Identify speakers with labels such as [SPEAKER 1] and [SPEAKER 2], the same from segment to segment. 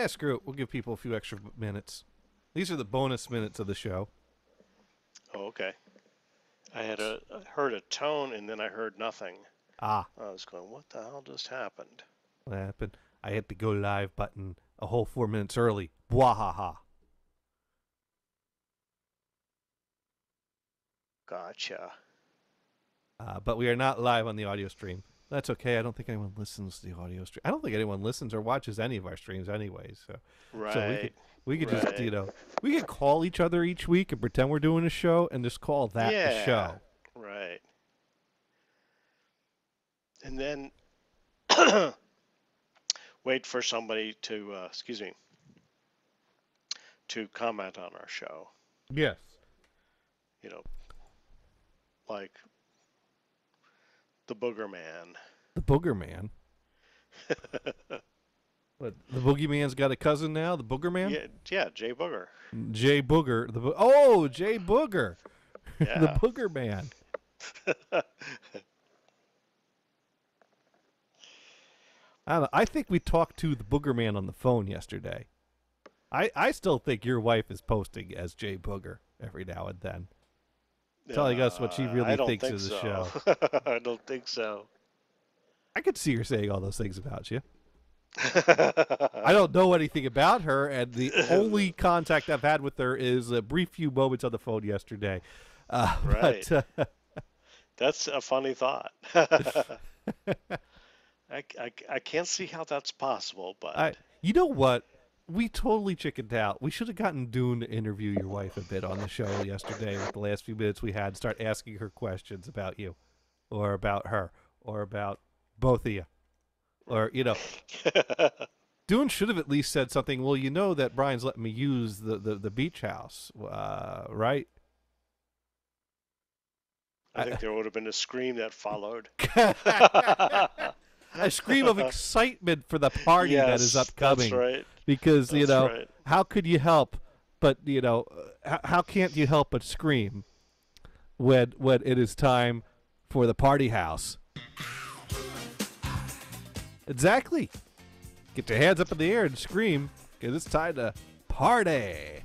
[SPEAKER 1] Screw it. We'll give people a few extra minutes. These are the bonus minutes of the show.
[SPEAKER 2] Oh, okay. Heard a tone and then I heard nothing.
[SPEAKER 1] Ah,
[SPEAKER 2] I was going, what the hell just happened?
[SPEAKER 1] what happened? I hit the go live button a whole 4 minutes early. Bwahaha.
[SPEAKER 2] Gotcha.
[SPEAKER 1] But we are not live on the audio stream. That's okay. I don't think anyone listens to the audio stream. I don't think anyone listens or watches any of our streams anyways. So
[SPEAKER 2] Right.
[SPEAKER 1] we could just
[SPEAKER 2] Right.
[SPEAKER 1] we could call each other each week and pretend we're doing a show and just call that the
[SPEAKER 2] Yeah.
[SPEAKER 1] show.
[SPEAKER 2] Right. And then wait for somebody to, excuse me, to comment on our show.
[SPEAKER 1] Yes.
[SPEAKER 2] You know, like the Booger Man.
[SPEAKER 1] The Booger Man. What? The Boogeyman's got a cousin now. The Booger Man.
[SPEAKER 2] Yeah, Jay Booger.
[SPEAKER 1] Jay Booger. Jay Booger. The
[SPEAKER 2] Yeah.
[SPEAKER 1] Booger Man. I don't know. I think we talked to the Booger Man on the phone yesterday. I still think your wife is posting as Jay Booger every now and then, telling us what she really
[SPEAKER 2] I don't
[SPEAKER 1] thinks
[SPEAKER 2] think
[SPEAKER 1] of the
[SPEAKER 2] so.
[SPEAKER 1] show.
[SPEAKER 2] I don't think so.
[SPEAKER 1] I could see her saying all those things about you. I don't know anything about her, and the only contact I've had with her is a brief few moments on the phone yesterday.
[SPEAKER 2] Right.
[SPEAKER 1] But
[SPEAKER 2] That's a funny thought. I can't see how that's possible, but
[SPEAKER 1] you know what? We totally chickened out. We should have gotten Dune to interview your wife a bit on the show yesterday with the last few minutes we had. Start asking her questions about you, or about her, or about both of you, or Dune should have at least said something. Well, you know that Brian's letting me use the beach house, right?
[SPEAKER 2] I think there would have been a scream that followed.
[SPEAKER 1] A scream of excitement for the party that is
[SPEAKER 2] Yes,
[SPEAKER 1] upcoming.
[SPEAKER 2] that's right.
[SPEAKER 1] Because
[SPEAKER 2] That's right.
[SPEAKER 1] how could you help? But how can't you help but scream when it is time for the party house? Exactly. Get your hands up in the air and scream because it's time to party.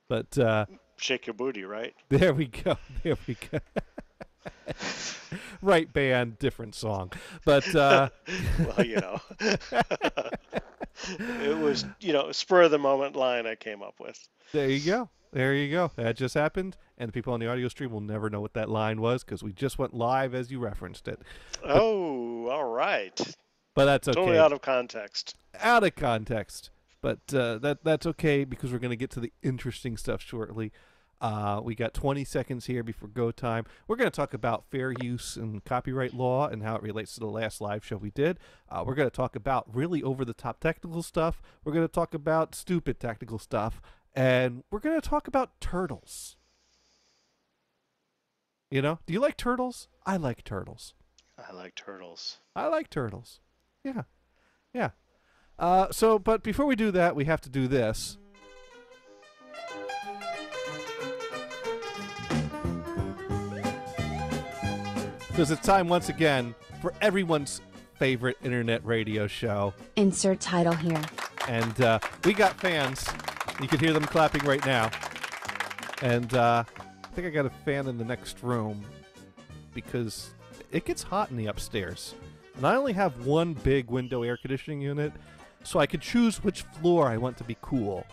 [SPEAKER 1] But
[SPEAKER 2] Shake your booty, right?
[SPEAKER 1] there we go. There we go. Right band, different song. But
[SPEAKER 2] Well, it was, spur of the moment line I came up with.
[SPEAKER 1] there you go. There you go. That just happened, and the people on the audio stream will never know what that line was because we just went live as you referenced it.
[SPEAKER 2] Oh, all right.
[SPEAKER 1] But that's okay.
[SPEAKER 2] Totally out of context.
[SPEAKER 1] Out of context. But that's okay because we're going to get to the interesting stuff shortly. We got 20 seconds here before go time. We're going to talk about fair use and copyright law and how it relates to the last live show we did. We're going to talk about really over-the-top technical stuff. We're going to talk about stupid technical stuff. And we're going to talk about turtles. Do you like turtles? I like turtles.
[SPEAKER 2] I like turtles.
[SPEAKER 1] I like turtles. Yeah. Yeah. But before we do that, we have to do this. Because it's time once again for everyone's favorite internet radio show.
[SPEAKER 3] Insert title here.
[SPEAKER 1] And we got fans. You can hear them clapping right now. And I think I got a fan in the next room because it gets hot in the upstairs. And I only have one big window air conditioning unit, so I could choose which floor I want to be cool.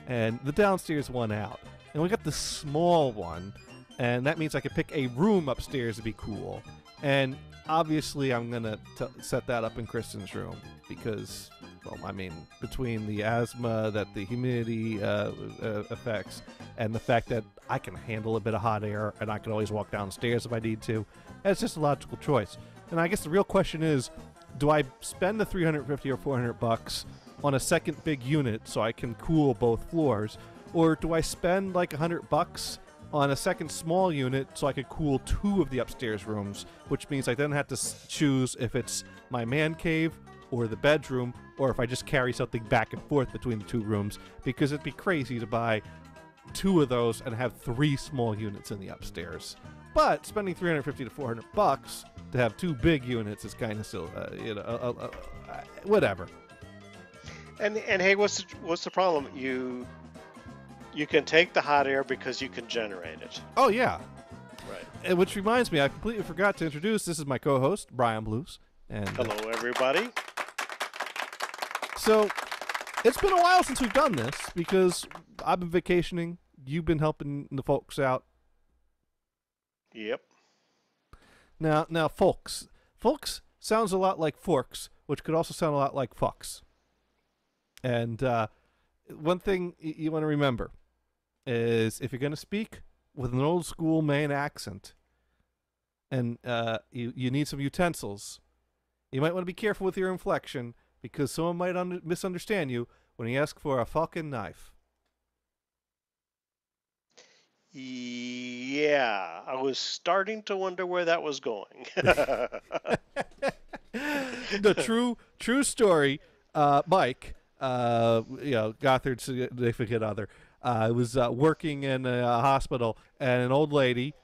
[SPEAKER 1] And the downstairs won out. And we got the small one, and that means I could pick a room upstairs to be cool. And obviously I'm going to set that up in Kristen's room because, between the asthma that the humidity affects and the fact that I can handle a bit of hot air and I can always walk downstairs if I need to, it's just a logical choice. And I guess the real question is, do I spend the $350 or $400 on a second big unit so I can cool both floors, or do I spend like $100 on a second small unit so I could cool two of the upstairs rooms, which means I then have to choose if it's my man cave or the bedroom, or if I just carry something back and forth between the two rooms, because it'd be crazy to buy two of those and have three small units in the upstairs. But spending $350 to $400 to have two big units is kind of silly. Whatever.
[SPEAKER 2] And hey, what's the problem? You can take the hot air because you can generate it.
[SPEAKER 1] Oh yeah.
[SPEAKER 2] Right.
[SPEAKER 1] And which reminds me, I completely forgot to introduce. This is my co-host Brian Blues. And
[SPEAKER 2] hello, everybody.
[SPEAKER 1] So it's been a while since we've done this because I've been vacationing. You've been helping the folks out.
[SPEAKER 2] Yep.
[SPEAKER 1] Now, folks sounds a lot like forks, which could also sound a lot like fucks. And one thing you want to remember is if you're going to speak with an old school Maine accent, and you need some utensils, you might want to be careful with your inflection because someone might misunderstand you when you ask for a fucking knife.
[SPEAKER 2] Yeah, I was starting to wonder where that was going.
[SPEAKER 1] The true story. Mike, Gothard's significant other, was working in a hospital, and an old lady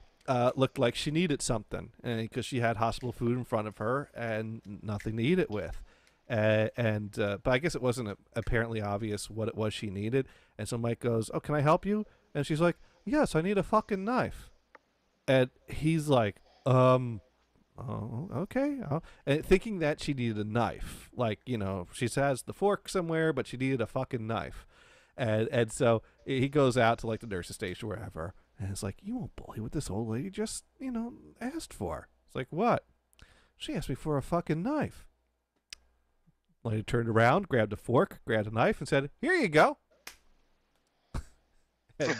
[SPEAKER 1] looked like she needed something, because she had hospital food in front of her and nothing to eat it with. But I guess it wasn't apparently obvious what it was she needed. And so Mike goes, "Oh, can I help you?" And she's like, "Yes, I need a fucking knife." And he's like, "Oh, okay." And thinking that she needed a knife, like, she has the fork somewhere, but she needed a fucking knife. And so he goes out to like the nurse's station, wherever, and it's like, "You won't bully what this old lady just, asked for." It's like, "What?" "She asked me for a fucking knife." Lady turned around, grabbed a fork, grabbed a knife, and said, "Here you go." And,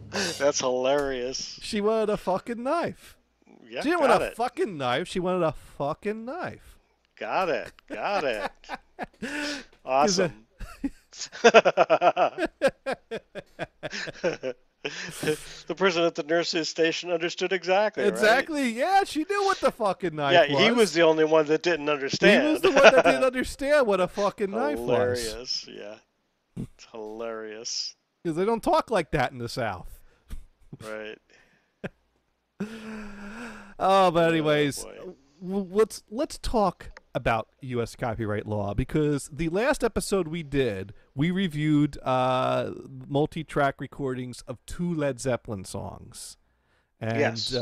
[SPEAKER 2] that's hilarious.
[SPEAKER 1] She wanted a fucking knife.
[SPEAKER 2] Yeah,
[SPEAKER 1] she didn't want a fucking knife. She wanted a fucking knife.
[SPEAKER 2] Got it. Awesome. The person at the nurse's station understood exactly.
[SPEAKER 1] Exactly.
[SPEAKER 2] Right?
[SPEAKER 1] Yeah, she knew what the fucking knife was.
[SPEAKER 2] Yeah, he was the only one that didn't understand.
[SPEAKER 1] He was the one that didn't understand what a fucking knife was.
[SPEAKER 2] Hilarious. Yeah. It's hilarious.
[SPEAKER 1] Because they don't talk like that in the South.
[SPEAKER 2] Right.
[SPEAKER 1] Oh, but anyways, let's talk about U.S. copyright law, because the last episode we did, we reviewed multi-track recordings of 2 Led Zeppelin songs, and
[SPEAKER 2] yes.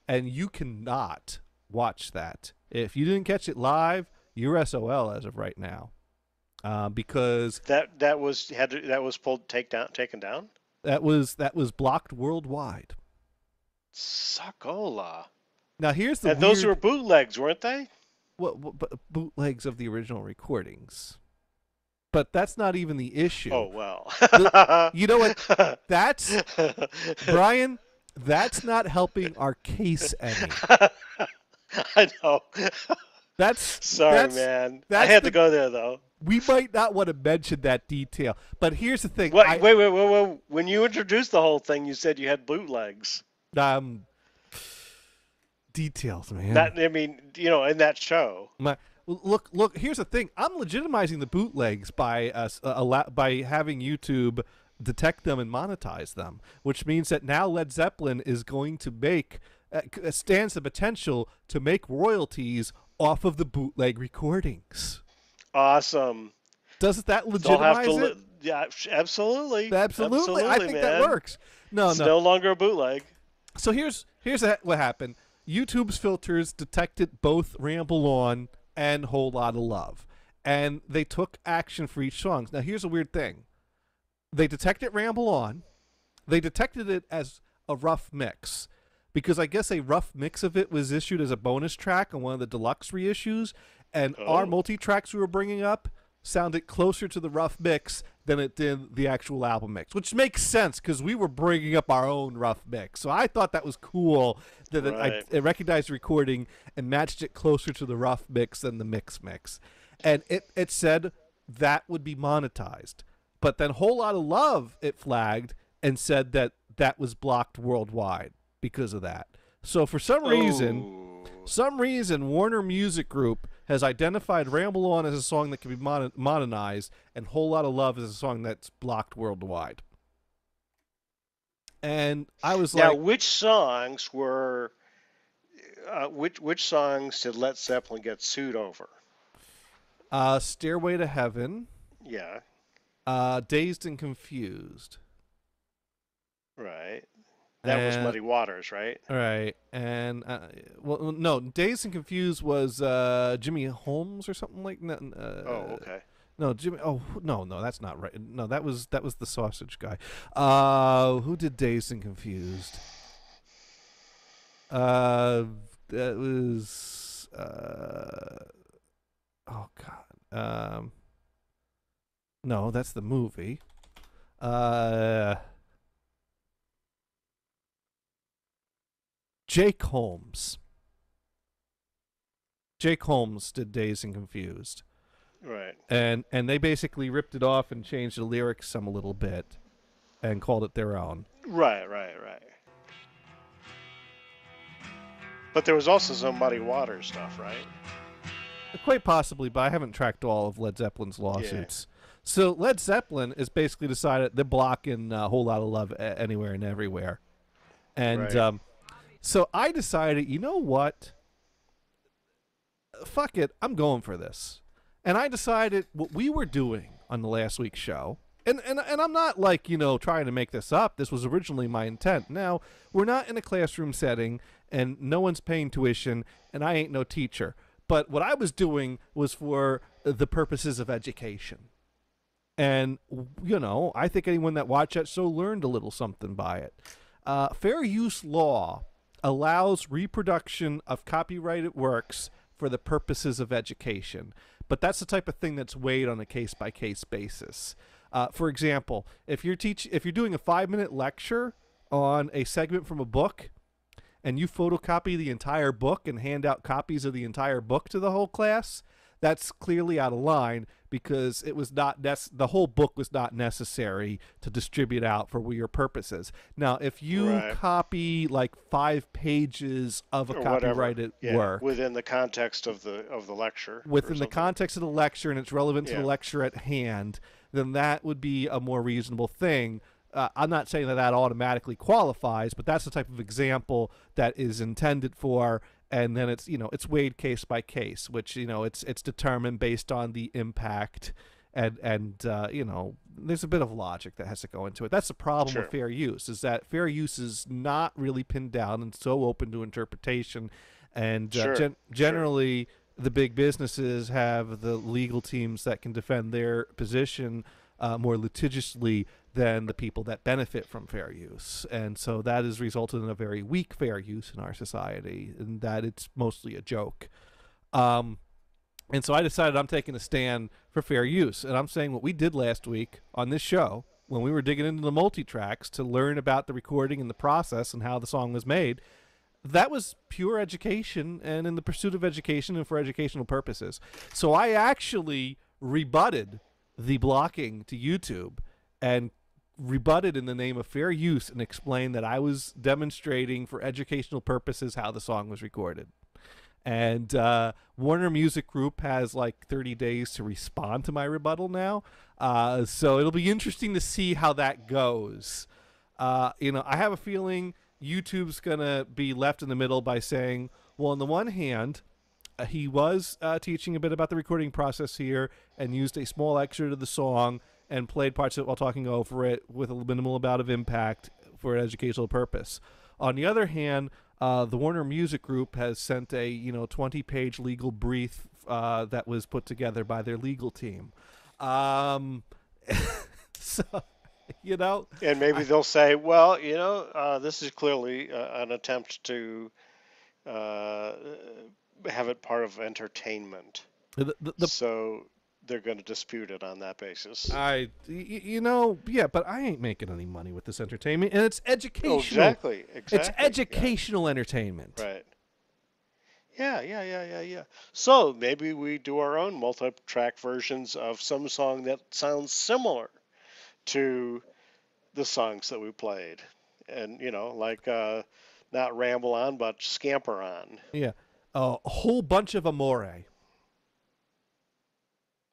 [SPEAKER 1] And you cannot watch that if you didn't catch it live. You're SOL as of right now, because
[SPEAKER 2] that was taken down.
[SPEAKER 1] That was blocked worldwide.
[SPEAKER 2] Succola.
[SPEAKER 1] Now here's the
[SPEAKER 2] and those were bootlegs, weren't they?
[SPEAKER 1] Bootlegs of the original recordings. But that's not even the issue.
[SPEAKER 2] Oh, well.
[SPEAKER 1] You know what? That's, Brian, that's not helping our case any.
[SPEAKER 2] I know.
[SPEAKER 1] Sorry,
[SPEAKER 2] man. I had to go there, though.
[SPEAKER 1] We might not want to mention that detail. But here's the thing.
[SPEAKER 2] Wait. When you introduced the whole thing, you said you had bootlegs.
[SPEAKER 1] Details, man.
[SPEAKER 2] In that show.
[SPEAKER 1] Look. Here's the thing. I'm legitimizing the bootlegs by having YouTube detect them and monetize them, which means that now Led Zeppelin is going to stands the potential to make royalties off of the bootleg recordings.
[SPEAKER 2] Awesome.
[SPEAKER 1] Doesn't that legitimize it?
[SPEAKER 2] Yeah, absolutely.
[SPEAKER 1] Absolutely. I think that works.
[SPEAKER 2] It's no longer a bootleg.
[SPEAKER 1] So here's what happened. YouTube's filters detected both Ramble On and Whole Lotta Love, and they took action for each song. Now here's a weird thing. They detected Ramble On. They detected it as a rough mix, because I guess a rough mix of it was issued as a bonus track on one of the deluxe reissues, and our multi-tracks we were bringing up sounded closer to the rough mix than it did the actual album mix, which makes sense because we were bringing up our own rough mix. So I thought that was cool that it recognized the recording and matched it closer to the rough mix than the mix. And it said that would be monetized. But then Whole Lotta Love, it flagged and said that was blocked worldwide because of that. So for some reason, Warner Music Group has identified Ramble On as a song that can be modernized, and Whole Lotta Love as a song that's blocked worldwide. And I was
[SPEAKER 2] Now,
[SPEAKER 1] like,
[SPEAKER 2] which songs were which songs did Led Zeppelin get sued over?
[SPEAKER 1] Stairway to Heaven,
[SPEAKER 2] Yeah,
[SPEAKER 1] Dazed and Confused.
[SPEAKER 2] right. That was
[SPEAKER 1] And
[SPEAKER 2] Muddy Waters, right?
[SPEAKER 1] all right, and well, no, Dazed and Confused was Jimmy Holmes or something like that.
[SPEAKER 2] Oh, okay.
[SPEAKER 1] No, Jimmy. Oh, no, that's not right. No, that was the sausage guy. Who did Dazed and Confused? That was. Oh God. No, that's the movie. Jake Holmes. Jake Holmes did Dazed and Confused.
[SPEAKER 2] Right.
[SPEAKER 1] And they basically ripped it off and changed the lyrics some a little bit and called it their own.
[SPEAKER 2] Right, right, right. But there was also some Muddy Waters stuff, right?
[SPEAKER 1] Quite possibly, but I haven't tracked all of Led Zeppelin's lawsuits. So Led Zeppelin has basically decided they're blocking a whole lot of love anywhere and everywhere. And
[SPEAKER 2] Right.
[SPEAKER 1] so I decided, you know what? Fuck it, I'm going for this. And I decided what we were doing on the last week's show, and I'm not like, trying to make this up. This was originally my intent. Now, we're not in a classroom setting, and no one's paying tuition, and I ain't no teacher. But what I was doing was for the purposes of education. And, I think anyone that watched that show learned a little something by it. Fair use law allows reproduction of copyrighted works for the purposes of education. But that's the type of thing that's weighed on a case-by-case basis. For example, if you're doing a 5-minute lecture on a segment from a book, and you photocopy the entire book and hand out copies of the entire book to the whole class, that's clearly out of line because it was not the whole book was not necessary to distribute out for your purposes. Now, if you copy like 5 pages of a
[SPEAKER 2] Or
[SPEAKER 1] copyrighted work
[SPEAKER 2] within the context of the lecture,
[SPEAKER 1] within the context of the lecture and it's relevant to the lecture at hand, then that would be a more reasonable thing. I'm not saying that automatically qualifies, but that's the type of example that is intended for. And then it's weighed case by case, which it's determined based on the impact, and there's a bit of logic that has to go into it. That's the problem with fair use, is that fair use is not really pinned down and so open to interpretation, and generally the big businesses have the legal teams that can defend their position more litigiously than the people that benefit from fair use. And so that has resulted in a very weak fair use in our society, and that it's mostly a joke. And so I decided I'm taking a stand for fair use. And I'm saying what we did last week on this show, when we were digging into the multi-tracks to learn about the recording and the process and how the song was made, that was pure education and in the pursuit of education and for educational purposes. So I actually rebutted the blocking to YouTube and rebutted in the name of fair use and explained that I was demonstrating for educational purposes how the song was recorded. And Warner Music Group has like 30 days to respond to my rebuttal now. So it'll be interesting to see how that goes. I have a feeling YouTube's going to be left in the middle by saying, well, on the one hand, he was teaching a bit about the recording process here and used a small excerpt of the song and played parts of it while talking over it with a minimal amount of impact for an educational purpose. On the other hand, the Warner Music Group has sent a 20-page legal brief that was put together by their legal team. So,
[SPEAKER 2] and maybe they'll say, well, this is clearly an attempt to have it part of entertainment. So they're going to dispute it on that basis.
[SPEAKER 1] But I ain't making any money with this entertainment, and it's educational.
[SPEAKER 2] Oh, exactly.
[SPEAKER 1] It's educational entertainment.
[SPEAKER 2] Right. Yeah. So maybe we do our own multi-track versions of some song that sounds similar to the songs that we played, and not ramble on, but scamper on.
[SPEAKER 1] Yeah, a whole bunch of amore.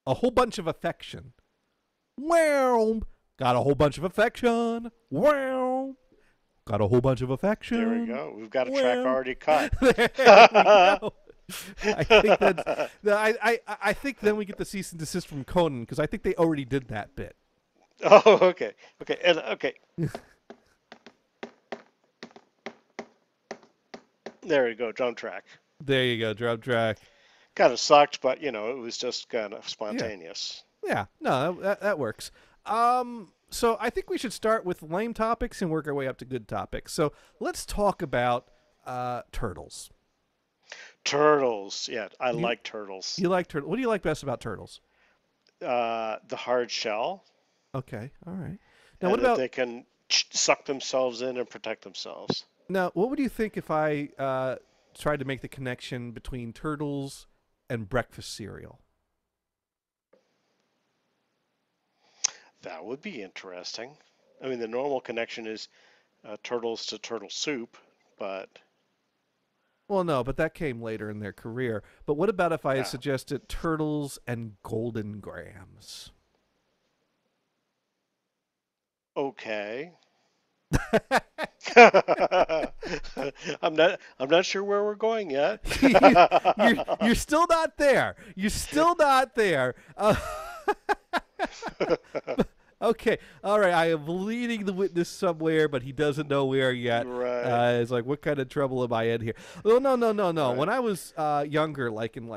[SPEAKER 1] A whole bunch of affection. Wow. Got a whole bunch of affection. Wow. got a whole bunch of affection.
[SPEAKER 2] There we go. We've got a track
[SPEAKER 1] Well,
[SPEAKER 2] already cut.
[SPEAKER 1] there we go. I think that I think then we get the cease and desist from Conan because I think they already did that bit.
[SPEAKER 2] Oh, okay. Okay. And okay. There we go. Drum track.
[SPEAKER 1] There you go, drum track.
[SPEAKER 2] Kind of sucked, but it was just kind of spontaneous.
[SPEAKER 1] Yeah, no, that works. So I think we should start with lame topics and work our way up to good topics. So let's talk about turtles.
[SPEAKER 2] Turtles. Yeah, I like turtles.
[SPEAKER 1] You like turtles? What do you like best about turtles?
[SPEAKER 2] The hard shell.
[SPEAKER 1] Okay, all right. Now,
[SPEAKER 2] And
[SPEAKER 1] what
[SPEAKER 2] that
[SPEAKER 1] about
[SPEAKER 2] they can suck themselves in and protect themselves.
[SPEAKER 1] now? What would you think if I tried to make the connection between turtles and breakfast cereal?
[SPEAKER 2] That would be interesting. I mean, the normal connection is turtles to turtle soup, but
[SPEAKER 1] Well, no, but that came later in their career. But what about if I
[SPEAKER 2] yeah.
[SPEAKER 1] suggested turtles and Golden Grams?
[SPEAKER 2] Okay. I'm not sure where we're going yet.
[SPEAKER 1] You're still not there. You're still not there. Okay, all right. I am leading the witness somewhere, but he doesn't know where yet.
[SPEAKER 2] Right.
[SPEAKER 1] It's like, what kind of trouble am I in here? Oh, no.
[SPEAKER 2] Right.
[SPEAKER 1] When I was younger, like in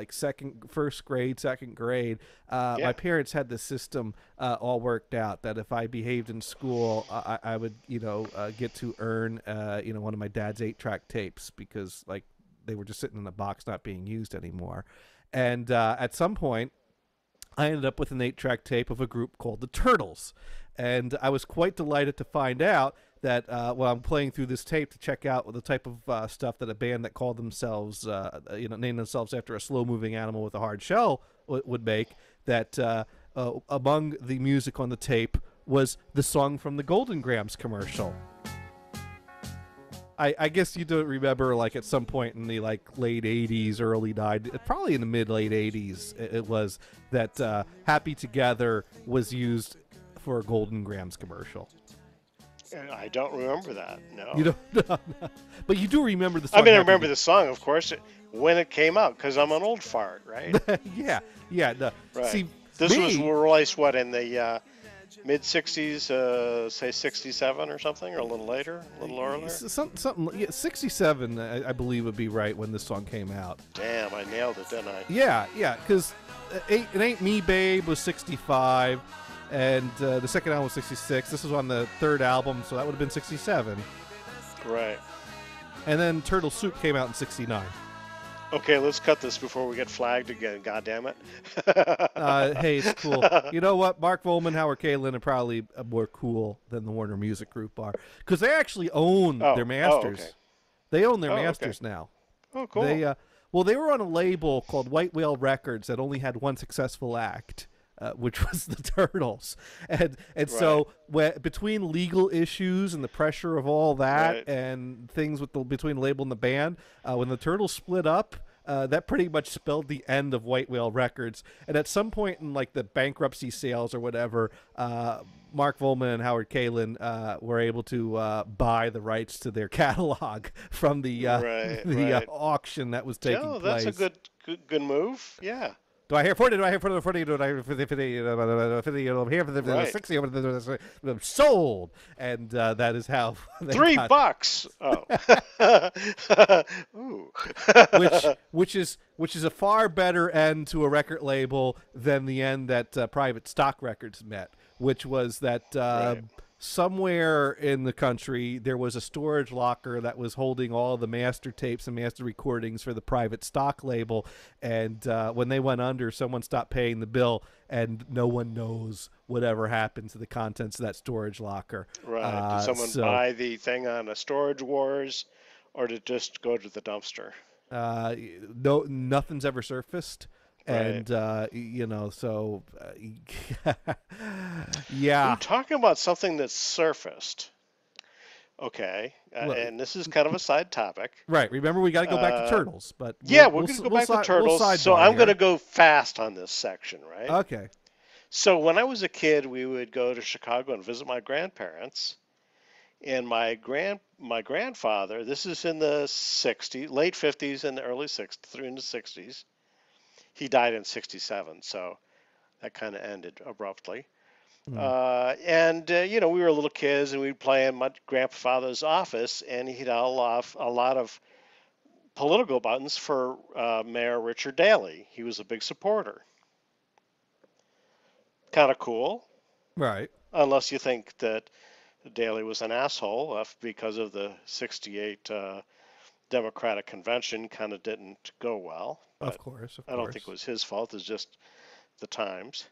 [SPEAKER 1] first grade, second grade,
[SPEAKER 2] Yeah.
[SPEAKER 1] my parents had this system all worked out that if I behaved in school, I would, get to earn, one of my dad's 8-track tapes because like they were just sitting in a box, not being used anymore. And at some point, I ended up with an 8-track tape of a group called the Turtles. And I was quite delighted to find out that while I'm playing through this tape to check out the type of stuff that a band that called themselves, named themselves after a slow-moving animal with a hard shell would make, that among the music on the tape was the song from the Golden Grams commercial. I guess you don't remember, like at some point in the late 80s, early 90s, probably in the mid-late 80s, it was that Happy Together was used for a Golden Grams commercial.
[SPEAKER 2] I don't remember that. No.
[SPEAKER 1] You don't, no. But you do remember the song.
[SPEAKER 2] I mean, I
[SPEAKER 1] Happy
[SPEAKER 2] remember the song, of course, when it came out, because I'm an old fart, right?
[SPEAKER 1] yeah. No.
[SPEAKER 2] Right.
[SPEAKER 1] See,
[SPEAKER 2] This was
[SPEAKER 1] me,
[SPEAKER 2] released, what, in the mid 60s, say 67 or something, or a little later, a little earlier?
[SPEAKER 1] something, 67, I believe would be right when this song came out.
[SPEAKER 2] Damn, I nailed it, didn't I?
[SPEAKER 1] Yeah, because It Ain't Me Babe was 65, and the second album was 66. This was on the third album, so that would have been 67.
[SPEAKER 2] Right.
[SPEAKER 1] And then Turtle Soup came out in 69.
[SPEAKER 2] Okay, let's cut this before we get flagged again, God damn it.
[SPEAKER 1] Hey, it's cool. You know what? Mark Volman, Howard Kaylan are probably more cool than the Warner Music Group are, because they actually own their masters.
[SPEAKER 2] Okay.
[SPEAKER 1] They own their
[SPEAKER 2] Okay.
[SPEAKER 1] masters now.
[SPEAKER 2] Oh, cool.
[SPEAKER 1] They were on a label called White Whale Records that only had one successful act, which was the Turtles, and so between legal issues and the pressure of all that
[SPEAKER 2] Right.
[SPEAKER 1] and things between the label and the band, when the Turtles split up, that pretty much spelled the end of White Whale Records. And at some point in like the bankruptcy sales or whatever, Mark Volman and Howard Kaylan were able to buy the rights to their catalog from the
[SPEAKER 2] Right.
[SPEAKER 1] auction that was taking
[SPEAKER 2] Yeah,
[SPEAKER 1] place.
[SPEAKER 2] that's a good move. Yeah.
[SPEAKER 1] Do I hear 40? Do I hear 40? Do I hear 50? 50? I'm here for the
[SPEAKER 2] Right.
[SPEAKER 1] 60. I'm sold, and that is how they got,
[SPEAKER 2] $3. Oh. Ooh.
[SPEAKER 1] which is a far better end to a record label than the end that Private Stock Records met, which was that
[SPEAKER 2] Right.
[SPEAKER 1] somewhere in the country there was a storage locker that was holding all the master tapes and master recordings for the Private Stock label, and when they went under, someone stopped paying the bill, and no one knows whatever happened to the contents of that storage locker.
[SPEAKER 2] Right. Did someone buy the thing on a Storage Wars, or did it just go to the dumpster?
[SPEAKER 1] No, nothing's ever surfaced. And, so, yeah.
[SPEAKER 2] Ooh, talking about something that's surfaced. Okay.
[SPEAKER 1] Look,
[SPEAKER 2] And this is kind of a side topic.
[SPEAKER 1] Right. Remember, we got to go back to turtles. But
[SPEAKER 2] Yeah, we're going to go back to turtles. So I'm going to go fast on this section, right?
[SPEAKER 1] Okay.
[SPEAKER 2] So when I was a kid, we would go to Chicago and visit my grandparents. And my grandfather, this is in the '60s, late '50s and the early '60s, through into '60s. He died in '67, so that kind of ended abruptly.
[SPEAKER 1] Mm.
[SPEAKER 2] And we were little kids, and we'd play in my grandfather's office, and he'd all off a lot of political buttons for Mayor Richard Daley. He was a big supporter. Kind of cool,
[SPEAKER 1] Right.
[SPEAKER 2] unless you think that Daley was an asshole because of the '68 Democratic convention kind of didn't go well.
[SPEAKER 1] Of
[SPEAKER 2] But
[SPEAKER 1] course. Of
[SPEAKER 2] I don't think it
[SPEAKER 1] course.
[SPEAKER 2] was his fault. It's just the times.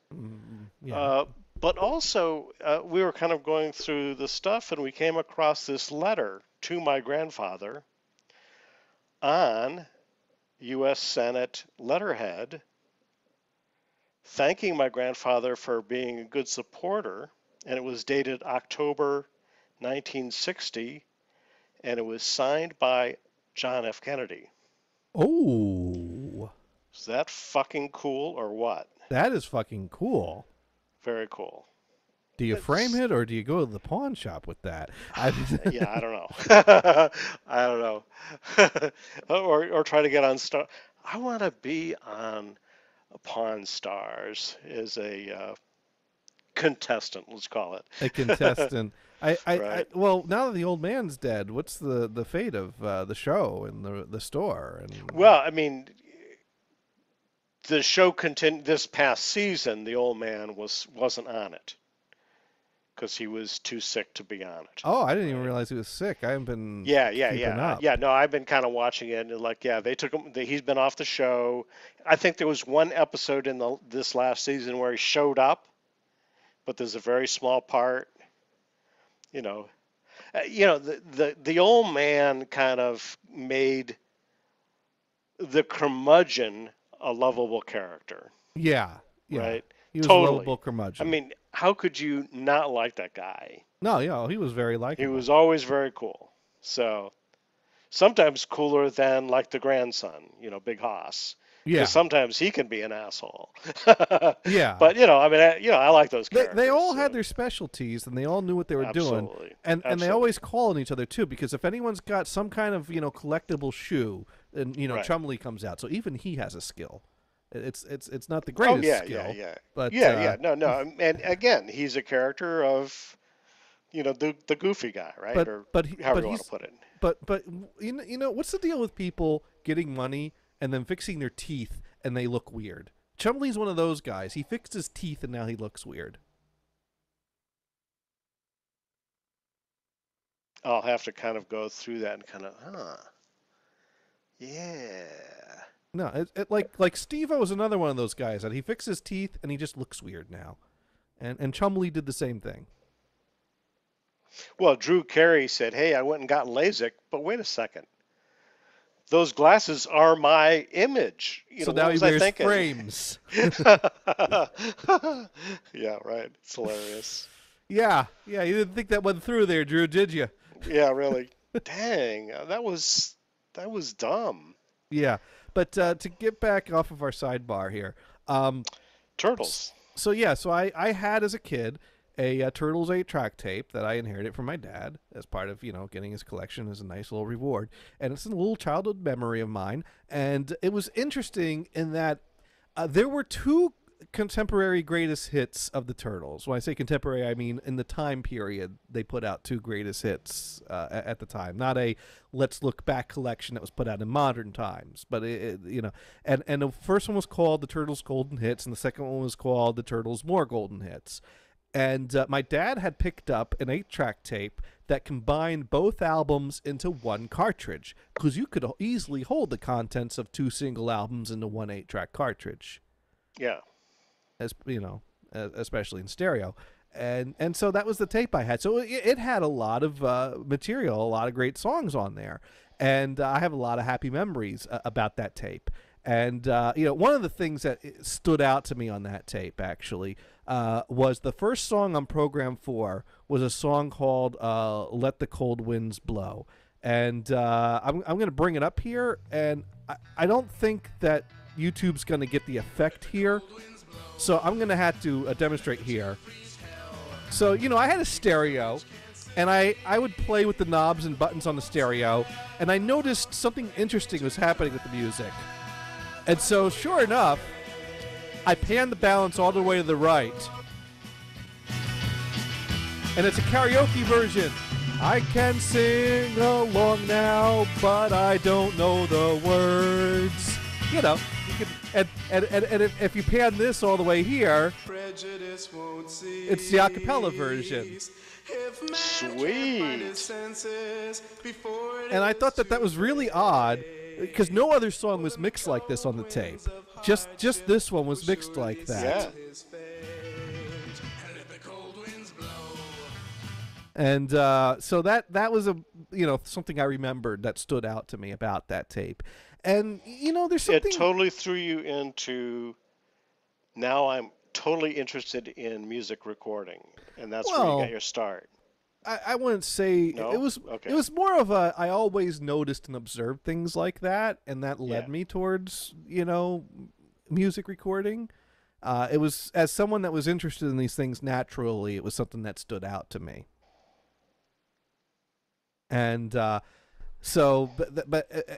[SPEAKER 1] Yeah.
[SPEAKER 2] Uh, but also, we were kind of going through the stuff, and we came across this letter to my grandfather on U.S. Senate letterhead, thanking my grandfather for being a good supporter. And it was dated October 1960, and it was signed by John F. Kennedy.
[SPEAKER 1] Oh,
[SPEAKER 2] Is that fucking cool or what?
[SPEAKER 1] that is fucking cool.
[SPEAKER 2] Very cool.
[SPEAKER 1] Do you frame
[SPEAKER 2] It's,
[SPEAKER 1] it or do you go to the pawn shop with that?
[SPEAKER 2] yeah, I don't know. I don't know. or try to get on Star. I want to be on Pawn Stars as a contestant, let's call it.
[SPEAKER 1] A contestant.
[SPEAKER 2] Right.
[SPEAKER 1] Well, now that the old man's dead, what's the fate of the show and the store? And
[SPEAKER 2] Well, I mean, the show continued this past season. The old man wasn't on it because he was too sick to be on it.
[SPEAKER 1] oh, I didn't even
[SPEAKER 2] Right.
[SPEAKER 1] realize he was sick. I haven't been
[SPEAKER 2] Yeah,
[SPEAKER 1] keeping up.
[SPEAKER 2] yeah. No, I've been kind of watching it, and like, yeah, they took him. He's been off the show. I think there was one episode in this last season where he showed up, but there's a very small part. You know, the old man kind of made the curmudgeon a lovable character,
[SPEAKER 1] Yeah, yeah.
[SPEAKER 2] right?
[SPEAKER 1] He was a
[SPEAKER 2] Totally.
[SPEAKER 1] lovable
[SPEAKER 2] I
[SPEAKER 1] curmudgeon.
[SPEAKER 2] mean, how could you not like that guy?
[SPEAKER 1] No, yeah, he was very
[SPEAKER 2] He
[SPEAKER 1] likable.
[SPEAKER 2] was always very cool. So sometimes cooler than like the grandson, Big Hoss,
[SPEAKER 1] Yeah,
[SPEAKER 2] because sometimes he can be an asshole.
[SPEAKER 1] yeah.
[SPEAKER 2] But I mean, I like those characters.
[SPEAKER 1] They all had
[SPEAKER 2] So
[SPEAKER 1] their specialties and they all knew what they were doing.
[SPEAKER 2] absolutely,
[SPEAKER 1] And they
[SPEAKER 2] absolutely,
[SPEAKER 1] always call on each other too, because if anyone's got some kind of collectible shoe, and
[SPEAKER 2] right.
[SPEAKER 1] Chumley comes out, so even he has a skill. It's not the
[SPEAKER 2] Oh
[SPEAKER 1] greatest
[SPEAKER 2] yeah,
[SPEAKER 1] skill,
[SPEAKER 2] yeah.
[SPEAKER 1] but
[SPEAKER 2] Yeah. No. And again, he's a character of, the goofy guy, right?
[SPEAKER 1] but
[SPEAKER 2] Or
[SPEAKER 1] but
[SPEAKER 2] however
[SPEAKER 1] but
[SPEAKER 2] you want
[SPEAKER 1] he's
[SPEAKER 2] to put it.
[SPEAKER 1] but what's the deal with people getting money and then fixing their teeth and they look weird? Chumley's one of those guys. He fixed his teeth and now he looks weird.
[SPEAKER 2] I'll have to kind of go through that and kind of, yeah.
[SPEAKER 1] No, like Steve-O is another one of those guys that he fixed his teeth and he just looks weird now. And Chumley did the same thing.
[SPEAKER 2] Well, Drew Carey said, "Hey, I went and got LASIK, but wait a second. Those glasses are my image."
[SPEAKER 1] So
[SPEAKER 2] What
[SPEAKER 1] now he
[SPEAKER 2] was I
[SPEAKER 1] wears
[SPEAKER 2] thinking?
[SPEAKER 1] frames.
[SPEAKER 2] Yeah, right. It's hilarious.
[SPEAKER 1] Yeah, you didn't think that went through there, Drew, did you?
[SPEAKER 2] Yeah, really. Dang, that was dumb.
[SPEAKER 1] Yeah, but to get back off of our sidebar here,
[SPEAKER 2] Turtles.
[SPEAKER 1] so yeah, so I had as a kid a Turtles 8-track tape that I inherited from my dad as part of getting his collection as a nice little reward, and it's a little childhood memory of mine, and it was interesting in that there were two contemporary greatest hits of the Turtles. When I say contemporary, I mean in the time period they put out two greatest hits at the time, not a let's look back collection that was put out in modern times, but and the first one was called the Turtles Golden Hits and the second one was called the Turtles More Golden Hits. And my dad had picked up an 8-track tape that combined both albums into one cartridge, because you could easily hold the contents of two single albums into one 8-track cartridge,
[SPEAKER 2] Yeah.
[SPEAKER 1] especially in stereo. And so that was the tape I had. So it had a lot of material, a lot of great songs on there. And I have a lot of happy memories about that tape. And, one of the things that stood out to me on that tape, actually, was the first song on Program 4 was a song called Let the Cold Winds Blow. And I'm going to bring it up here, and I don't think that YouTube's going to get the effect here. So I'm going to have to demonstrate here. So, I had a stereo, and I would play with the knobs and buttons on the stereo, and I noticed something interesting was happening with the music. And so, sure enough, I panned the balance all the way to the right. And it's a karaoke version. I can sing along now, but I don't know the words. You know, you can, and if you pan this all the way here, it's the a cappella version.
[SPEAKER 2] Sweet.
[SPEAKER 1] And I thought that was really odd, because no other song was mixed like this on the tape. Just this one was mixed like that.
[SPEAKER 2] Yeah.
[SPEAKER 1] And so that was something I remembered that stood out to me about that tape. And there's something.
[SPEAKER 2] It totally threw you into. Now I'm totally interested in music recording, and that's where you got your start.
[SPEAKER 1] I wouldn't say
[SPEAKER 2] No?
[SPEAKER 1] it was.
[SPEAKER 2] Okay.
[SPEAKER 1] It was more of a. I always noticed and observed things like that, and that led me towards music recording. It was, as someone that was interested in these things naturally, it was something that stood out to me. And but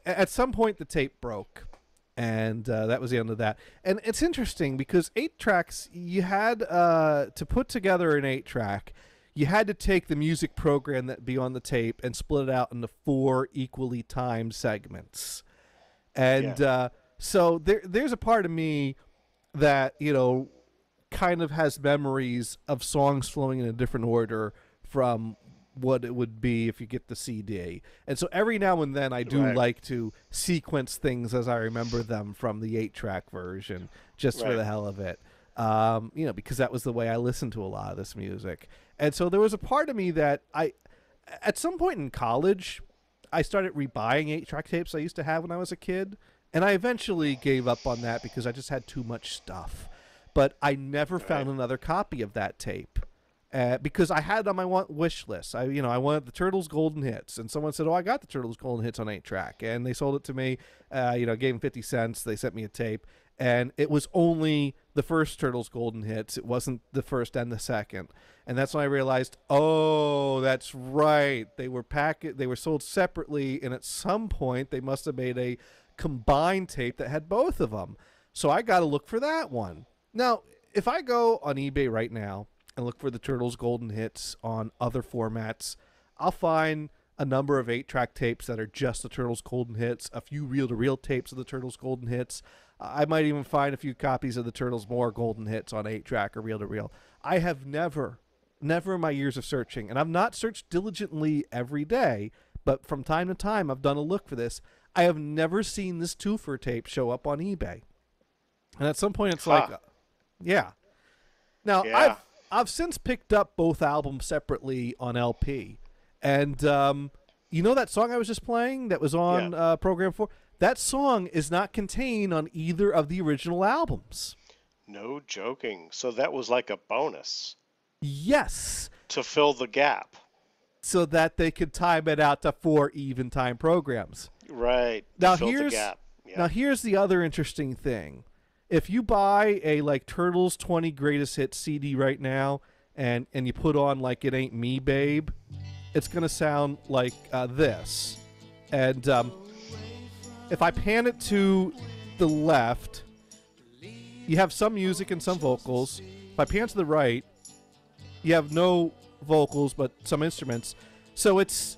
[SPEAKER 1] at some point the tape broke, and that was the end of that. And it's interesting because 8 tracks, you had to put together an 8-track. You had to take the music program that be on the tape and split it out into 4 equally timed segments. And so there's a part of me that kind of has memories of songs flowing in a different order from what it would be if you get the CD. And so every now and then I do like to sequence things as I remember them from the 8-track version, just for the hell of it. Because that was the way I listened to a lot of this music. And so there was a part of me that at some point in college, I started rebuying 8-track tapes I used to have when I was a kid. And I eventually gave up on that because I just had too much stuff. But I never found another copy of that tape. Because I had it on my wish list. I wanted the Turtles Golden Hits, and someone said, "Oh, I got the Turtles Golden Hits on 8-track," and they sold it to me. Gave them 50 cents. They sent me a tape, and it was only the first Turtles Golden Hits. It wasn't the first and the second, and that's when I realized, oh, that's right. They were They were sold separately, and at some point they must have made a combined tape that had both of them. So I got to look for that one. Now, if I go on eBay right now and look for the Turtles Golden Hits on other formats, I'll find a number of 8-track tapes that are just the Turtles Golden Hits, a few reel-to-reel tapes of the Turtles Golden Hits. I might even find a few copies of the Turtles More Golden Hits on 8-track or reel-to-reel. I have never in my years of searching, and I've not searched diligently every day, but from time to time I've done a look for this. I have never seen this twofer tape show up on eBay. And at some point it's like, yeah. Now, I've since picked up both albums separately on LP. And that song I was just playing that was on Program 4? That song is not contained on either of the original albums.
[SPEAKER 2] No joking. So that was like a bonus.
[SPEAKER 1] Yes.
[SPEAKER 2] To fill the gap.
[SPEAKER 1] So that they could time it out to 4 even time programs.
[SPEAKER 2] Right.
[SPEAKER 1] Now
[SPEAKER 2] fill the gap. Yeah.
[SPEAKER 1] Now here's the other interesting thing. If you buy a Turtles 20 Greatest Hits CD right now and you put on It Ain't Me Babe, it's going to sound like this. And if I pan it to the left, you have some music and some vocals. If I pan to the right, you have no vocals but some instruments. So it's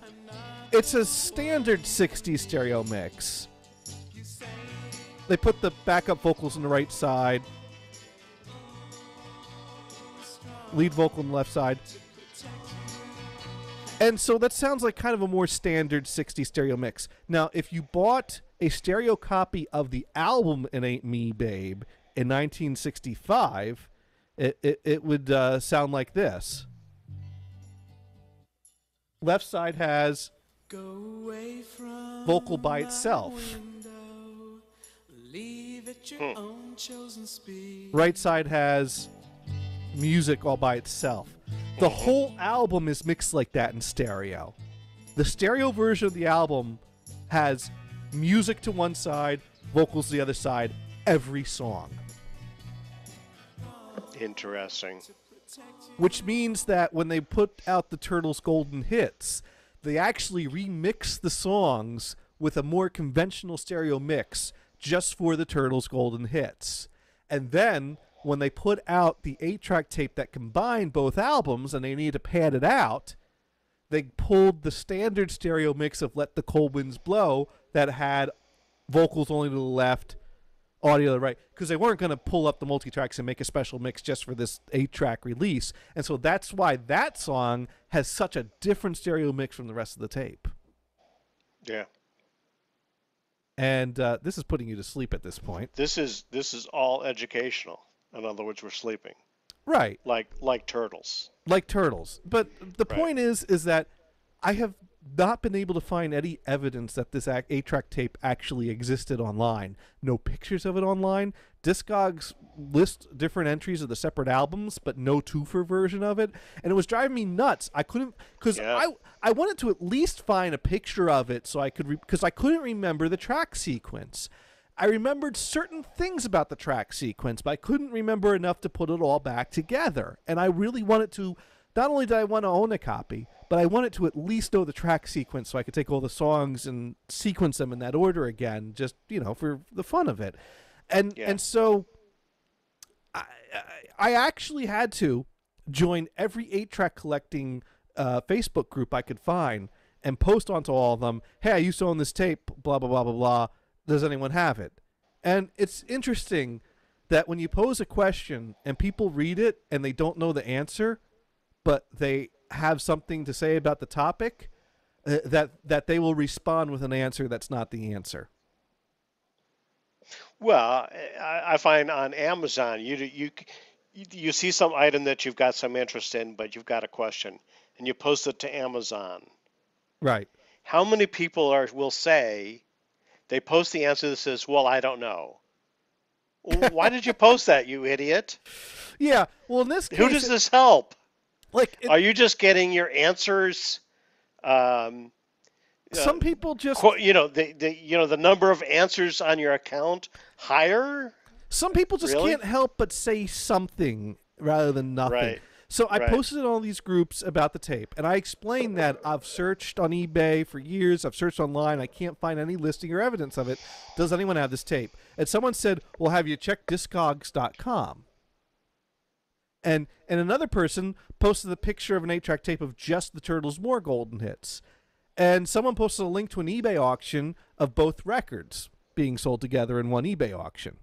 [SPEAKER 1] a standard 60s stereo mix. They put the backup vocals on the right side, lead vocal on the left side. And so that sounds like kind of a more standard 60s stereo mix. Now, if you bought a stereo copy of the album It Ain't Me Babe in 1965, it would sound like this. Left side has vocal by itself. Right side has music all by itself. The whole album is mixed like that in stereo. The stereo version of the album has music to one side, vocals to the other side, every song.
[SPEAKER 2] Interesting.
[SPEAKER 1] which means that when they put out the Turtles Golden Hits, they actually remix the songs with a more conventional stereo mix just for the Turtles Golden Hits. And then when they put out the 8-track tape that combined both albums and they needed to pad it out, they pulled the standard stereo mix of Let the Cold Winds Blow that had vocals only to the left, audio to the right, because they weren't going to pull up the multi-tracks and make a special mix just for this 8-track release. And so that's why that song has such a different stereo mix from the rest of the tape.
[SPEAKER 2] Yeah.
[SPEAKER 1] And this is putting you to sleep at this point.
[SPEAKER 2] This is all educational. In other words, we're sleeping.
[SPEAKER 1] Right.
[SPEAKER 2] Like turtles.
[SPEAKER 1] Like turtles. But the point is that I have not been able to find any evidence that this 8-track tape actually existed online. No pictures of it online. Discogs list different entries of the separate albums, but no twofer version of it. And it was driving me nuts. I couldn't, because I wanted to at least find a picture of it so I could, because I couldn't remember the track sequence. I remembered certain things about the track sequence, but I couldn't remember enough to put it all back together. And I really wanted to, not only did I want to own a copy, but I wanted to at least know the track sequence so I could take all the songs and sequence them in that order again, just, for the fun of it. And so I actually had to join every 8-track collecting Facebook group I could find and post onto all of them, hey, I used to own this tape, blah, blah, blah, blah, blah. Does anyone have it? And it's interesting that when you pose a question and people read it and they don't know the answer, but they have something to say about the topic, that they will respond with an answer that's not the answer.
[SPEAKER 2] Well, I find on Amazon, you see some item that you've got some interest in, but you've got a question, and you post it to Amazon.
[SPEAKER 1] Right.
[SPEAKER 2] How many people will say, they post the answer that says, well, I don't know. Why did you post that, you idiot?
[SPEAKER 1] Yeah. Well, in this case,
[SPEAKER 2] who does this help?
[SPEAKER 1] Are
[SPEAKER 2] you just getting your answers?
[SPEAKER 1] Some people just,
[SPEAKER 2] the number of answers on your account higher.
[SPEAKER 1] Some people just can't help but say something rather than nothing.
[SPEAKER 2] Right.
[SPEAKER 1] So I posted in all these groups about the tape, and I explained that I've searched on eBay for years. I've searched online. I can't find any listing or evidence of it. Does anyone have this tape? And someone said, well, have you checked Discogs.com? And another person posted a picture of an 8-track tape of just the Turtles' More Golden Hits. And someone posted a link to an eBay auction of both records being sold together in one eBay auction.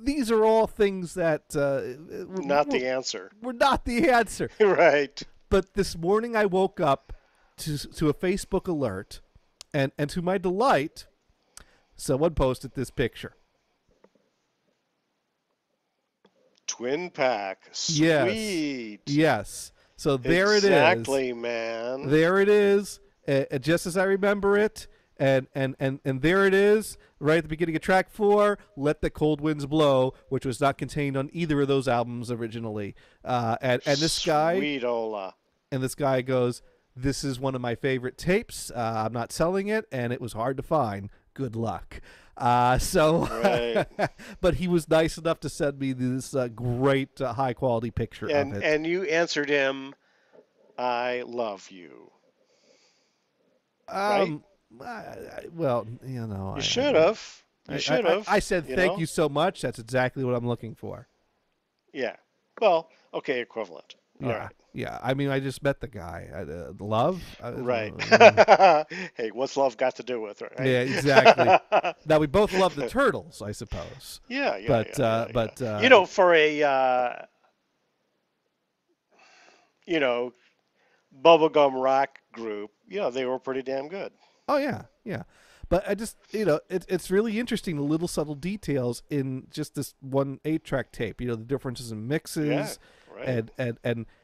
[SPEAKER 1] These are all things that
[SPEAKER 2] not the answer.
[SPEAKER 1] We're not the answer.
[SPEAKER 2] Right.
[SPEAKER 1] But this morning I woke up to a Facebook alert, and to my delight, someone posted this picture.
[SPEAKER 2] Twin pack. Sweet.
[SPEAKER 1] Yes. So there it is.
[SPEAKER 2] Exactly, man.
[SPEAKER 1] There it is, just as I remember it. And there it is, right at the beginning of track 4, Let the Cold Winds Blow, which was not contained on either of those albums originally. And this guy,
[SPEAKER 2] Sweet Ola.
[SPEAKER 1] And this guy goes, this is one of my favorite tapes. I'm not selling it, and it was hard to find. Good luck.
[SPEAKER 2] Right.
[SPEAKER 1] But he was nice enough to send me this great high-quality picture of it.
[SPEAKER 2] And you answered him, I love you. Right?
[SPEAKER 1] Well,
[SPEAKER 2] you should have. You should have.
[SPEAKER 1] I said thank you so much. That's exactly what I'm looking for.
[SPEAKER 2] Yeah. Well, okay, equivalent. All right.
[SPEAKER 1] Yeah. I mean, I just met the guy. Love.
[SPEAKER 2] Right. Hey, what's love got to do with it? Right?
[SPEAKER 1] Yeah, exactly. Now we both love the Turtles, I suppose.
[SPEAKER 2] Yeah.
[SPEAKER 1] But
[SPEAKER 2] for a bubblegum rock group, they were pretty damn good.
[SPEAKER 1] Oh yeah. But I just, it's really interesting, the little subtle details in just this one 8-track tape. The differences in mixes,
[SPEAKER 2] right.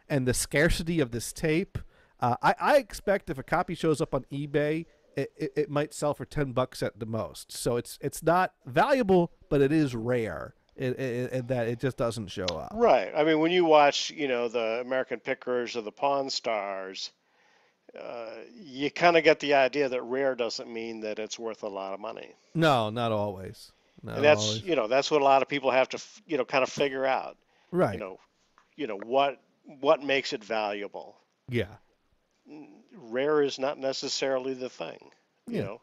[SPEAKER 1] and the scarcity of this tape. I expect if a copy shows up on eBay, it might sell for $10 at the most. So it's not valuable, but it is rare. In that it just doesn't show up.
[SPEAKER 2] Right. I mean, when you watch, the American Pickers or the Pawn Stars, you kind of get the idea that rare doesn't mean that it's worth a lot of money.
[SPEAKER 1] No, not always.
[SPEAKER 2] And that's what a lot of people have to, kind of figure out.
[SPEAKER 1] Right.
[SPEAKER 2] what makes it valuable.
[SPEAKER 1] Yeah.
[SPEAKER 2] Rare is not necessarily the thing. You
[SPEAKER 1] Yeah.
[SPEAKER 2] know,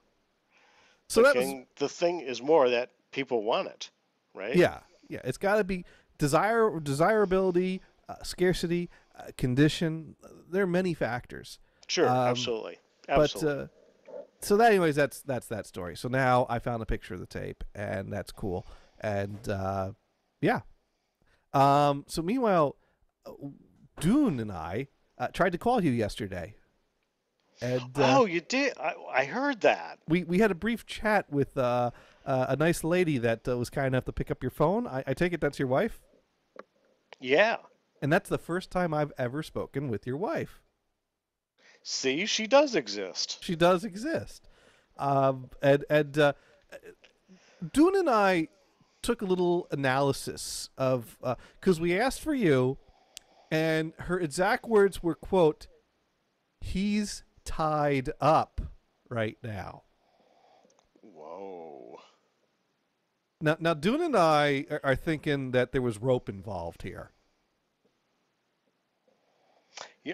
[SPEAKER 1] So that was
[SPEAKER 2] the thing is more that people want it, right?
[SPEAKER 1] yeah. Yeah. It's got to be desirability, scarcity, condition. There are many factors.
[SPEAKER 2] Sure,
[SPEAKER 1] Um,
[SPEAKER 2] absolutely,
[SPEAKER 1] but
[SPEAKER 2] absolutely.
[SPEAKER 1] so that anyways, that's that story. So now I found a picture of the tape, and that's cool. And yeah. So meanwhile, uh, Dune and I tried to call you yesterday, and
[SPEAKER 2] Oh, you did. I heard that.
[SPEAKER 1] we had a brief chat with a nice lady that was kind enough to pick up your phone. I take it that's your wife,
[SPEAKER 2] Yeah.
[SPEAKER 1] and that's the first time I've ever spoken with your wife.
[SPEAKER 2] See, she does exist.
[SPEAKER 1] She does exist, and Dune and I took a little analysis of because we asked for you, and her exact words were, "quote He's tied up right now."
[SPEAKER 2] Whoa.
[SPEAKER 1] Now, Dune and I are thinking that there was rope involved here.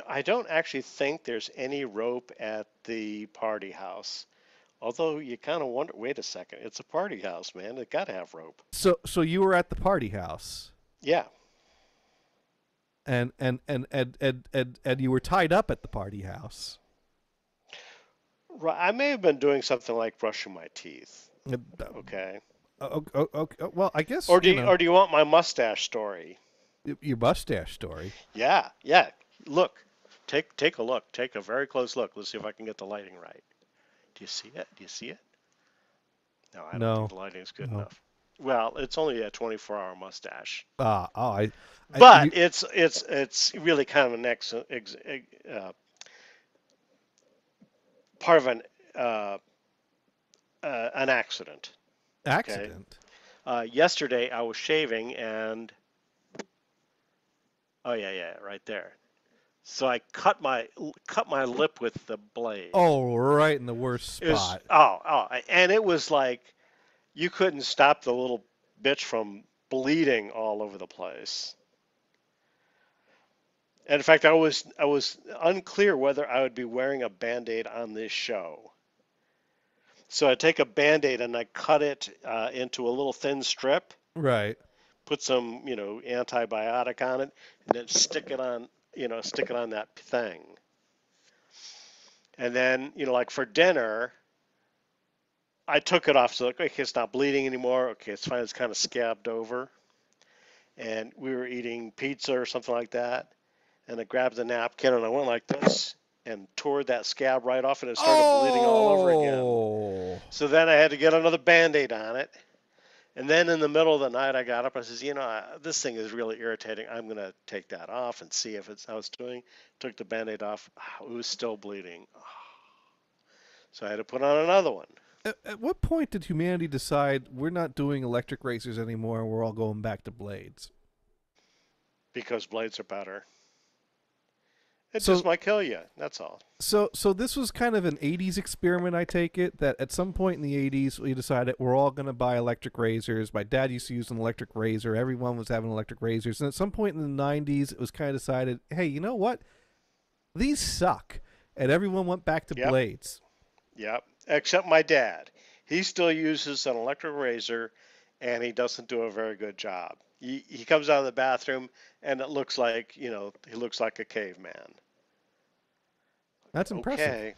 [SPEAKER 2] I don't actually think there's any rope at the party house. Although you kind of wonder, wait a second, it's a party house, man. It got to have rope.
[SPEAKER 1] So you were at the party house,
[SPEAKER 2] Yeah.
[SPEAKER 1] and you were tied up at the party house.
[SPEAKER 2] Right. I may have been doing something like brushing my teeth.
[SPEAKER 1] Uh,
[SPEAKER 2] Okay.
[SPEAKER 1] okay, well, I guess
[SPEAKER 2] Or do you want my mustache story?
[SPEAKER 1] your mustache story.
[SPEAKER 2] Yeah. Yeah. Look. Take a look. Take a very close look. Let's see if I can get the lighting right. Do you see it? Do you see it? No, I don't
[SPEAKER 1] No,
[SPEAKER 2] think the lighting's good
[SPEAKER 1] no.
[SPEAKER 2] enough. Well, it's only a 24-hour mustache,
[SPEAKER 1] Oh,
[SPEAKER 2] but
[SPEAKER 1] you,
[SPEAKER 2] it's really kind of part of uh, an accident. Okay.
[SPEAKER 1] accident.
[SPEAKER 2] Yesterday I was shaving and oh yeah, right there. So I cut my lip with the blade.
[SPEAKER 1] Oh, right in the worst
[SPEAKER 2] It was
[SPEAKER 1] spot.
[SPEAKER 2] and it was like you couldn't stop the little bitch from bleeding all over the place. And in fact, I was unclear whether I would be wearing a Band-Aid on this show. So I take a Band-Aid and I cut it into a little thin strip,
[SPEAKER 1] Right.
[SPEAKER 2] put some, antibiotic on it, and then stick it on that thing. And then, like for dinner, I took it off. So like, okay, it's not bleeding anymore. Okay, it's fine. It's kind of scabbed over. And we were eating pizza or something like that. And I grabbed the napkin and I went like this and tore that scab right off and it started bleeding all over again.
[SPEAKER 1] Oh.
[SPEAKER 2] So then I had to get another Band-Aid on it. And then in the middle of the night, I got up and I says, this thing is really irritating. I'm going to take that off and see if it's how it's doing. Took the Band-Aid off. It was still bleeding. So I had to put on another one.
[SPEAKER 1] At what point did humanity decide we're not doing electric racers anymore and we're all going back to blades?
[SPEAKER 2] Because blades are better. It
[SPEAKER 1] So
[SPEAKER 2] just might kill you. That's all.
[SPEAKER 1] so this was kind of an 80s experiment, I take it, that at some point in the 80s we decided we're all going to buy electric razors. My dad used to use an electric razor. Everyone was having electric razors. And at some point in the 90s it was kind of decided, hey, you know what? These suck. And everyone went back to
[SPEAKER 2] Yep.
[SPEAKER 1] blades.
[SPEAKER 2] Yep. Except my dad. He still uses an electric razor and he doesn't do a very good job. He comes out of the bathroom and it looks like, he looks like a caveman.
[SPEAKER 1] That's impressive.
[SPEAKER 2] Okay.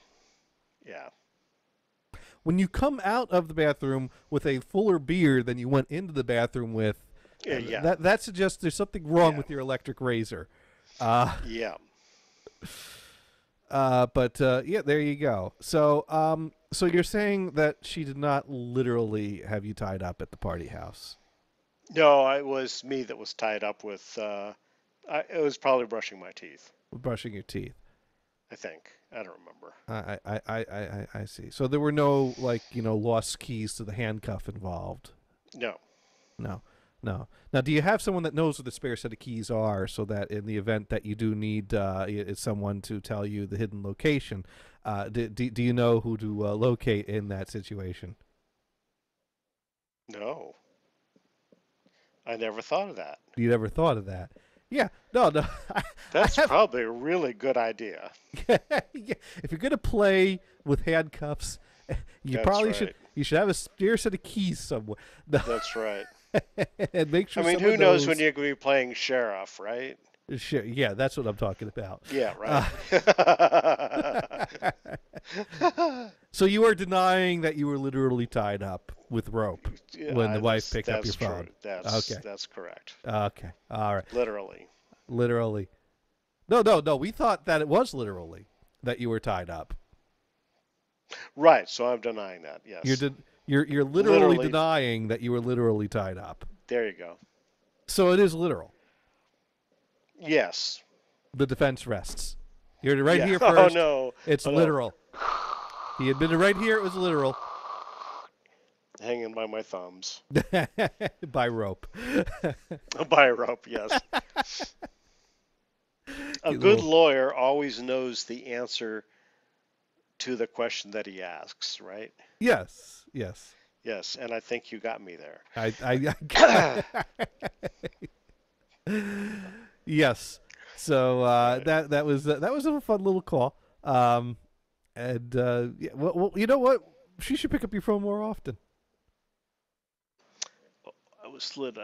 [SPEAKER 2] Yeah.
[SPEAKER 1] When you come out of the bathroom with a fuller beard than you went into the bathroom with,
[SPEAKER 2] Yeah.
[SPEAKER 1] that suggests there's something wrong
[SPEAKER 2] Yeah.
[SPEAKER 1] with your electric razor.
[SPEAKER 2] Yeah.
[SPEAKER 1] But yeah, there you go. So you're saying that she did not literally have you tied up at the party house?
[SPEAKER 2] No, it was me that was tied up with. It was probably brushing my teeth.
[SPEAKER 1] Brushing your teeth.
[SPEAKER 2] I think. I don't remember.
[SPEAKER 1] I see. So there were no lost keys to the handcuff involved.
[SPEAKER 2] No.
[SPEAKER 1] No. Now, do you have someone that knows where the spare set of keys are, so that in the event that you do need someone to tell you the hidden location, do you know who to locate in that situation?
[SPEAKER 2] No. I never thought of that.
[SPEAKER 1] You never thought of that. Yeah, no, no. I
[SPEAKER 2] That's
[SPEAKER 1] have.
[SPEAKER 2] probably a really good idea.
[SPEAKER 1] Yeah, if you're gonna play with handcuffs, you
[SPEAKER 2] That's
[SPEAKER 1] probably should.
[SPEAKER 2] right.
[SPEAKER 1] You should have a spare set of keys somewhere. No,
[SPEAKER 2] That's right.
[SPEAKER 1] and make
[SPEAKER 2] I
[SPEAKER 1] sure
[SPEAKER 2] mean,
[SPEAKER 1] some of
[SPEAKER 2] who knows when
[SPEAKER 1] those.
[SPEAKER 2] you're going to be playing sheriff, right?
[SPEAKER 1] Sure, yeah, that's what I'm talking about.
[SPEAKER 2] Yeah,
[SPEAKER 1] Uh,
[SPEAKER 2] right.
[SPEAKER 1] so you are denying that you were literally tied up with rope
[SPEAKER 2] Yeah,
[SPEAKER 1] when the wife
[SPEAKER 2] that's
[SPEAKER 1] picked up your
[SPEAKER 2] true.
[SPEAKER 1] phone.
[SPEAKER 2] That's
[SPEAKER 1] Okay,
[SPEAKER 2] that's correct.
[SPEAKER 1] okay, all right,
[SPEAKER 2] Literally.
[SPEAKER 1] literally. No, no, no. We thought that it was literally that you were tied up.
[SPEAKER 2] Right. So I'm denying that.
[SPEAKER 1] You're
[SPEAKER 2] Yes.
[SPEAKER 1] de- you're literally
[SPEAKER 2] Literally.
[SPEAKER 1] denying that you were literally tied up.
[SPEAKER 2] There you go.
[SPEAKER 1] So it is literal.
[SPEAKER 2] Yes.
[SPEAKER 1] The defense rests. You're right
[SPEAKER 2] Yeah.
[SPEAKER 1] here
[SPEAKER 2] Oh
[SPEAKER 1] first.
[SPEAKER 2] no.
[SPEAKER 1] It's
[SPEAKER 2] Oh no.
[SPEAKER 1] literal. He admitted right here it was literal.
[SPEAKER 2] Hanging by my thumbs.
[SPEAKER 1] By rope.
[SPEAKER 2] By a rope. Yes. A
[SPEAKER 1] You
[SPEAKER 2] good
[SPEAKER 1] little-
[SPEAKER 2] lawyer always knows the answer to the question that he asks, right?
[SPEAKER 1] Yes, yes.
[SPEAKER 2] Yes, and I think you got me there.
[SPEAKER 1] Yes. So that was a fun little call. Yeah, well, you know what? She should pick up your phone more often.
[SPEAKER 2] I was slid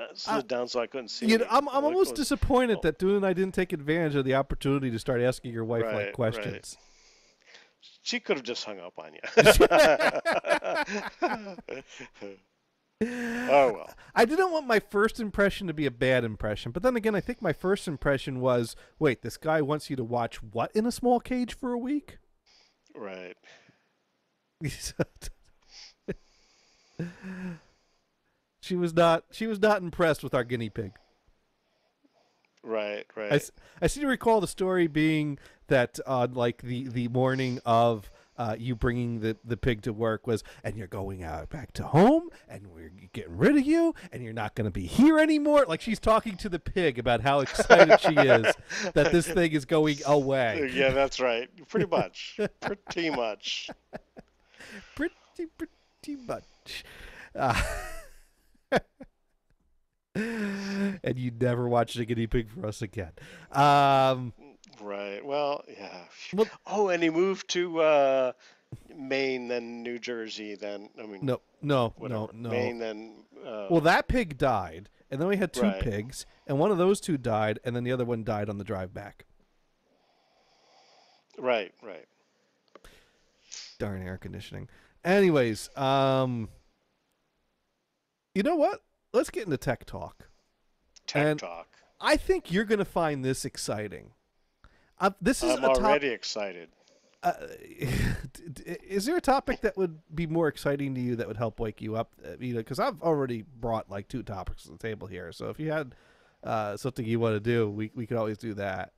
[SPEAKER 2] down so I couldn't see.
[SPEAKER 1] You know, I'm
[SPEAKER 2] What
[SPEAKER 1] almost
[SPEAKER 2] was-
[SPEAKER 1] disappointed
[SPEAKER 2] oh.
[SPEAKER 1] that Dune and I didn't take advantage of the opportunity to start asking your wife
[SPEAKER 2] Right,
[SPEAKER 1] like
[SPEAKER 2] right.
[SPEAKER 1] questions.
[SPEAKER 2] She could have just hung up on you. Oh well.
[SPEAKER 1] I didn't want my first impression to be a bad impression, but then again, I think my first impression was, wait, this guy wants you to watch what in a small cage for a week?
[SPEAKER 2] Right.
[SPEAKER 1] She was not impressed with our guinea pig.
[SPEAKER 2] Right.
[SPEAKER 1] I,
[SPEAKER 2] Right.
[SPEAKER 1] I seem to recall the story being that on like the morning of you bringing the pig to work was, and you're going out back to home, and we're getting rid of you, and you're not going to be here anymore. Like she's talking to the pig about how excited she is that this thing is going away.
[SPEAKER 2] Yeah, that's right. Pretty much. Pretty much.
[SPEAKER 1] Pretty much. And you never watched a guinea pig for us again.
[SPEAKER 2] Right. Well, yeah.
[SPEAKER 1] Well-
[SPEAKER 2] Oh, and he moved to Maine, then New Jersey, then I mean,
[SPEAKER 1] No,
[SPEAKER 2] whatever.
[SPEAKER 1] no.
[SPEAKER 2] Maine, then.
[SPEAKER 1] Well, that pig died, and then we had two
[SPEAKER 2] Right.
[SPEAKER 1] pigs, and one of those two died, and then the other one died on the drive back.
[SPEAKER 2] Right. Right.
[SPEAKER 1] Darn air conditioning. Anyways, you know what? Let's get into tech talk.
[SPEAKER 2] Tech
[SPEAKER 1] And-
[SPEAKER 2] talk.
[SPEAKER 1] I think you're going to find this exciting. This is
[SPEAKER 2] I'm
[SPEAKER 1] a topic.
[SPEAKER 2] already excited.
[SPEAKER 1] Is there a topic that would be more exciting to you that would help wake you up? Because I've already brought like two topics to the table here. So if you had something you want to do, we could always do that.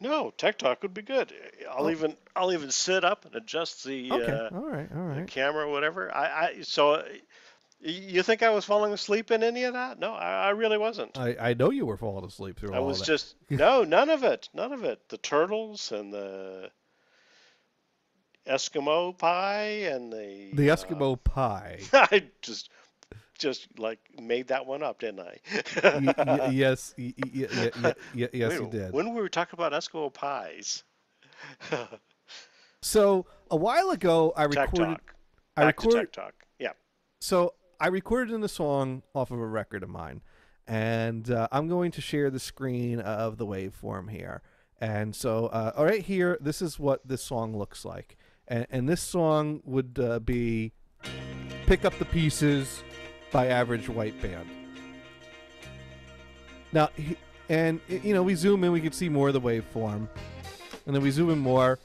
[SPEAKER 2] No, tech talk would be good. I'll even sit up and adjust the
[SPEAKER 1] Okay. All
[SPEAKER 2] the
[SPEAKER 1] right.
[SPEAKER 2] camera, whatever. So you think I was falling asleep in any of that? No, I really wasn't.
[SPEAKER 1] I know you were falling asleep through
[SPEAKER 2] I
[SPEAKER 1] all
[SPEAKER 2] was
[SPEAKER 1] of that.
[SPEAKER 2] just no, none of it. The turtles and the Eskimo pie and the
[SPEAKER 1] Eskimo pie.
[SPEAKER 2] I just like made that one up, didn't I?
[SPEAKER 1] Yes, yes,
[SPEAKER 2] Wait,
[SPEAKER 1] you did.
[SPEAKER 2] When were we talking about Eskimo pies?
[SPEAKER 1] So a while ago, I
[SPEAKER 2] Tech
[SPEAKER 1] recorded.
[SPEAKER 2] talk.
[SPEAKER 1] I
[SPEAKER 2] Back to
[SPEAKER 1] recorded.
[SPEAKER 2] tech talk. Yeah.
[SPEAKER 1] So I recorded in a song off of a record of mine, and I'm going to share the screen of the waveform here. And so, all right, here, this is what this song looks like. And this song would be "Pick Up the Pieces" by Average White Band. Now, we zoom in, we can see more of the waveform, and then we zoom in more.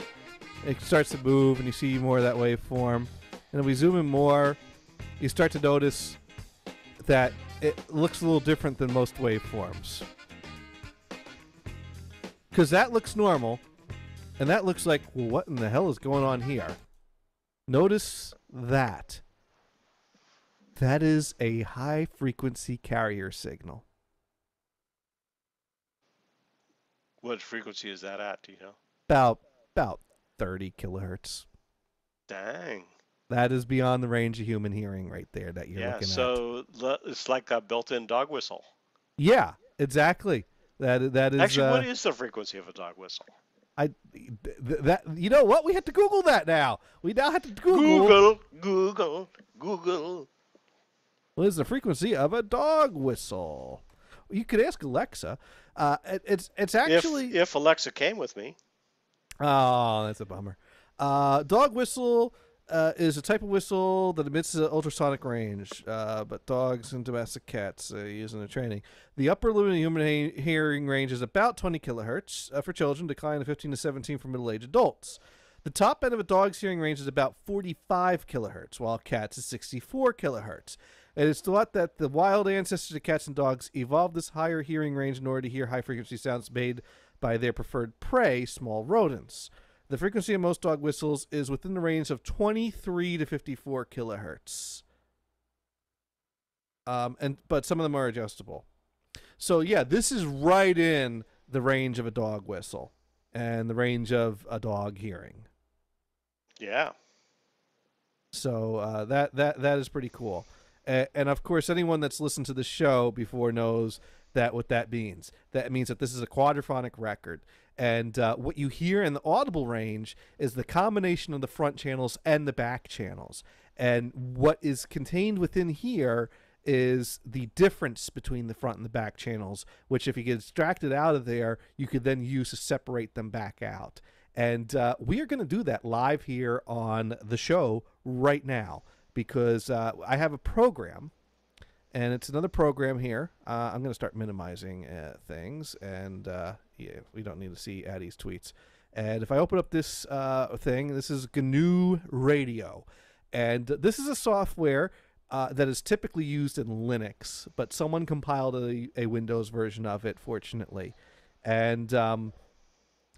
[SPEAKER 1] It starts to move, and you see more of that waveform. And then we zoom in more. You start to notice that it looks a little different than most waveforms. Because that looks normal, and that looks like, well, what in the hell is going on here? Notice that. That is a high-frequency carrier signal.
[SPEAKER 2] What frequency is that at? Do you know?
[SPEAKER 1] About 30 kilohertz.
[SPEAKER 2] Dang.
[SPEAKER 1] That is beyond the range of human hearing right there that you're
[SPEAKER 2] Yeah.
[SPEAKER 1] looking at.
[SPEAKER 2] So it's like a built-in dog whistle.
[SPEAKER 1] Yeah, exactly. That is
[SPEAKER 2] Actually, what is the frequency of a dog whistle?
[SPEAKER 1] that you know what? We had to Google that now. We now have to Google
[SPEAKER 2] Google.
[SPEAKER 1] what is the frequency of a dog whistle. You could ask Alexa. It's actually
[SPEAKER 2] If Alexa came with me.
[SPEAKER 1] oh, that's a bummer. Dog whistle is a type of whistle that emits an ultrasonic range, but dogs and domestic cats use in their training. The upper limit of human hearing range is about 20 kilohertz for children, decline to 15 to 17 for middle-aged adults. The top end of a dog's hearing range is about 45 kilohertz, while cats is 64 kilohertz. It is thought that the wild ancestors of cats and dogs evolved this higher hearing range in order to hear high-frequency sounds made by their preferred prey, small rodents. The frequency of most dog whistles is within the range of 23 to 54 kilohertz. But some of them are adjustable. So yeah, this is right in the range of a dog whistle and the range of a dog hearing.
[SPEAKER 2] Yeah.
[SPEAKER 1] So that is pretty cool. And of course, anyone that's listened to the show before knows that what that means. That means that this is a quadraphonic record. And what you hear in the audible range is the combination of the front channels and the back channels. And what is contained within here is the difference between the front and the back channels, which if you get extracted out of there, you could then use to separate them back out. And we are going to do that live here on the show right now because I have a program. And it's another program here. I'm going to start minimizing things, and yeah, we don't need to see Addie's tweets. And if I open up this thing, this is GNU Radio. And this is a software that is typically used in Linux, but someone compiled a Windows version of it, fortunately. And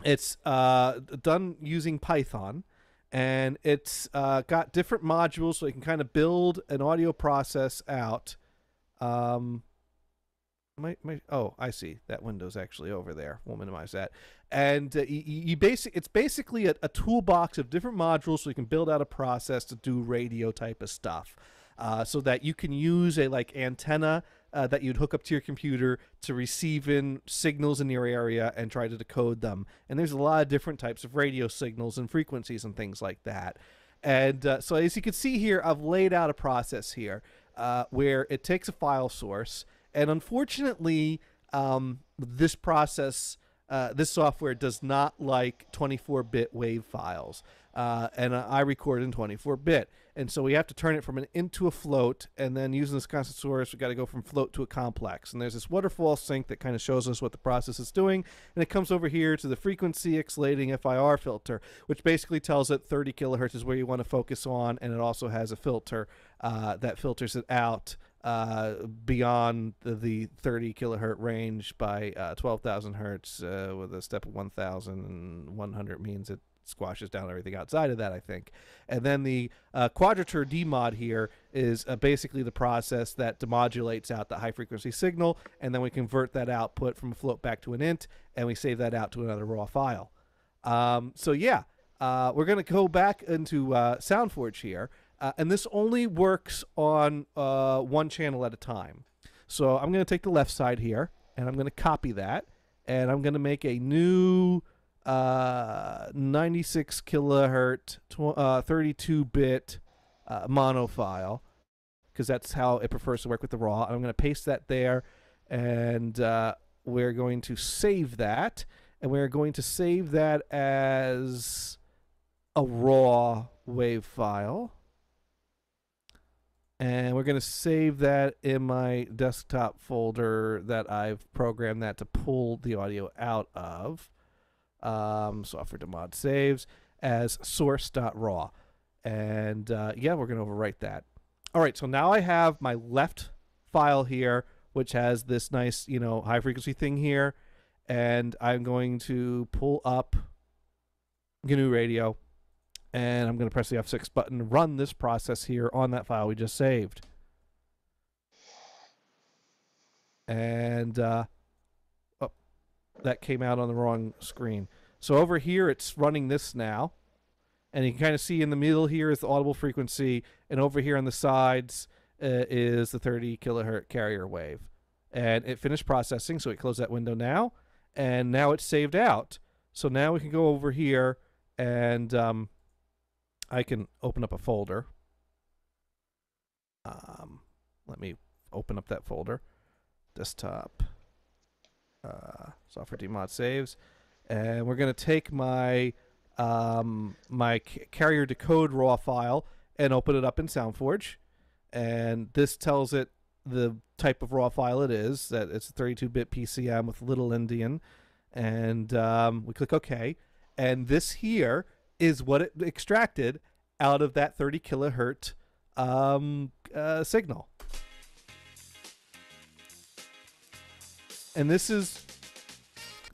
[SPEAKER 1] it's done using Python. And it's got different modules so you can kind of build an audio process out. Oh, I see. That window's actually over there. We'll minimize that. And it's basically a toolbox of different modules so you can build out a process to do radio type of stuff. So that you can use a antenna that you'd hook up to your computer to receive in signals in your area and try to decode them. And there's a lot of different types of radio signals and frequencies and things like that. And so as you can see here, I've laid out a process here. Where it takes a file source, and unfortunately, this process, this software does not like 24-bit WAV files, and I record in 24-bit, and so we have to turn it from an int to a float, and then using this constant source, we got to go from float to a complex, and there's this waterfall sync that kind of shows us what the process is doing, and it comes over here to the frequency oscillating FIR filter, which basically tells it 30 kilohertz is where you want to focus on, and it also has a filter that filters it out beyond the 30 kilohertz range by 12,000 hertz with a step of 1,100 means it squashes down everything outside of that, I think. And then the quadrature demod here is basically the process that demodulates out the high frequency signal, and then we convert that output from a float back to an int, and we save that out to another raw file. So yeah, we're going to go back into SoundForge here. And this only works on one channel at a time. So I'm going to take the left side here, and I'm going to copy that, and I'm going to make a new 96 kilohertz 32-bit mono file, because that's how it prefers to work with the raw. I'm going to paste that there, and we're going to save that, and we're going to save that as a raw wave file. And we're going to save that in my desktop folder that I've programmed that to pull the audio out of. Software to mod saves as source.raw. And yeah, we're going to overwrite that. All right, so now I have my left file here, which has this nice, high frequency thing here. And I'm going to pull up GNU Radio. And I'm going to press the F6 button to run this process here on that file we just saved. And that came out on the wrong screen. So over here, it's running this now. And you can kind of see in the middle here is the audible frequency. And over here on the sides is the 30 kilohertz carrier wave. And it finished processing, so we close that window now. And now it's saved out. So now we can go over here and I can open up a folder. Let me open up that folder. Desktop. Software Dmod saves. And we're going to take my my carrier decode raw file and open it up in SoundForge. And this tells it the type of raw file it is, that it's a 32-bit PCM with little endian. And we click OK. And this here is what it extracted out of that 30 kilohertz signal. And this is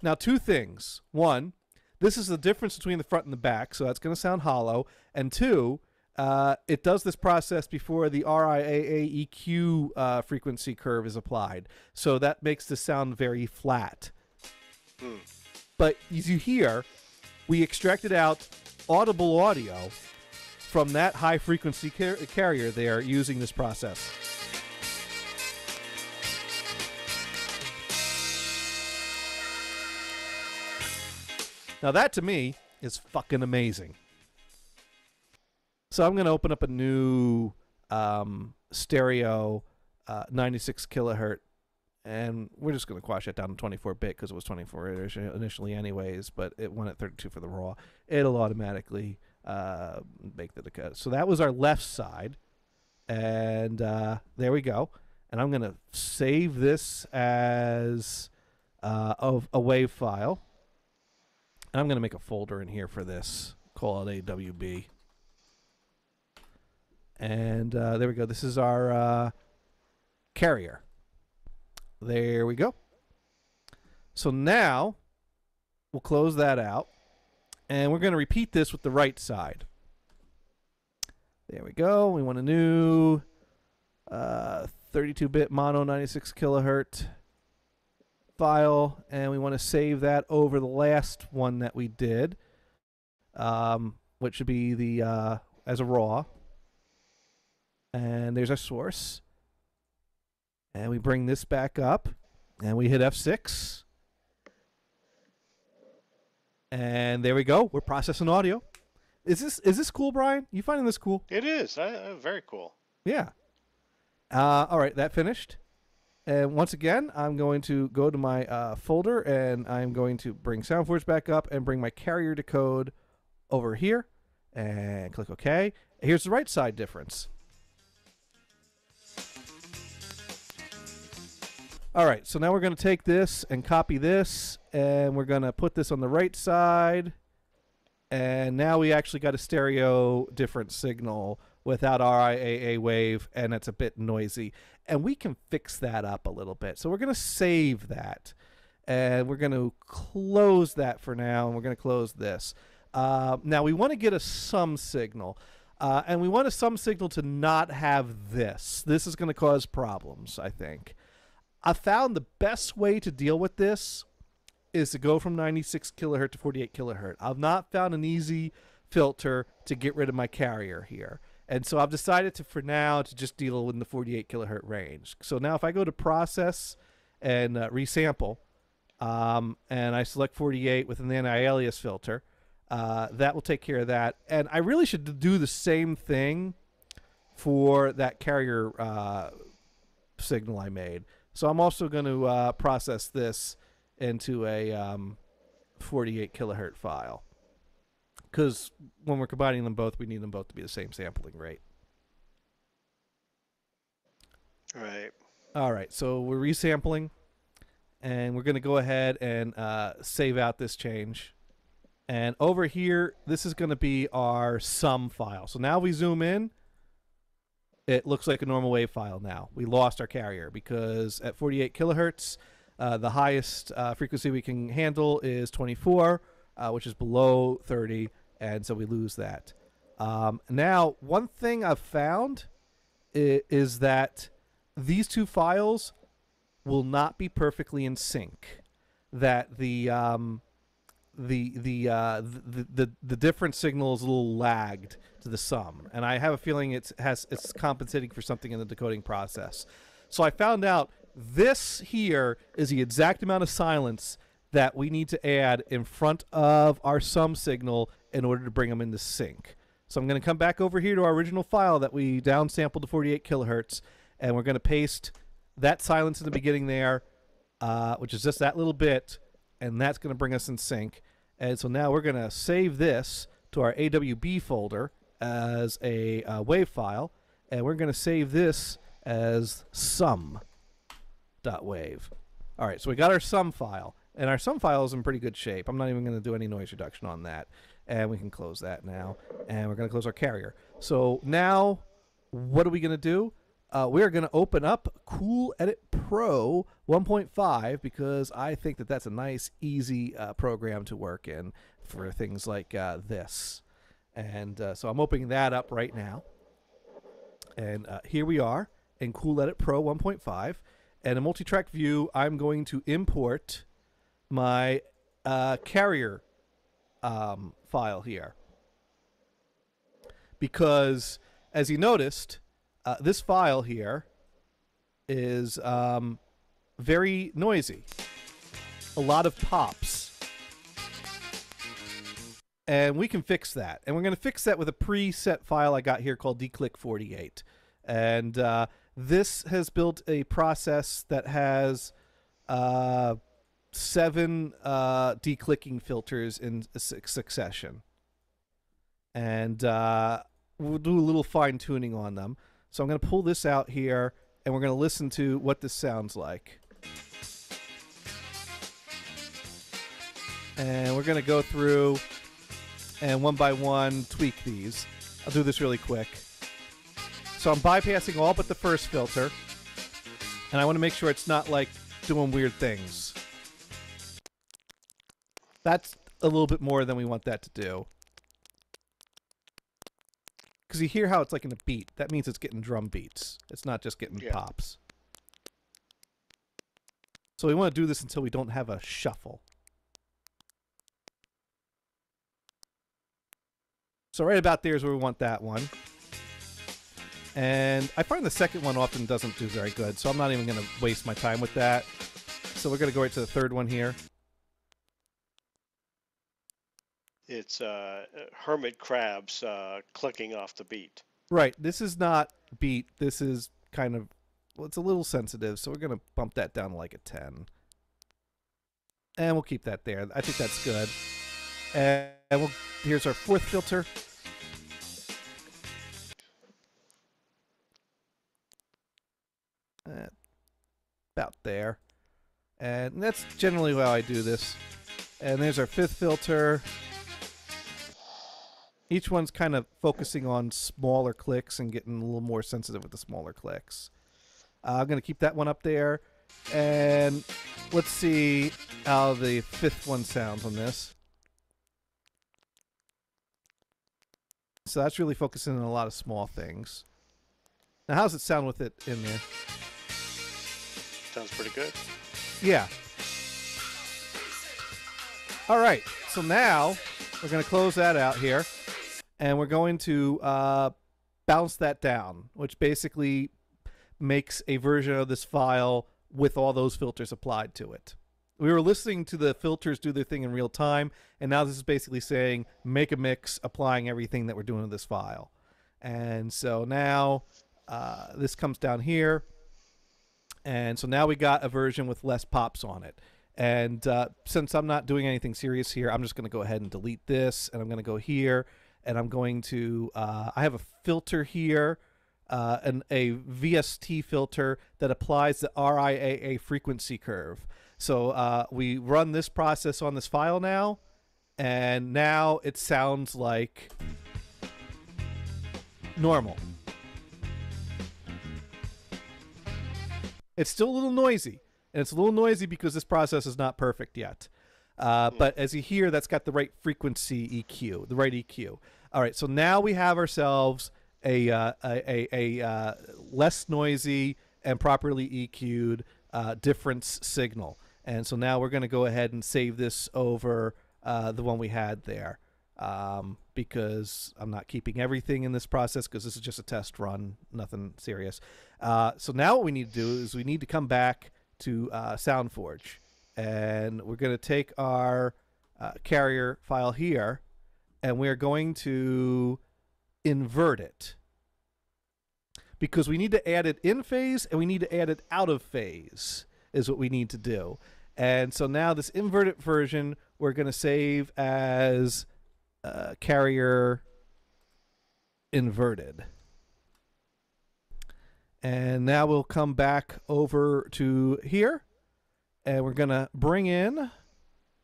[SPEAKER 1] now two things. One, this is the difference between the front and the back, so that's going to sound hollow. And two, it does this process before the RIAA EQ frequency curve is applied. So that makes the sound very flat. But as you hear, we extracted out audible audio from that high frequency carrier there using this process. Now that to me is fucking amazing. So I'm going to open up a new stereo 96 kilohertz, and we're just going to quash it down to 24-bit because it was 24 initially anyways, but it went at 32 for the raw. It'll automatically make the decode. So that was our left side, and there we go. And I'm going to save this as a WAV file. And I'm going to make a folder in here for this. Call it AWB. And there we go. This is our carrier. There we go. So now we'll close that out. And we're going to repeat this with the right side. There we go. We want a new 32-bit mono 96 kilohertz file, and we want to save that over the last one that we did, which should be the as a raw. And there's our source. And we bring this back up, and we hit F6. And there we go. We're processing audio. Is this cool, Brian? You finding this cool?
[SPEAKER 2] It is. Very cool.
[SPEAKER 1] Yeah. All right, that finished. And once again, I'm going to go to my folder, and I'm going to bring SoundForge back up and bring my carrier decode over here, and click OK. Here's the right side difference. All right, so now we're going to take this and copy this, and we're going to put this on the right side. And now we actually got a stereo different signal without RIAA wave, and it's a bit noisy. And we can fix that up a little bit. So we're going to save that, and we're going to close that for now, and we're going to close this. Now we want to get a sum signal, and we want a sum signal to not have this. This is going to cause problems, I think. I found the best way to deal with this is to go from 96 kilohertz to 48 kilohertz. I've not found an easy filter to get rid of my carrier here. And so I've decided to, for now, to just deal in the 48 kilohertz range. So now if I go to process and resample, and I select 48 with an anti-alias filter, that will take care of that. And I really should do the same thing for that carrier signal I made. So I'm also going to process this into a 48 kilohertz file. Because when we're combining them both, we need them both to be the same sampling rate.
[SPEAKER 2] Right.
[SPEAKER 1] All right, so we're resampling, and we're going to go ahead and save out this change. And over here, this is going to be our sum file. So now we zoom in. It looks like a normal WAV file now. We lost our carrier because at 48 kilohertz, the highest frequency we can handle is 24, which is below 30, and so we lose that. Now, one thing I've found is that these two files will not be perfectly in sync. That the different signal is a little lagged to the sum, and I have a feeling it's compensating for something in the decoding process. So I found out this here is the exact amount of silence that we need to add in front of our sum signal in order to bring them into sync. So I'm going to come back over here to our original file that we downsampled to 48 kilohertz, and we're going to paste that silence in the beginning there, which is just that little bit, and that's going to bring us in sync. And so now we're going to save this to our AWB folder as a WAV file, and we're going to save this as sum.wav. All right, so we got our sum file, and our sum file is in pretty good shape. I'm not even going to do any noise reduction on that, and we can close that now, and we're going to close our carrier. So now what are we going to do? We're going to open up Cool Edit Pro 1.5 because I think that that's a nice, easy program to work in for things like this. And so I'm opening that up right now. And here we are in Cool Edit Pro 1.5. And in multi-track view, I'm going to import my carrier file here. Because, as you noticed, this file here is very noisy. A lot of pops. And we can fix that. And we're going to fix that with a preset file I got here called dclick48. And this has built a process that has 7 declicking filters in succession. And we'll do a little fine tuning on them. So I'm going to pull this out here, and we're going to listen to what this sounds like. And we're going to go through and one by one tweak these. I'll do this really quick. So I'm bypassing all but the first filter, and I want to make sure it's not like doing weird things. That's a little bit more than we want that to do. Because you hear how it's like in a beat. That means it's getting drum beats. It's not just getting pops. So we want to do this until we don't have a shuffle. So right about there is where we want that one. And I find the second one often doesn't do very good, so I'm not even going to waste my time with that. So we're going to go right to the third one here.
[SPEAKER 2] It's hermit crabs clicking off the beat.
[SPEAKER 1] Right. This is not beat. This is kind of, well, it's a little sensitive, so we're going to bump that down to like a 10. And we'll keep that there. I think that's good. And here's our fourth filter. About there. And that's generally how I do this. And there's our fifth filter. Each one's kind of focusing on smaller clicks and getting a little more sensitive with the smaller clicks. I'm going to keep that one up there. And let's see how the fifth one sounds on this. So that's really focusing on a lot of small things. Now, how does it sound with it in there?
[SPEAKER 2] Sounds pretty good.
[SPEAKER 1] Yeah. All right. So now we're going to close that out here. And we're going to bounce that down, which basically makes a version of this file with all those filters applied to it. We were listening to the filters do their thing in real time, and now this is basically saying make a mix, applying everything that we're doing to this file. And so now this comes down here. And so now we got a version with less pops on it. And since I'm not doing anything serious here, I'm just going to go ahead and delete this, and I'm going to go here. And I'm going to, I have a filter here, a VST filter that applies the RIAA frequency curve. So we run this process on this file now, and now it sounds like normal. It's still a little noisy, and it's a little noisy because this process is not perfect yet. But as you hear, that's got the right frequency EQ, the right EQ. All right, so now we have ourselves a less noisy and properly EQ'd difference signal. And so now we're going to go ahead and save this over the one we had there. because I'm not keeping everything in this process because this is just a test run, nothing serious. So now what we need to do is we need to come back to SoundForge, and we're going to take our carrier file here, and we're going to invert it because we need to add it in phase and we need to add it out of phase is what we need to do. And so now this inverted version we're going to save as carrier inverted. And now we'll come back over to here, and we're going to bring in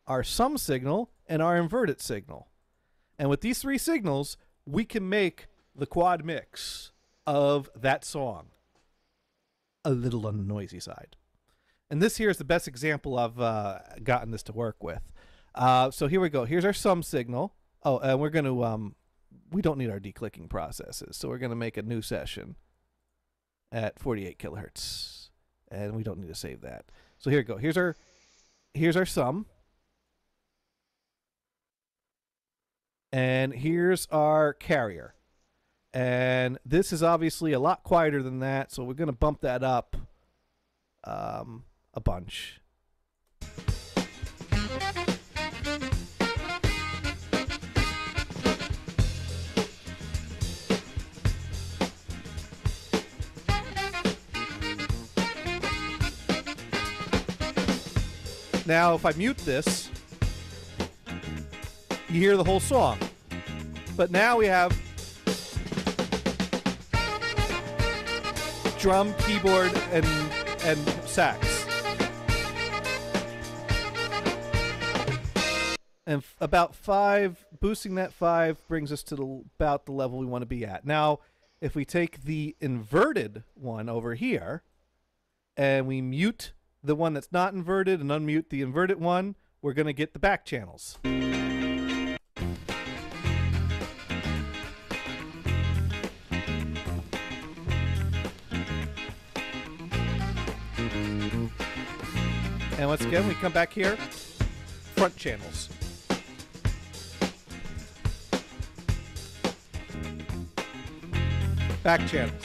[SPEAKER 1] our sum signal and our inverted signal. And with these three signals, we can make the quad mix of that song a little on the noisy side. And this here is the best example I've gotten this to work with. So here we go. Here's our sum signal. Oh, and we're going to, we don't need our declicking processes. So we're going to make a new session at 48 kilohertz. And we don't need to save that. So here we go. Here's our sum. And here's our carrier. And this is obviously a lot quieter than that, so we're going to bump that up a bunch. Now, if I mute this, you hear the whole song. But now we have drum, keyboard, and sax. And about 5, boosting that 5 brings us to about the level we want to be at. Now, if we take the inverted one over here, and we mute the one that's not inverted and unmute the inverted one, we're going to get the back channels. And once again, we come back here, front channels. Back channels.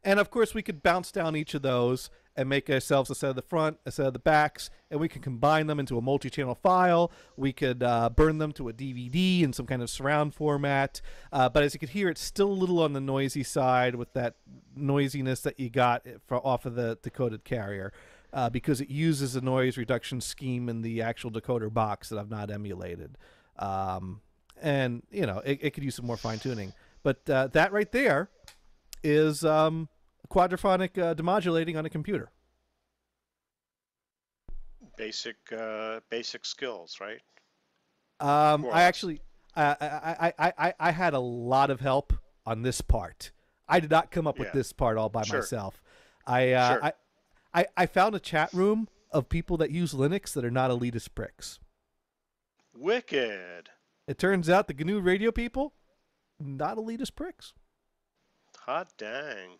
[SPEAKER 1] And of course, we could bounce down each of those and make ourselves a set of the front, a set of the backs, and we can combine them into a multi-channel file. We could burn them to a DVD in some kind of surround format. But as you can hear, it's still a little on the noisy side with that noisiness that you got off of the decoded carrier because it uses a noise reduction scheme in the actual decoder box that I've not emulated. And, you know, it could use some more fine-tuning. But that right there is quadraphonic demodulating on a computer.
[SPEAKER 2] Basic skills, right?
[SPEAKER 1] I actually, I had a lot of help on this part. I did not come up with this part all by myself. I found a chat room of people that use Linux that are not elitist pricks.
[SPEAKER 2] Wicked.
[SPEAKER 1] It turns out the GNU radio people, not elitist pricks.
[SPEAKER 2] Hot dang.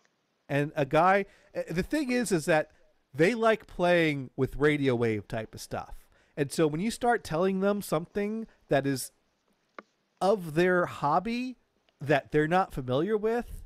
[SPEAKER 1] And a guy, the thing is that they like playing with radio wave type of stuff. And so when you start telling them something that is of their hobby that they're not familiar with,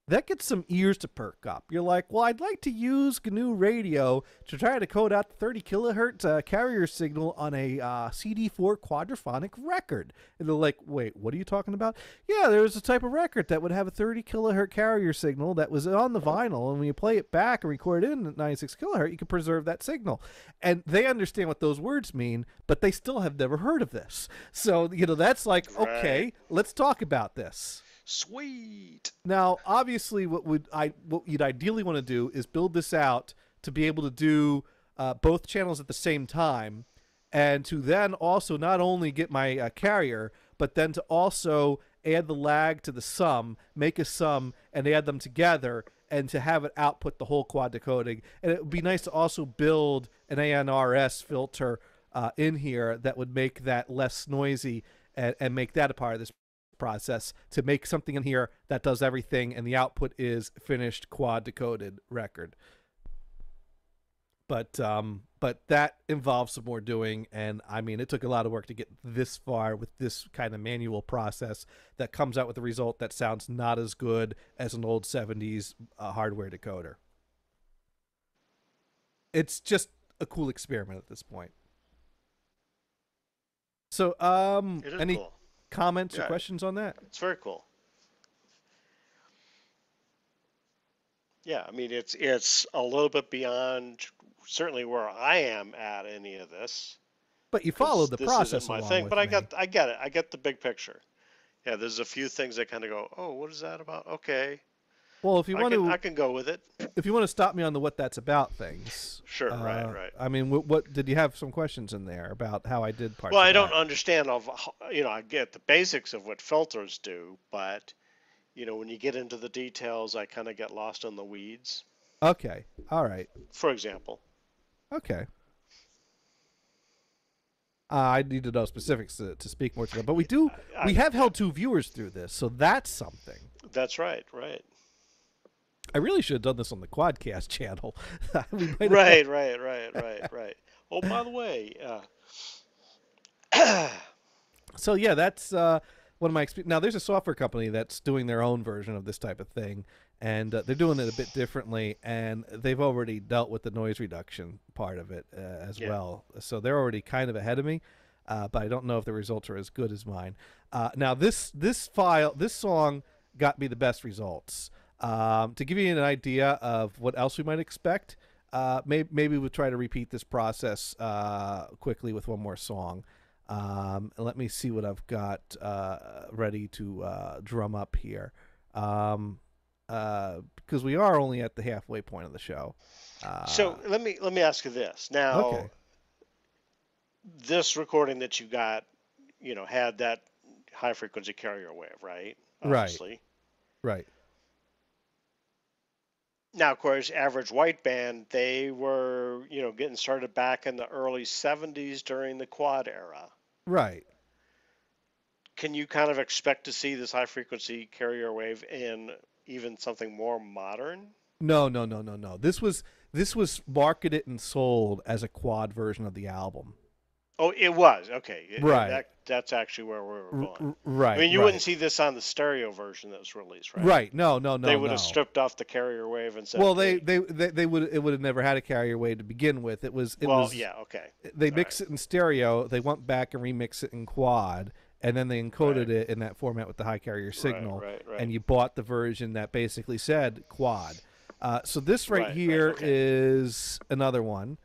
[SPEAKER 1] that gets some ears to perk up. You're like, well, I'd like to use GNU radio to try to code out the 30 kilohertz carrier signal on a CD4 quadraphonic record. And they're like, wait, what are you talking about? Yeah, there was a type of record that would have a 30 kilohertz carrier signal that was on the vinyl. And when you play it back and record it in at 96 kilohertz, you can preserve that signal. And they understand what those words mean, but they still have never heard of this. So, you know, that's like, okay, let's talk about this.
[SPEAKER 2] Sweet.
[SPEAKER 1] Now, obviously, what you'd ideally want to do is build this out to be able to do both channels at the same time, and to then also not only get my carrier, but then to also add the lag to the sum, make a sum, and add them together, and to have it output the whole quad decoding. And it would be nice to also build an ANRS filter in here that would make that less noisy and make that a part of this process to make something in here that does everything, and the output is finished quad decoded record. But that involves some more doing, and I mean, it took a lot of work to get this far with this kind of manual process that comes out with a result that sounds not as good as an old 70s hardware decoder. It's just a cool experiment at this point. So,
[SPEAKER 2] It is
[SPEAKER 1] any
[SPEAKER 2] cool.
[SPEAKER 1] comments or
[SPEAKER 2] Yeah,
[SPEAKER 1] questions on that?
[SPEAKER 2] it's very cool. Yeah, I mean it's a little bit beyond certainly where I am at any of this
[SPEAKER 1] But you followed
[SPEAKER 2] because
[SPEAKER 1] the
[SPEAKER 2] this isn't
[SPEAKER 1] process
[SPEAKER 2] my
[SPEAKER 1] along
[SPEAKER 2] thing. But
[SPEAKER 1] with me.
[SPEAKER 2] I get it. I get the big picture. Yeah, there's a few things that kind of go, oh, what is that about? Okay,
[SPEAKER 1] Well, if you want
[SPEAKER 2] I
[SPEAKER 1] to,
[SPEAKER 2] can go with it.
[SPEAKER 1] if you want to stop me on the what that's about things,
[SPEAKER 2] Sure, right, right.
[SPEAKER 1] I mean, what did you have some questions in there about how I did parts
[SPEAKER 2] Well,
[SPEAKER 1] of
[SPEAKER 2] I don't
[SPEAKER 1] that?
[SPEAKER 2] understand I get the basics of what filters do, but when you get into the details, I kind of get lost in the weeds.
[SPEAKER 1] Okay, all right,
[SPEAKER 2] For example,
[SPEAKER 1] okay. I need to know specifics to speak more to them, but we have
[SPEAKER 2] yeah,
[SPEAKER 1] held two viewers through this, so that's something.
[SPEAKER 2] that's right, right.
[SPEAKER 1] I really should have done this on the Quadcast channel. We might have.
[SPEAKER 2] Right, right, right, right, right. Oh, by the way,
[SPEAKER 1] So yeah, that's one of my experience. Now there's a software company that's doing their own version of this type of thing, and they're doing it a bit differently, and they've already dealt with the noise reduction part of it as
[SPEAKER 2] yeah.
[SPEAKER 1] well. So they're already kind of ahead of me, but I don't know if the results are as good as mine. Now this song got me the best results. To give you an idea of what else we might expect, maybe we'll try to repeat this process quickly with one more song. And let me see what I've got ready to drum up here, because we are only at the halfway point of the show.
[SPEAKER 2] So let me ask you this. Now,
[SPEAKER 1] Okay,
[SPEAKER 2] this recording that you got, had that high frequency carrier wave, right?
[SPEAKER 1] right,
[SPEAKER 2] Obviously.
[SPEAKER 1] right,
[SPEAKER 2] Now, of course, Average White Band, they were, getting started back in the early 70s during the quad era.
[SPEAKER 1] right.
[SPEAKER 2] Can you kind of expect to see this high frequency carrier wave in even something more modern?
[SPEAKER 1] No, no, no, no, no. This was marketed and sold as a quad version of the album.
[SPEAKER 2] Oh, it was. Okay.
[SPEAKER 1] Right,
[SPEAKER 2] That's actually where we were going. I
[SPEAKER 1] right,
[SPEAKER 2] mean, you wouldn't
[SPEAKER 1] right,
[SPEAKER 2] see this on the stereo version that was released, right?
[SPEAKER 1] right. No, no,
[SPEAKER 2] They
[SPEAKER 1] no,
[SPEAKER 2] would have
[SPEAKER 1] no.
[SPEAKER 2] stripped off the carrier wave and said,
[SPEAKER 1] Well, they
[SPEAKER 2] hey,
[SPEAKER 1] they they would it would have never had a carrier wave to begin with. It
[SPEAKER 2] well,
[SPEAKER 1] was
[SPEAKER 2] yeah, okay.
[SPEAKER 1] they
[SPEAKER 2] All right.
[SPEAKER 1] mixed it in stereo. They went back and remixed it in quad, and then they encoded
[SPEAKER 2] Right.
[SPEAKER 1] it in that format with the high carrier
[SPEAKER 2] Right,
[SPEAKER 1] signal.
[SPEAKER 2] right, right.
[SPEAKER 1] And you bought the version that basically said quad. So this right
[SPEAKER 2] Right, right.
[SPEAKER 1] here
[SPEAKER 2] Okay.
[SPEAKER 1] is another one,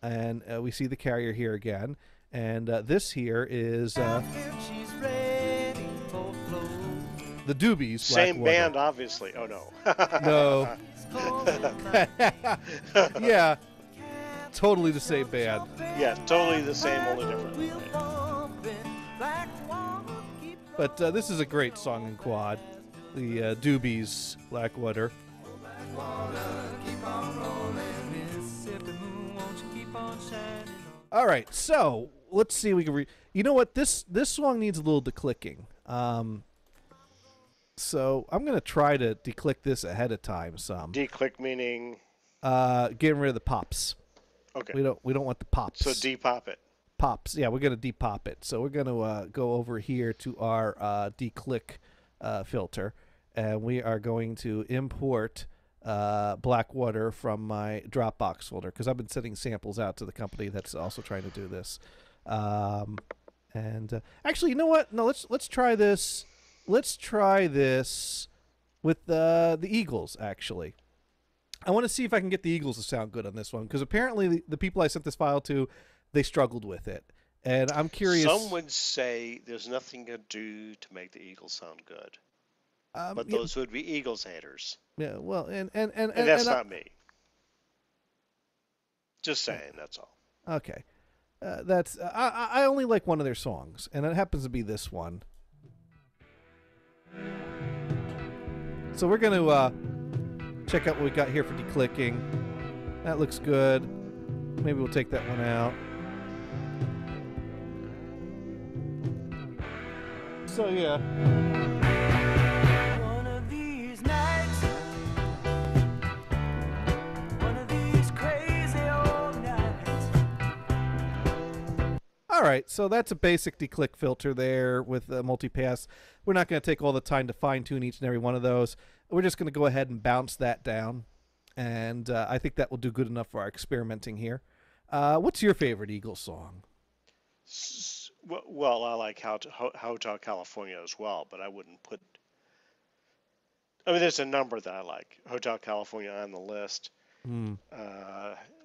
[SPEAKER 1] and we see the carrier here again. And this here is the Doobies Black
[SPEAKER 2] Same
[SPEAKER 1] Water.
[SPEAKER 2] band, obviously. Oh, no.
[SPEAKER 1] No, yeah, totally the same band.
[SPEAKER 2] Yeah, totally the same, only different. Right.
[SPEAKER 1] But this is a great song in quad. The Doobies Blackwater. All right, so let's see. We can. You know what? This song needs a little declicking. So I'm gonna try to declick this ahead of time. Some.
[SPEAKER 2] D-click meaning,
[SPEAKER 1] Getting rid of the pops.
[SPEAKER 2] okay.
[SPEAKER 1] We don't want the pops.
[SPEAKER 2] So depop it.
[SPEAKER 1] Pops. Yeah, we're gonna depop it. So we're gonna go over here to our declick filter, and we are going to import Blackwater from my Dropbox folder because I've been sending samples out to the company that's also trying to do this. And actually, you know what? No, let's try this. Let's try this with the Eagles. Actually, I want to see if I can get the Eagles to sound good on this one because apparently the people I sent this file to, they struggled with it, and I'm curious.
[SPEAKER 2] Some would say there's nothing to do to make the Eagles sound good, but
[SPEAKER 1] Yeah,
[SPEAKER 2] those would be Eagles haters,
[SPEAKER 1] yeah, well,
[SPEAKER 2] and that's
[SPEAKER 1] and
[SPEAKER 2] not me. Just saying, that's all.
[SPEAKER 1] okay. That's I only like one of their songs, and it happens to be this one. So we're gonna check out what we got here for declicking. That looks good. Maybe we'll take that one out. So yeah.
[SPEAKER 3] One of these nights, one of these crazy old
[SPEAKER 1] All right, so that's a basic declick filter there with multipass. We're not going to take all the time to fine tune each and every one of those. We're just going to go ahead and bounce that down, and I think that will do good enough for our experimenting here. What's your favorite Eagles song?
[SPEAKER 2] Well, I like Hotel California as well, but I wouldn't put. I mean, there's a number that I like. Hotel California on the list.
[SPEAKER 1] Hmm.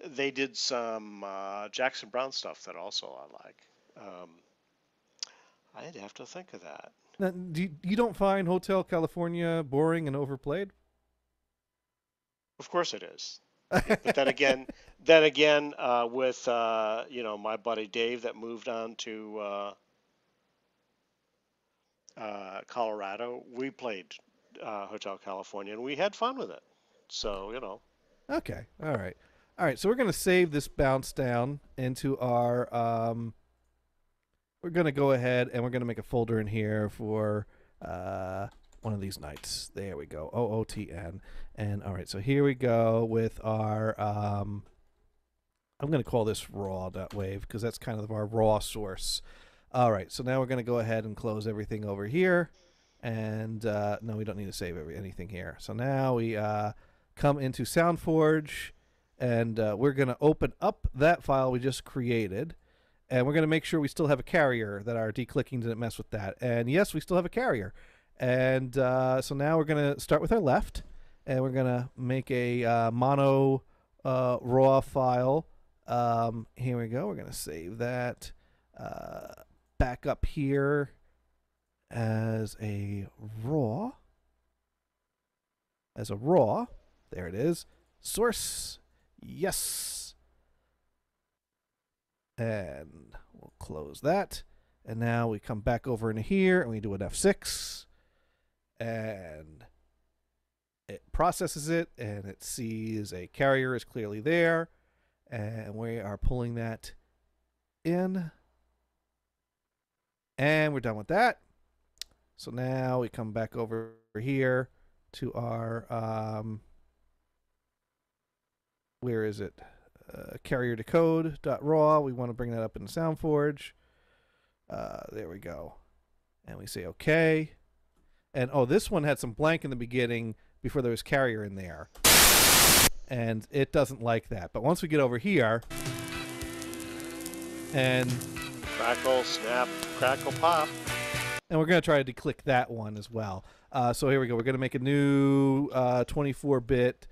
[SPEAKER 2] They did some Jackson Brown stuff that also I like. I'd have to think of that.
[SPEAKER 1] Now, you don't find Hotel California boring and overplayed?
[SPEAKER 2] Of course it is. But then again, with my buddy Dave that moved on to Colorado, we played Hotel California and we had fun with it. So.
[SPEAKER 1] Okay, all right. So we're going to save this bounce down into our. We're going to go ahead and we're going to make a folder in here for one of these nights. There we go. OOTN. And all right, so here we go with our. I'm going to call this raw.wave because that's kind of our raw source. All right, so now we're going to go ahead and close everything over here. And no, we don't need to save anything here. So now we come into SoundForge, and we're going to open up that file we just created. And we're going to make sure we still have a carrier, that our declicking didn't mess with that. And yes, we still have a carrier. And so now we're going to start with our left, and we're going to make a mono raw file. Here we go. We're going to save that back up here as a raw. There it is. Source. Yes. And we'll close that. And now we come back over into here and we do an F6. And it processes it and it sees a carrier is clearly there. And we are pulling that in. And we're done with that. So now we come back over here to our, where is it? Carrier decode.raw. We want to bring that up in SoundForge. There we go. And we say OK. And oh, this one had some blank in the beginning before there was carrier in there. And it doesn't like that. But once we get over here, and
[SPEAKER 2] crackle, snap, crackle, pop.
[SPEAKER 1] And we're going to try to declick that one as well. So here we go. We're going to make a new 24-bit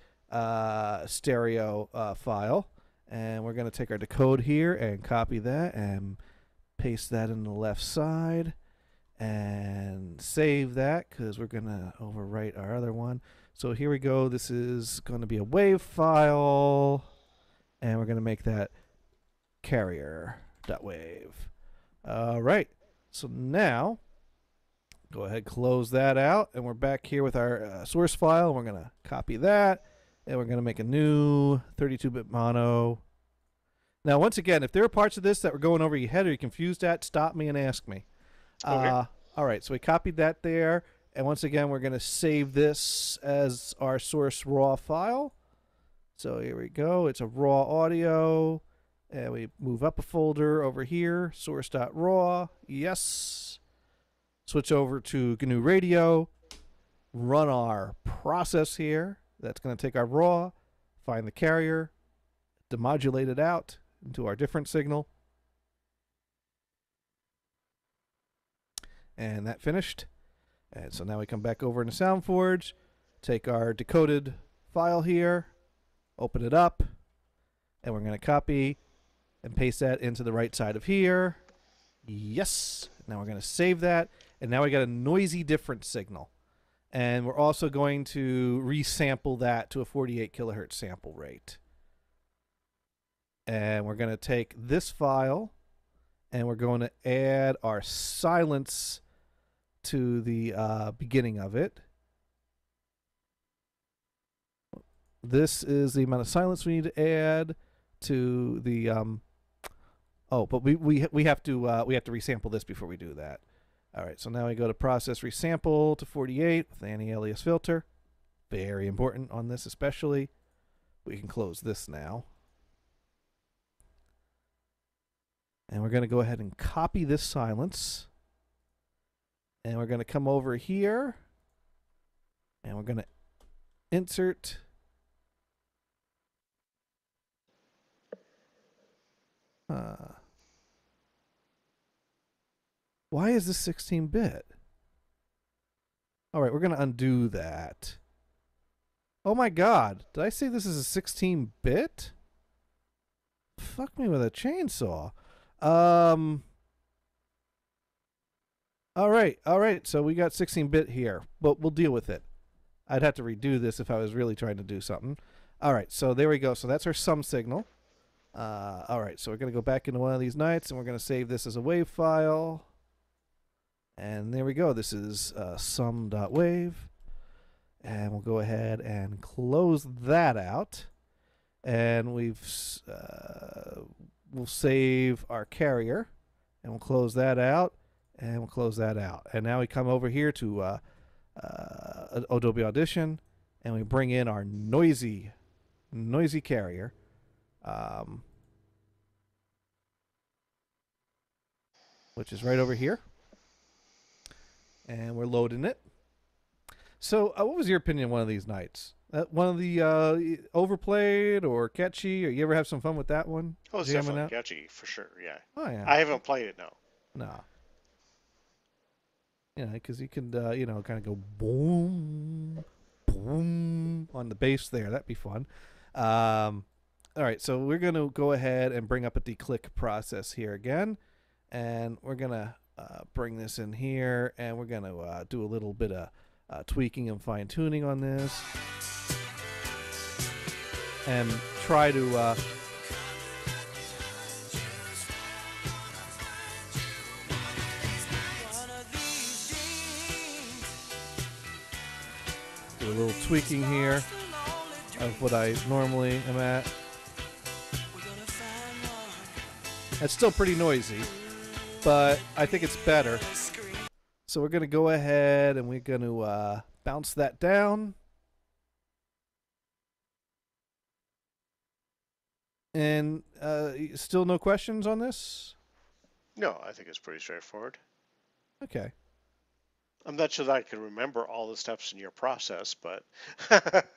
[SPEAKER 1] stereo file. And we're going to take our decode here and copy that and paste that in the left side. And save that because we're going to overwrite our other one. So here we go. This is going to be a WAV file. And we're going to make that carrier.wave. All right. So now, go ahead, close that out. And we're back here with our source file. And we're going to copy that. And we're going to make a new 32-bit mono. Now, once again, if there are parts of this that were going over your head or you're confused at, stop me and ask me.
[SPEAKER 2] Okay.
[SPEAKER 1] All right, so we copied that there. And once again, we're going to save this as our source raw file. So here we go. It's a raw audio. And we move up a folder over here, source.raw. Yes. Switch over to GNU Radio. Run our process here. That's going to take our raw, find the carrier, demodulate it out into our different signal. And that finished. And so now we come back over into SoundForge, take our decoded file here, open it up, and we're going to copy and paste that into the right side of here. Yes. Now we're going to save that. And now we got a noisy different signal. And we're also going to resample that to a 48 kilohertz sample rate. And we're going to take this file and we're going to add our silence to the beginning of it. This is the amount of silence we need to add to the but we have to resample this before we do that. All right, so now we go to process resample to 48 with the anti-alias filter. Very important on this especially. We can close this now. And we're going to go ahead and copy this silence. And we're going to come over here. And we're going to insert. Why is this 16-bit? All right, we're going to undo that. Oh my god. Did I say this is a 16-bit? Fuck me with a chainsaw. All right. So we got 16-bit here, but we'll deal with it. I'd have to redo this if I was really trying to do something. All right, so there we go. So that's our sum signal. All right, so we're going to go back into one of these nights, and we're going to save this as a WAV file. And there we go. This is sum.wave. And we'll go ahead and close that out. And we'll save our carrier. And we'll close that out. And we'll close that out. And now we come over here to Adobe Audition. And we bring in our noisy carrier. Which is right over here. And we're loading it. So, what was your opinion on one of these nights? One of the overplayed or catchy? Or you ever have some fun with that one?
[SPEAKER 2] Oh, it's definitely catchy for sure. Yeah.
[SPEAKER 1] Oh yeah.
[SPEAKER 2] I haven't played it now.
[SPEAKER 1] No. Yeah, because you can kind of go boom, boom on the bass there. That'd be fun. All right, so we're gonna go ahead and bring up a declick process here again, and we're gonna bring this in here, and we're gonna do a little bit of tweaking and fine tuning on this, and try to do a little tweaking here of what I normally am at. It's still pretty noisy, but I think it's better. So we're going to go ahead and we're going to bounce that down. And still no questions on this?
[SPEAKER 2] No, I think it's pretty straightforward.
[SPEAKER 1] Okay.
[SPEAKER 2] I'm not sure that I can remember all the steps in your process, but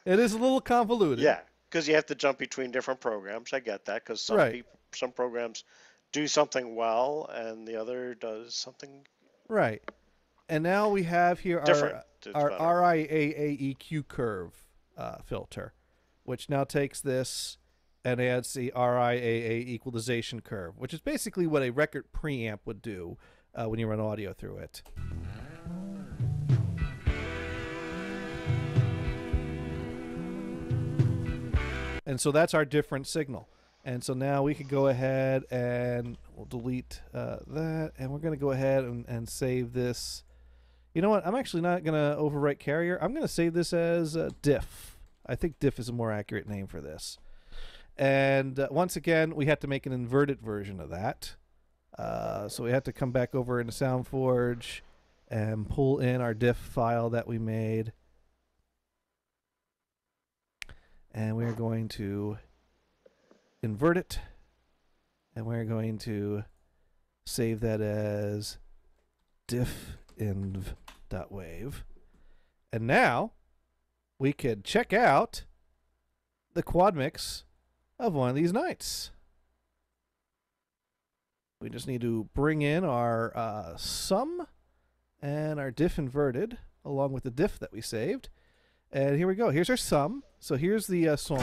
[SPEAKER 1] it is a little convoluted.
[SPEAKER 2] Yeah, because you have to jump between different programs. I get that, because some programs do something well and the other does something
[SPEAKER 1] right. And now we have here our RIAAEQ curve filter, which now takes this and adds the RIAA equalization curve, which is basically what a record preamp would do when you run audio through it. And so that's our different signal. And so now we can go ahead and we'll delete that. And we're going to go ahead and save this. You know what? I'm actually not going to overwrite carrier. I'm going to save this as diff. I think diff is a more accurate name for this. And once again, we have to make an inverted version of that. So we have to come back over into SoundForge and pull in our diff file that we made. And we're going to invert it. And we're going to save that as diff.inv.wave. And now we could check out the quad mix of one of these nights. We just need to bring in our sum and our diff inverted along with the diff that we saved. And here we go. Here's our sum. So here's the song.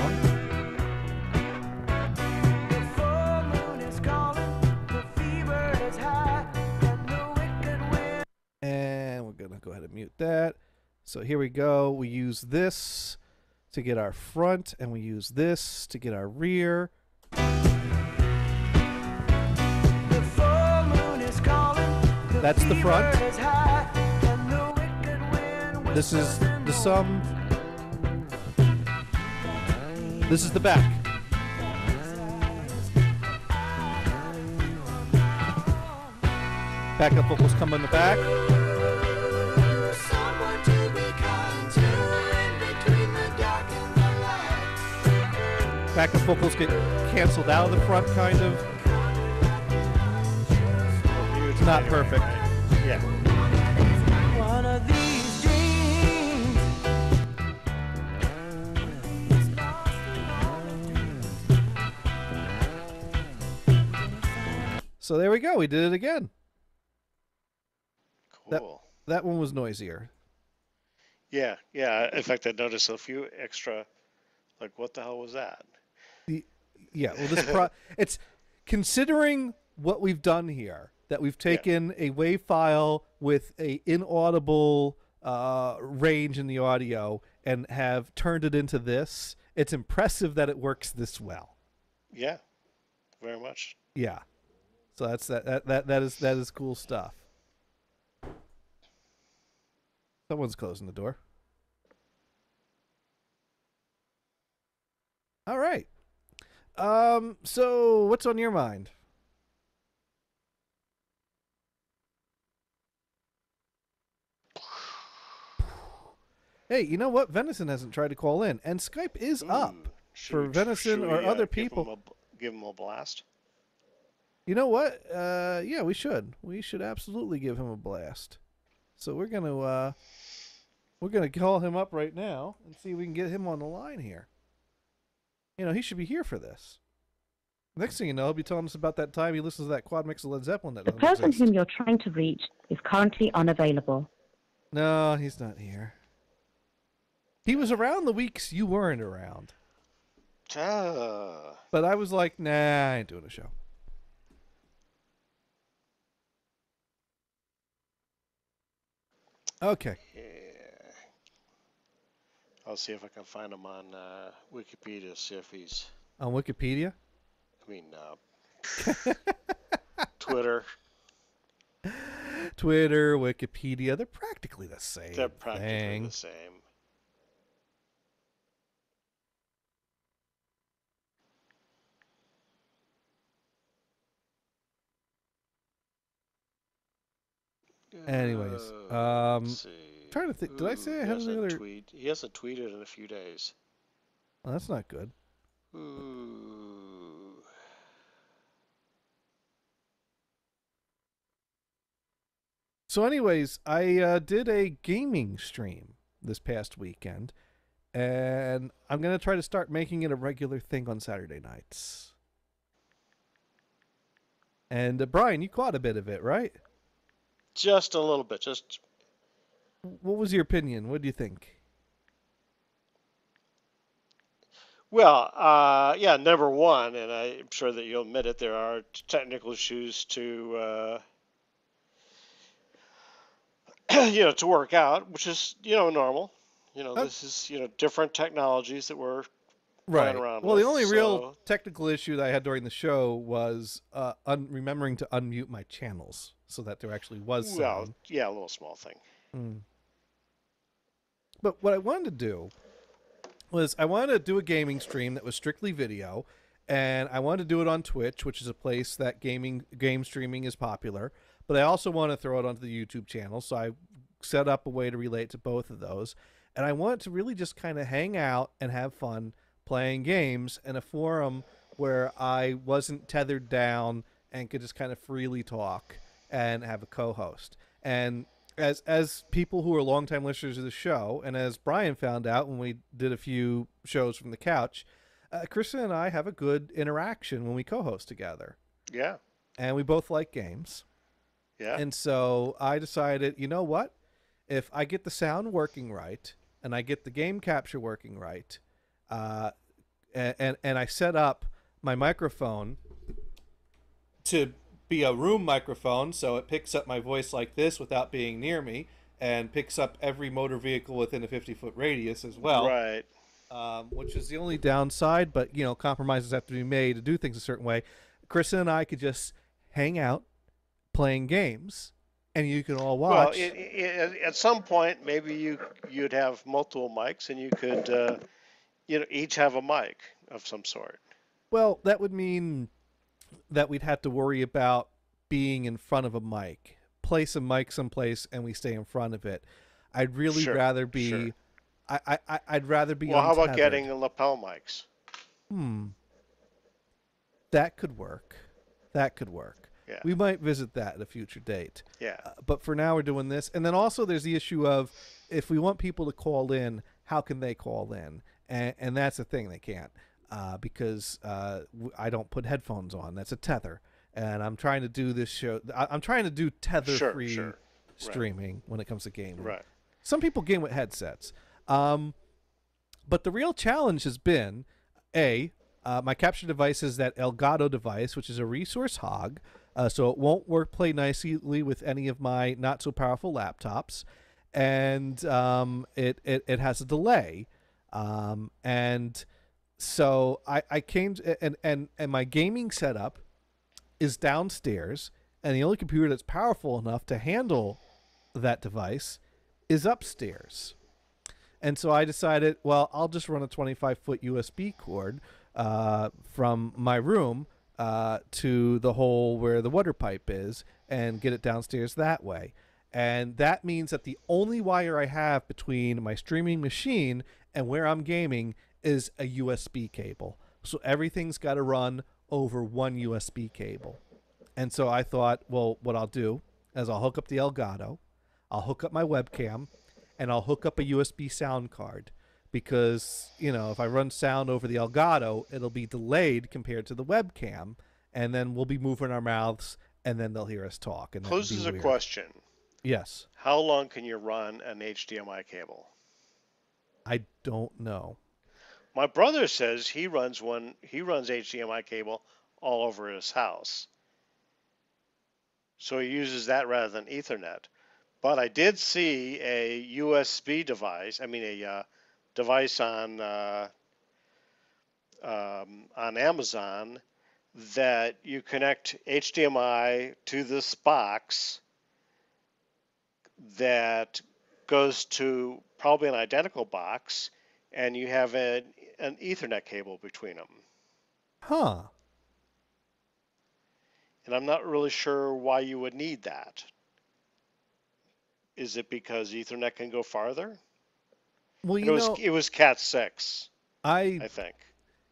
[SPEAKER 1] And we're going to go ahead and mute that. So here we go. We use this to get our front, and we use this to get our rear. That's the front. This is the sum. This is the back. Backup vocals come in the back. Backup vocals get canceled out of the front, kind of. not perfect.
[SPEAKER 2] Yeah.
[SPEAKER 3] One of these dreams.
[SPEAKER 1] So there we go. We did it again.
[SPEAKER 2] Cool.
[SPEAKER 1] That one was noisier.
[SPEAKER 2] Yeah, yeah. In fact, I noticed a few extra. Like, what the hell was that?
[SPEAKER 1] Yeah. Well, it's considering what we've done here. That we've taken a WAV file with a inaudible range in the audio and have turned it into this. It's impressive that it works this well.
[SPEAKER 2] Yeah, very much.
[SPEAKER 1] Yeah. So that is cool stuff. Someone's closing the door. All right. So what's on your mind? Hey, you know what? Venison hasn't tried to call in, and Skype is up for Venison or other people.
[SPEAKER 2] Give him a blast.
[SPEAKER 1] You know what? Yeah, we should. We should absolutely give him a blast. So we're gonna call him up right now and see if we can get him on the line here. You know, he should be here for this. Next thing you know, he'll be telling us about that time he listens to that quad mix of Led Zeppelin. That
[SPEAKER 4] The person whom you're trying to reach is currently unavailable.
[SPEAKER 1] No, he's not here. He was around the weeks you weren't around. But I was like, nah, I ain't doing a show. Okay.
[SPEAKER 2] Yeah. I'll see if I can find him on Wikipedia, see if he's...
[SPEAKER 1] On Wikipedia?
[SPEAKER 2] I mean, Twitter.
[SPEAKER 1] Twitter, Wikipedia, they're practically the same.
[SPEAKER 2] They're practically the same.
[SPEAKER 1] Anyways,
[SPEAKER 2] let's see.
[SPEAKER 1] Trying to think. Did I say I had any other?
[SPEAKER 2] He hasn't tweeted in a few days.
[SPEAKER 1] Well, that's not good.
[SPEAKER 2] Ooh.
[SPEAKER 1] So, anyways, I did a gaming stream this past weekend, and I'm gonna try to start making it a regular thing on Saturday nights. And Brian, you caught a bit of it, right?
[SPEAKER 2] Just a little bit. Just.
[SPEAKER 1] What was your opinion? What do you think?
[SPEAKER 2] Well, yeah, number one, and I'm sure that you'll admit it, there are technical issues to, to work out, which is, normal. This is, different technologies that we're playing around with.
[SPEAKER 1] Well, the only real technical issue that I had during the show was remembering to unmute my channels so that there actually was sound.
[SPEAKER 2] Well, yeah, a little small thing.
[SPEAKER 1] But what I wanted to do was I wanted to do a gaming stream that was strictly video, and I wanted to do it on Twitch, which is a place that game streaming is popular, but I also want to throw it onto the YouTube channel, so I set up a way to relate to both of those, and I wanted to really just kind of hang out and have fun playing games in a forum where I wasn't tethered down and could just kind of freely talk and have a co-host. And as people who are longtime listeners of the show, and as Brian found out when we did a few shows from the couch, Kristen and I have a good interaction when we co-host together.
[SPEAKER 2] Yeah.
[SPEAKER 1] And we both like games.
[SPEAKER 2] Yeah.
[SPEAKER 1] And so I decided, you know what? If I get the sound working right and I get the game capture working right, and I set up my microphone to be a room microphone, so it picks up my voice like this without being near me, and picks up every motor vehicle within a 50-foot radius as well.
[SPEAKER 2] Right.
[SPEAKER 1] Which is the only downside, but compromises have to be made to do things a certain way. Kristen and I could just hang out playing games, and you can all watch.
[SPEAKER 2] Well, at some point, maybe you'd have multiple mics, and you could, each have a mic of some sort.
[SPEAKER 1] Well, that would mean that we'd have to worry about being in front of a mic. Place a mic someplace, and we stay in front of it. I'd really rather be. Sure. I'd rather be.
[SPEAKER 2] Well,
[SPEAKER 1] untethered.
[SPEAKER 2] How about getting lapel mics?
[SPEAKER 1] That could work. That could work.
[SPEAKER 2] Yeah.
[SPEAKER 1] We might visit that at a future date.
[SPEAKER 2] Yeah.
[SPEAKER 1] But for now, we're doing this. And then also there's the issue of if we want people to call in, how can they call in? And that's the thing. They can't because I don't put headphones on. That's a tether. And I'm trying to do this show. I'm trying to do tether-free
[SPEAKER 2] Sure.
[SPEAKER 1] streaming when it comes to gaming.
[SPEAKER 2] Right.
[SPEAKER 1] Some people game with headsets. But the real challenge has been, my capture device is that Elgato device, which is a resource hog, so it won't play nicely with any of my not-so-powerful laptops. And it has a delay. And so I came to, and my gaming setup is downstairs, and the only computer that's powerful enough to handle that device is upstairs. And so I decided, well, I'll just run a 25-foot USB cord from my room to the hole where the water pipe is and get it downstairs that way. And that means that the only wire I have between my streaming machine and where I'm gaming is a USB cable. So everything's got to run over one USB cable. And so I thought, well, what I'll do is I'll hook up the Elgato, I'll hook up my webcam, and I'll hook up a USB sound card. Because, if I run sound over the Elgato, it'll be delayed compared to the webcam, and then we'll be moving our mouths, and then they'll hear us talk. And
[SPEAKER 2] Poses a question.
[SPEAKER 1] Yes.
[SPEAKER 2] How long can you run an HDMI cable?
[SPEAKER 1] I don't know.
[SPEAKER 2] My brother says he runs HDMI cable all over his house. So he uses that rather than Ethernet. But I did see a USB device, a device on Amazon that you connect HDMI to this box that goes to probably an identical box, and you have an Ethernet cable between them.
[SPEAKER 1] Huh.
[SPEAKER 2] And I'm not really sure why you would need that. Is it because Ethernet can go farther?
[SPEAKER 1] Well,
[SPEAKER 2] It was Cat 6, I think.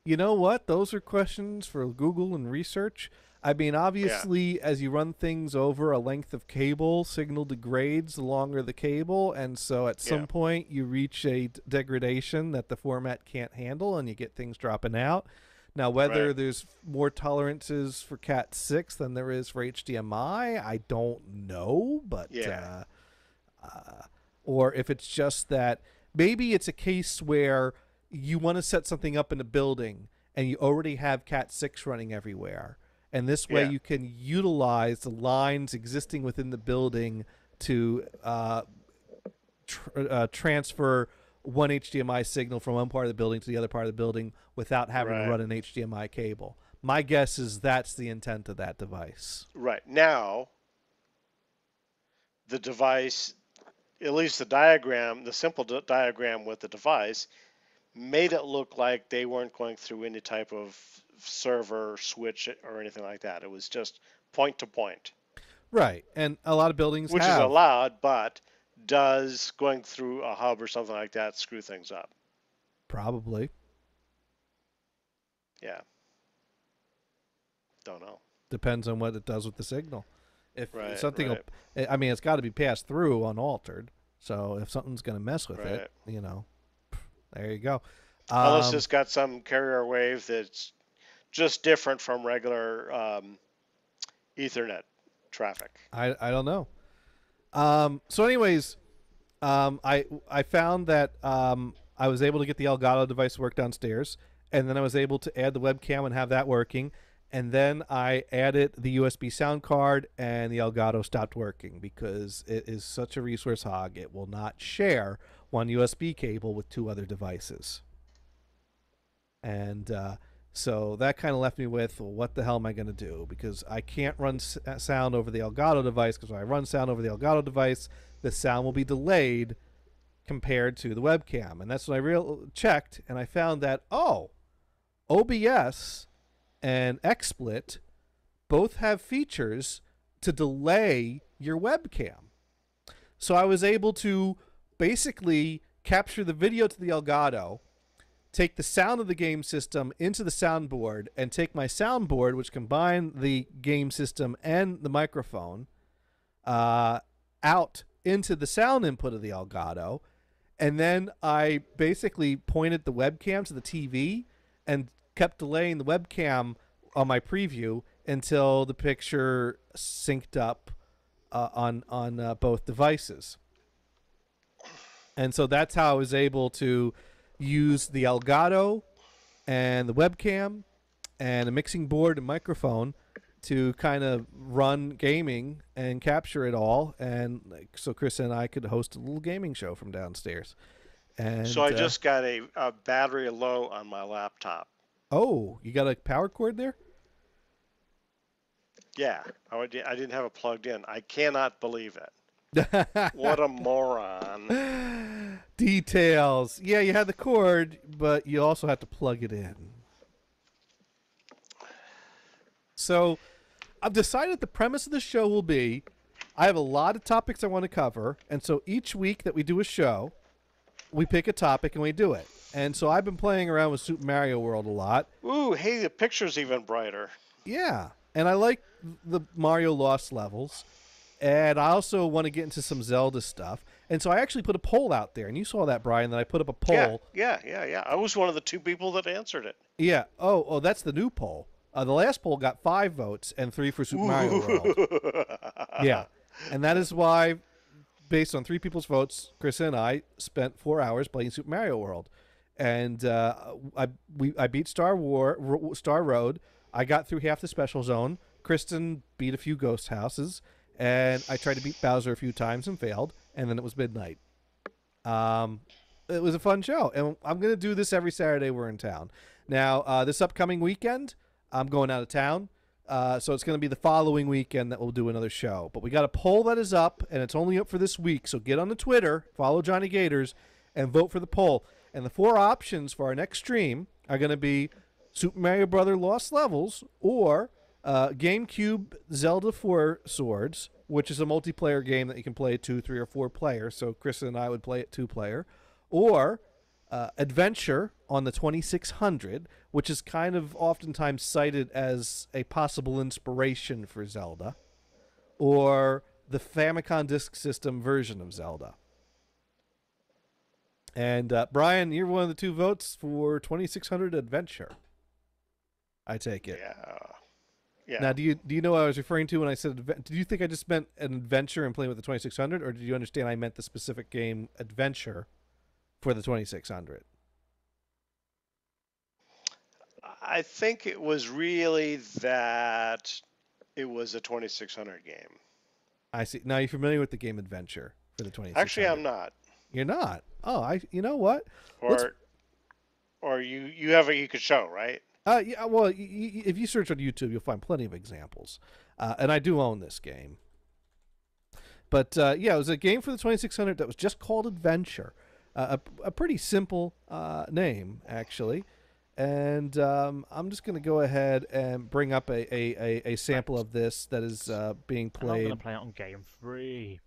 [SPEAKER 1] You know what? Those are questions for Google and research. Obviously, as you run things over a length of cable, signal degrades the longer the cable, and so at some point you reach a degradation that the format can't handle, and you get things dropping out. Now, whether there's more tolerances for Cat 6 than there is for HDMI, I don't know, but or if it's just that maybe it's a case where you want to set something up in a building and you already have Cat 6 running everywhere. And this way you can utilize the lines existing within the building to transfer one HDMI signal from one part of the building to the other part of the building without having to run an HDMI cable. My guess is that's the intent of that device.
[SPEAKER 2] Right. Now, the device, at least the diagram, the simple diagram with the device, made it look like they weren't going through any type of server switch or anything like that. It was just point to point.
[SPEAKER 1] Right. And a lot of buildings
[SPEAKER 2] Which is allowed, but does going through a hub or something like that screw things up?
[SPEAKER 1] Probably.
[SPEAKER 2] Yeah. Don't know.
[SPEAKER 1] Depends on what it does with the signal. If something,
[SPEAKER 2] right.
[SPEAKER 1] It's got to be passed through unaltered. So if something's going to mess with it, there you go.
[SPEAKER 2] Unless it's got some carrier wave that's just different from regular Ethernet traffic.
[SPEAKER 1] I don't know. So anyways, I found that I was able to get the Elgato device to work downstairs, and then I was able to add the webcam and have that working. And then I added the USB sound card, and the Elgato stopped working because it is such a resource hog. It will not share one USB cable with two other devices. And so that kind of left me with, well, what the hell am I going to do? Because I can't run sound over the Elgato device, because when I run sound over the Elgato device, the sound will be delayed compared to the webcam. And that's when I checked, and I found that, OBS and XSplit both have features to delay your webcam. So I was able to basically capture the video to the Elgato, take the sound of the game system into the soundboard, and take my soundboard, which combine the game system and the microphone, out into the sound input of the Elgato, and then I basically pointed the webcam to the TV and kept delaying the webcam on my preview until the picture synced up on both devices. And so that's how I was able to use the Elgato and the webcam and a mixing board and microphone to kind of run gaming and capture it all. And so Chris and I could host a little gaming show from downstairs. And
[SPEAKER 2] So I just got a battery low on my laptop.
[SPEAKER 1] Oh, you got a power cord there?
[SPEAKER 2] Yeah, I didn't have it plugged in. I cannot believe it. What a moron.
[SPEAKER 1] Details. Yeah, you had the cord, but you also have to plug it in. So I've decided the premise of the show will be I have a lot of topics I want to cover, and so each week that we do a show, we pick a topic and we do it. And so I've been playing around with Super Mario World a lot.
[SPEAKER 2] Ooh, hey, the picture's even brighter.
[SPEAKER 1] Yeah, and I like the Mario Lost levels, and I also want to get into some Zelda stuff. And so I actually put a poll out there, and you saw that, Brian, that I put up a poll.
[SPEAKER 2] Yeah. I was one of the 2 people that answered it.
[SPEAKER 1] Yeah. Oh, that's the new poll. The last poll got 5 votes and 3 for Super Mario World. Yeah, and that is why, based on 3 people's votes, Chris and I spent 4 hours playing Super Mario World, and I beat Star Road. I got through half the special zone. Kristen beat a few ghost houses, and I tried to beat Bowser a few times and failed. And then it was midnight. It was a fun show, and I'm gonna do this every Saturday we're in town. Now, this upcoming weekend, I'm going out of town, so it's gonna be the following weekend that we'll do another show. But we got a poll that is up, and it's only up for this week. So get on the Twitter, follow Johnny Gators, and vote for the poll. And the 4 options for our next stream are gonna be Super Mario Brother Lost Levels, or GameCube Zelda 4 Swords, which is a multiplayer game that you can play 2, 3, or 4 players. So Chris and I would play it 2-player, or Adventure on the 2600, which is kind of oftentimes cited as a possible inspiration for Zelda, or the Famicom Disk System version of Zelda. And Brian, you're one of the 2 votes for 2600 Adventure. I take it.
[SPEAKER 2] Yeah.
[SPEAKER 1] Now, do you know what I was referring to when I said did you think I just meant an adventure and playing with the 2600, or did you understand I meant the specific game Adventure for the 2600?
[SPEAKER 2] I think it was really that it was a 2600 game.
[SPEAKER 1] I see. Now, you're familiar with the game Adventure for the 2600?
[SPEAKER 2] Actually, I'm not.
[SPEAKER 1] You're not? Oh, you know what?
[SPEAKER 2] Or you could show, right?
[SPEAKER 1] Yeah, well, if you search on YouTube, you'll find plenty of examples. And I do own this game. But, yeah, it was a game for the 2600 that was just called Adventure. A pretty simple name, actually. And I'm just going to go ahead and bring up a sample of this that is being played.
[SPEAKER 5] I'm going to play it on Game 3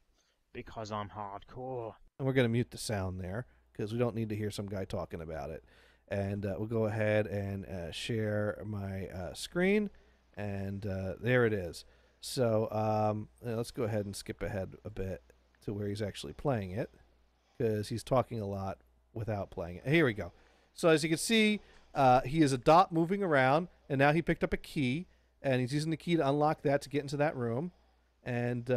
[SPEAKER 5] because I'm hardcore.
[SPEAKER 1] And we're going to mute the sound there because we don't need to hear some guy talking about it. And we'll go ahead and share my screen. And there it is. So let's go ahead and skip ahead a bit to where he's actually playing it, because he's talking a lot without playing it. Here we go. So as you can see, he is a dot moving around, and now he picked up a key, and he's using the key to unlock that to get into that room. And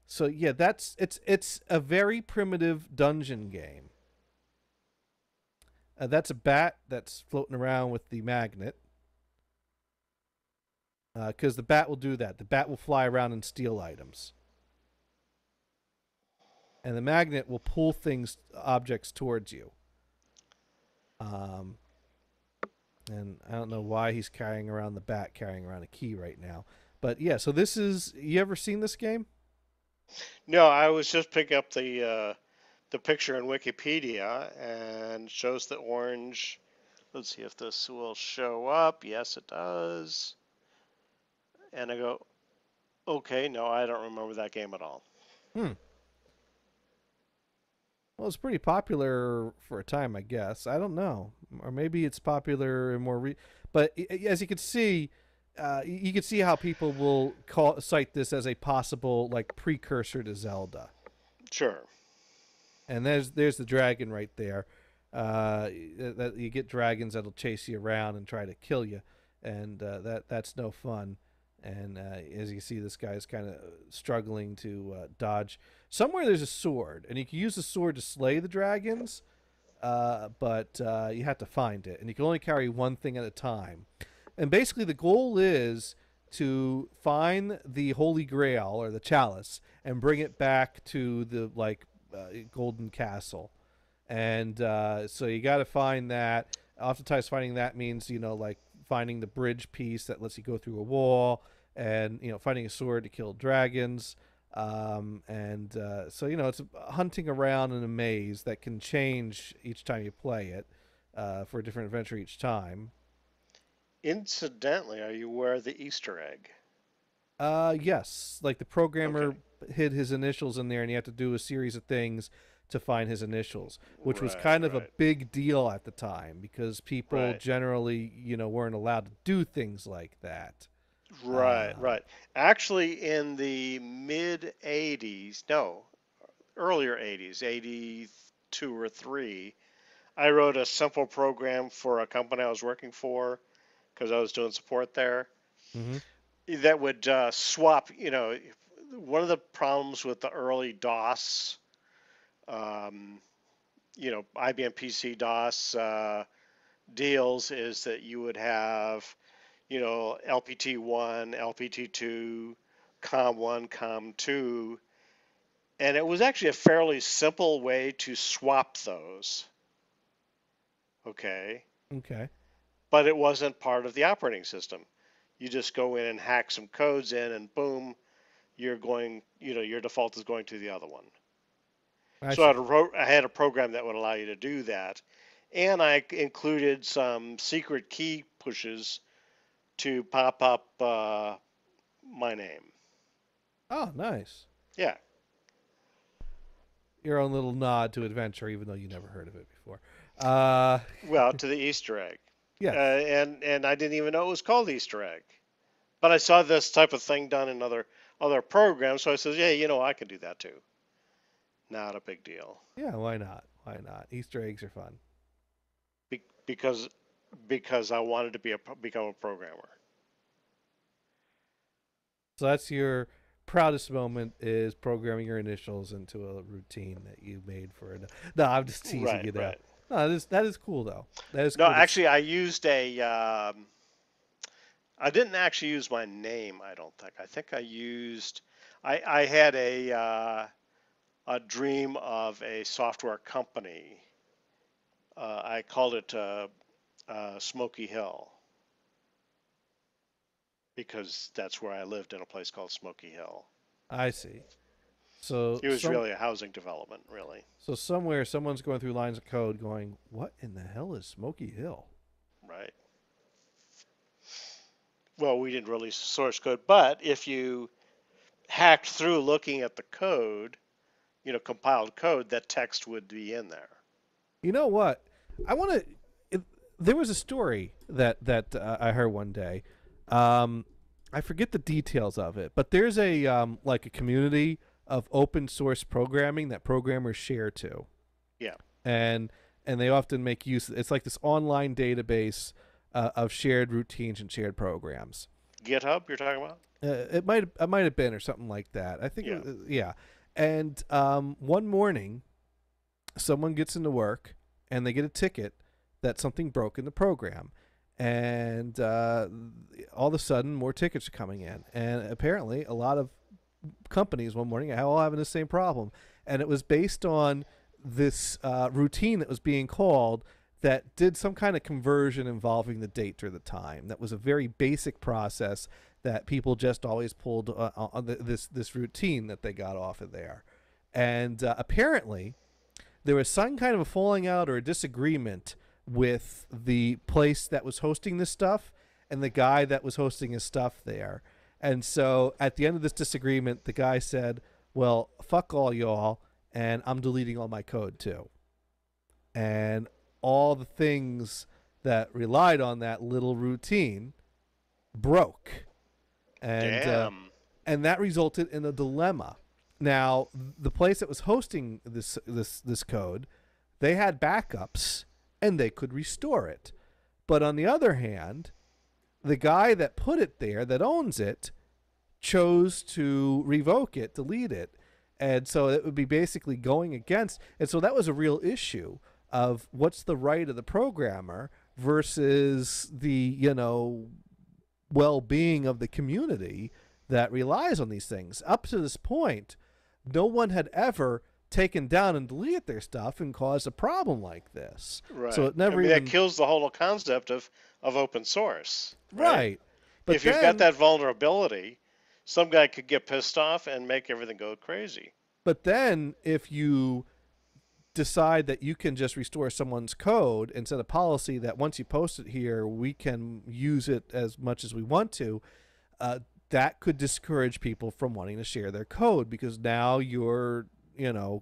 [SPEAKER 1] so yeah, it's a very primitive dungeon game. That's a bat that's floating around with the magnet. Because the bat will do that. The bat will fly around and steal items. And the magnet will pull objects towards you. And I don't know why he's carrying around the bat, carrying around a key right now. But yeah, so this is... You ever seen this game?
[SPEAKER 2] No, I was just picking up the picture in Wikipedia, and shows the orange. Let's see if this will show up. Yes, it does. And I go, okay, no, I don't remember that game at all.
[SPEAKER 1] Well, it's pretty popular for a time, I guess. I don't know. or maybe it's popular and more. But as you can see, you can see how people will cite this as a possible like precursor to Zelda.
[SPEAKER 2] Sure.
[SPEAKER 1] And there's the dragon right there. That you get dragons that'll chase you around and try to kill you, and that's no fun. And as you see, this guy's kind of struggling to dodge. Somewhere there's a sword, and you can use the sword to slay the dragons, but you have to find it, and you can only carry one thing at a time. And basically, the goal is to find the Holy Grail or the chalice and bring it back to the Golden Castle. And so you got to find that. Oftentimes, finding that means finding the bridge piece that lets you go through a wall, and finding a sword to kill dragons. So it's hunting around in a maze that can change each time you play it for a different adventure each time.
[SPEAKER 2] Incidentally, are you aware of the Easter egg?
[SPEAKER 1] Yes. Like the programmer hid his initials in there, and you have to do a series of things to find his initials, which was kind of a big deal at the time because people generally, weren't allowed to do things like that.
[SPEAKER 2] Right. Actually, in the earlier 80s, 82 or 3, I wrote a simple program for a company I was working for because I was doing support there. Mm-hmm. That would swap, one of the problems with the early DOS, IBM PC DOS deals is that you would have, LPT1, LPT2, COM1, COM2, and it was actually a fairly simple way to swap those. Okay. But it wasn't part of the operating system. You just go in and hack some codes in, and boom, your default is going to the other one. So I had a program that would allow you to do that, and I included some secret key pushes to pop up my name.
[SPEAKER 1] Oh, nice.
[SPEAKER 2] Yeah.
[SPEAKER 1] Your own little nod to adventure, even though you never heard of it before.
[SPEAKER 2] Well, to the Easter egg.
[SPEAKER 1] Yeah.
[SPEAKER 2] And I didn't even know it was called Easter egg. But I saw this type of thing done in other programs, so I said, yeah, I can do that too. Not a big deal.
[SPEAKER 1] Yeah, why not? Easter eggs are fun.
[SPEAKER 2] Because I wanted to become a programmer.
[SPEAKER 1] So that's your proudest moment, is programming your initials into a routine that you made for it. No, I'm just teasing you now. No, that is cool though. That is cool.
[SPEAKER 2] No, actually, I used I didn't actually use my name. I don't think. I think I used. I had a dream of a software company. I called it Smoky Hill because that's where I lived, in a place called Smoky Hill.
[SPEAKER 1] I see. So
[SPEAKER 2] it was really a housing development, really.
[SPEAKER 1] So somewhere someone's going through lines of code going, what in the hell is Smoky Hill?
[SPEAKER 2] Right. Well, we didn't release the source code, but if you hacked through looking at the code, compiled code, that text would be in there.
[SPEAKER 1] You know what? There was a story that I heard one day. I forget the details of it, but there's a community of open source programming that programmers share to.
[SPEAKER 2] Yeah.
[SPEAKER 1] And they often make use of, it's like this online database of shared routines and shared programs.
[SPEAKER 2] GitHub you're talking about?
[SPEAKER 1] It might have been, or something like that. I think yeah. And one morning someone gets into work and they get a ticket that something broke in the program. And all of a sudden, more tickets are coming in. And apparently, a lot of companies one morning are all having the same problem. And it was based on this routine that was being called that did some kind of conversion involving the date or the time. That was a very basic process that people just always pulled on this routine that they got off of there. And apparently, there was some kind of a falling out or a disagreement with the place that was hosting this stuff and the guy that was hosting his stuff there. And so at the end of this disagreement, the guy said, well, fuck all y'all, and I'm deleting all my code too. And all the things that relied on that little routine broke. And
[SPEAKER 2] Damn.
[SPEAKER 1] and that resulted in a dilemma. Now, the place that was hosting this code, they had backups and they could restore it. But on the other hand, the guy that put it there, that owns it, chose to revoke it, delete it. And so it would be basically going against. And so that was a real issue of what's the right of the programmer versus the, well-being of the community that relies on these things. Up to this point, no one had ever taken down and deleted their stuff and caused a problem like this.
[SPEAKER 2] Right.
[SPEAKER 1] So it never
[SPEAKER 2] that
[SPEAKER 1] even
[SPEAKER 2] kills the whole concept of open source.
[SPEAKER 1] right. But
[SPEAKER 2] if you've got that vulnerability, some guy could get pissed off and make everything go crazy.
[SPEAKER 1] But then if you decide that you can just restore someone's code and set a policy that once you post it here, we can use it as much as we want to, that could discourage people from wanting to share their code because now you're,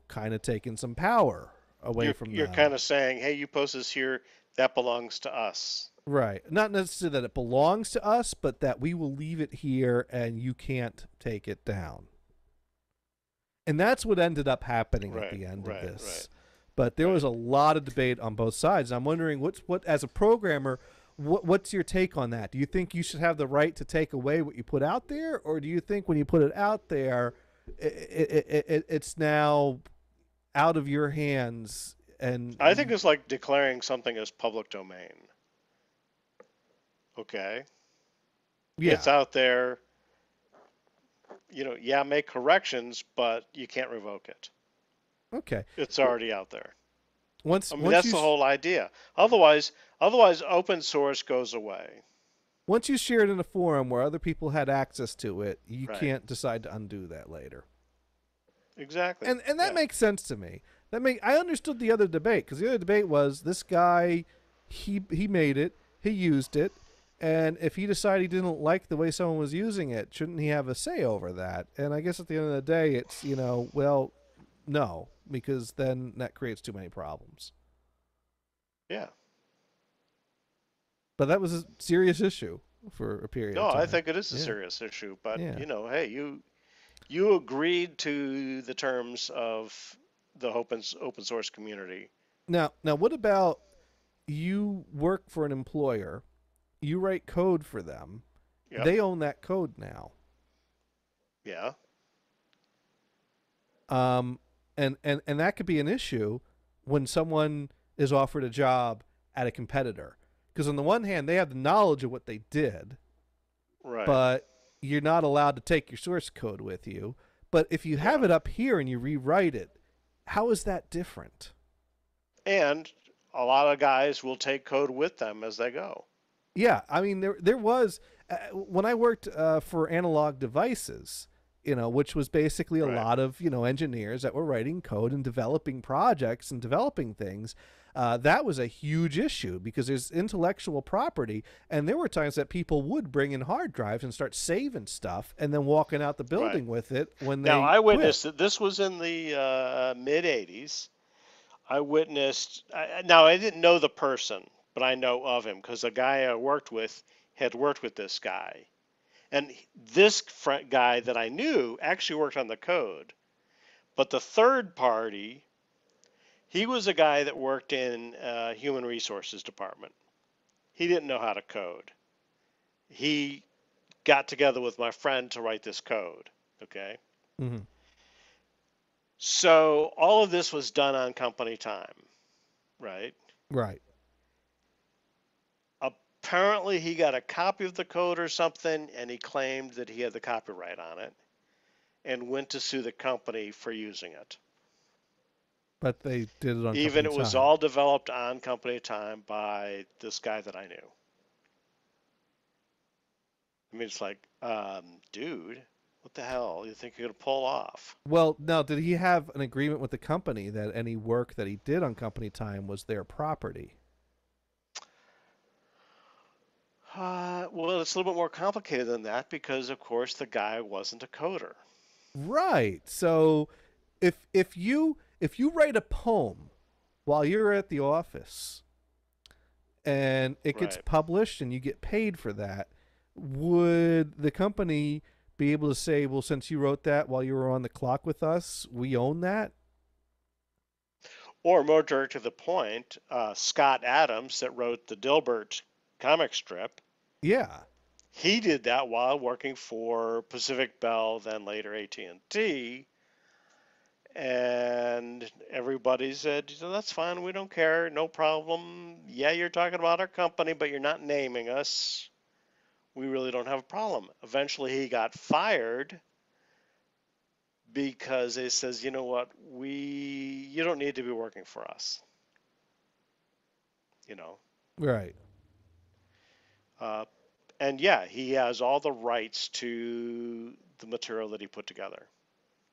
[SPEAKER 1] kind of taking some power away from them.
[SPEAKER 2] You're kind of saying, hey, you post this here, that belongs to us.
[SPEAKER 1] Right. Not necessarily that it belongs to us, but that we will leave it here and you can't take it down. And that's what ended up happening at the end of this.
[SPEAKER 2] Right.
[SPEAKER 1] But there was a lot of debate on both sides. I'm wondering what as a programmer, what's your take on that? Do you think you should have the right to take away what you put out there, or do you think when you put it out there, it's now out of your hands? And
[SPEAKER 2] I think it's like declaring something as public domain. Okay.
[SPEAKER 1] Yeah.
[SPEAKER 2] It's out there. Make corrections, but you can't revoke it.
[SPEAKER 1] Okay.
[SPEAKER 2] It's already out there.
[SPEAKER 1] That's
[SPEAKER 2] the whole idea. Otherwise, open source goes away.
[SPEAKER 1] Once you share it in a forum where other people had access to it, you
[SPEAKER 2] Right.
[SPEAKER 1] can't decide to undo that later.
[SPEAKER 2] Exactly.
[SPEAKER 1] And that makes sense to me. I understood the other debate, because the other debate was this guy, he made it, he used it, and if he decided he didn't like the way someone was using it, shouldn't he have a say over that? And I guess at the end of the day, it's, well, no, because then that creates too many problems.
[SPEAKER 2] Yeah.
[SPEAKER 1] But that was a serious issue for a period
[SPEAKER 2] No,
[SPEAKER 1] of time.
[SPEAKER 2] I think it is a
[SPEAKER 1] Yeah.
[SPEAKER 2] serious issue, but
[SPEAKER 1] Yeah.
[SPEAKER 2] hey, you agreed to the terms of the open source community.
[SPEAKER 1] Now, what about you work for an employer, you write code for them,
[SPEAKER 2] Yep.
[SPEAKER 1] they own that code now.
[SPEAKER 2] Yeah.
[SPEAKER 1] And that could be an issue when someone is offered a job at a competitor. Because on the one hand, they have the knowledge of what they did,
[SPEAKER 2] Right.
[SPEAKER 1] but you're not allowed to take your source code with you. But if you have it up here and you rewrite it, how is that different?
[SPEAKER 2] And a lot of guys will take code with them as they go.
[SPEAKER 1] Yeah, I mean, there was when I worked for Analog Devices, which was basically a
[SPEAKER 2] Right.
[SPEAKER 1] lot of engineers that were writing code and developing projects and developing things. That was a huge issue because there's intellectual property, and there were times that people would bring in hard drives and start saving stuff and then walking out the building with it when they
[SPEAKER 2] Now, I
[SPEAKER 1] quit.
[SPEAKER 2] witnessed that this was in the mid 80s. I witnessed, now I didn't know the person, but I know of him because a guy I worked with had worked with this guy. And this guy that I knew actually worked on the code. But the third party, he was a guy that worked in human resources department. He didn't know how to code. He got together with my friend to write this code. Okay.
[SPEAKER 1] Mm-hmm.
[SPEAKER 2] So all of this was done on company time, right?
[SPEAKER 1] Right.
[SPEAKER 2] Apparently he got a copy of the code or something, and he claimed that he had the copyright on it and went to sue the company for using it.
[SPEAKER 1] But they did it on
[SPEAKER 2] Even it
[SPEAKER 1] company
[SPEAKER 2] was
[SPEAKER 1] time.
[SPEAKER 2] all developed on company time by this guy that I knew. I mean, it's like, dude, what the hell you think you're going to pull off?
[SPEAKER 1] Well, now, did he have an agreement with the company that any work that he did on company time was their property?
[SPEAKER 2] Well, it's a little bit more complicated than that because, of course, the guy wasn't a coder.
[SPEAKER 1] Right. So if you write a poem while you're at the office and it gets
[SPEAKER 2] Right.
[SPEAKER 1] published and you get paid for that, would the company be able to say, well, since you wrote that while you were on the clock with us, we own that?
[SPEAKER 2] Or more direct to the point, Scott Adams, that wrote the Dilbert comic strip,
[SPEAKER 1] Yeah.
[SPEAKER 2] he did that while working for Pacific Bell, then later AT&T, and everybody said, "So that's fine, we don't care, no problem. Yeah, you're talking about our company, but you're not naming us. We really don't have a problem." Eventually, he got fired because it says, "You know what? You don't need to be working for us." You know,
[SPEAKER 1] Right.
[SPEAKER 2] uh, and yeah, he has all the rights to the material that he put together.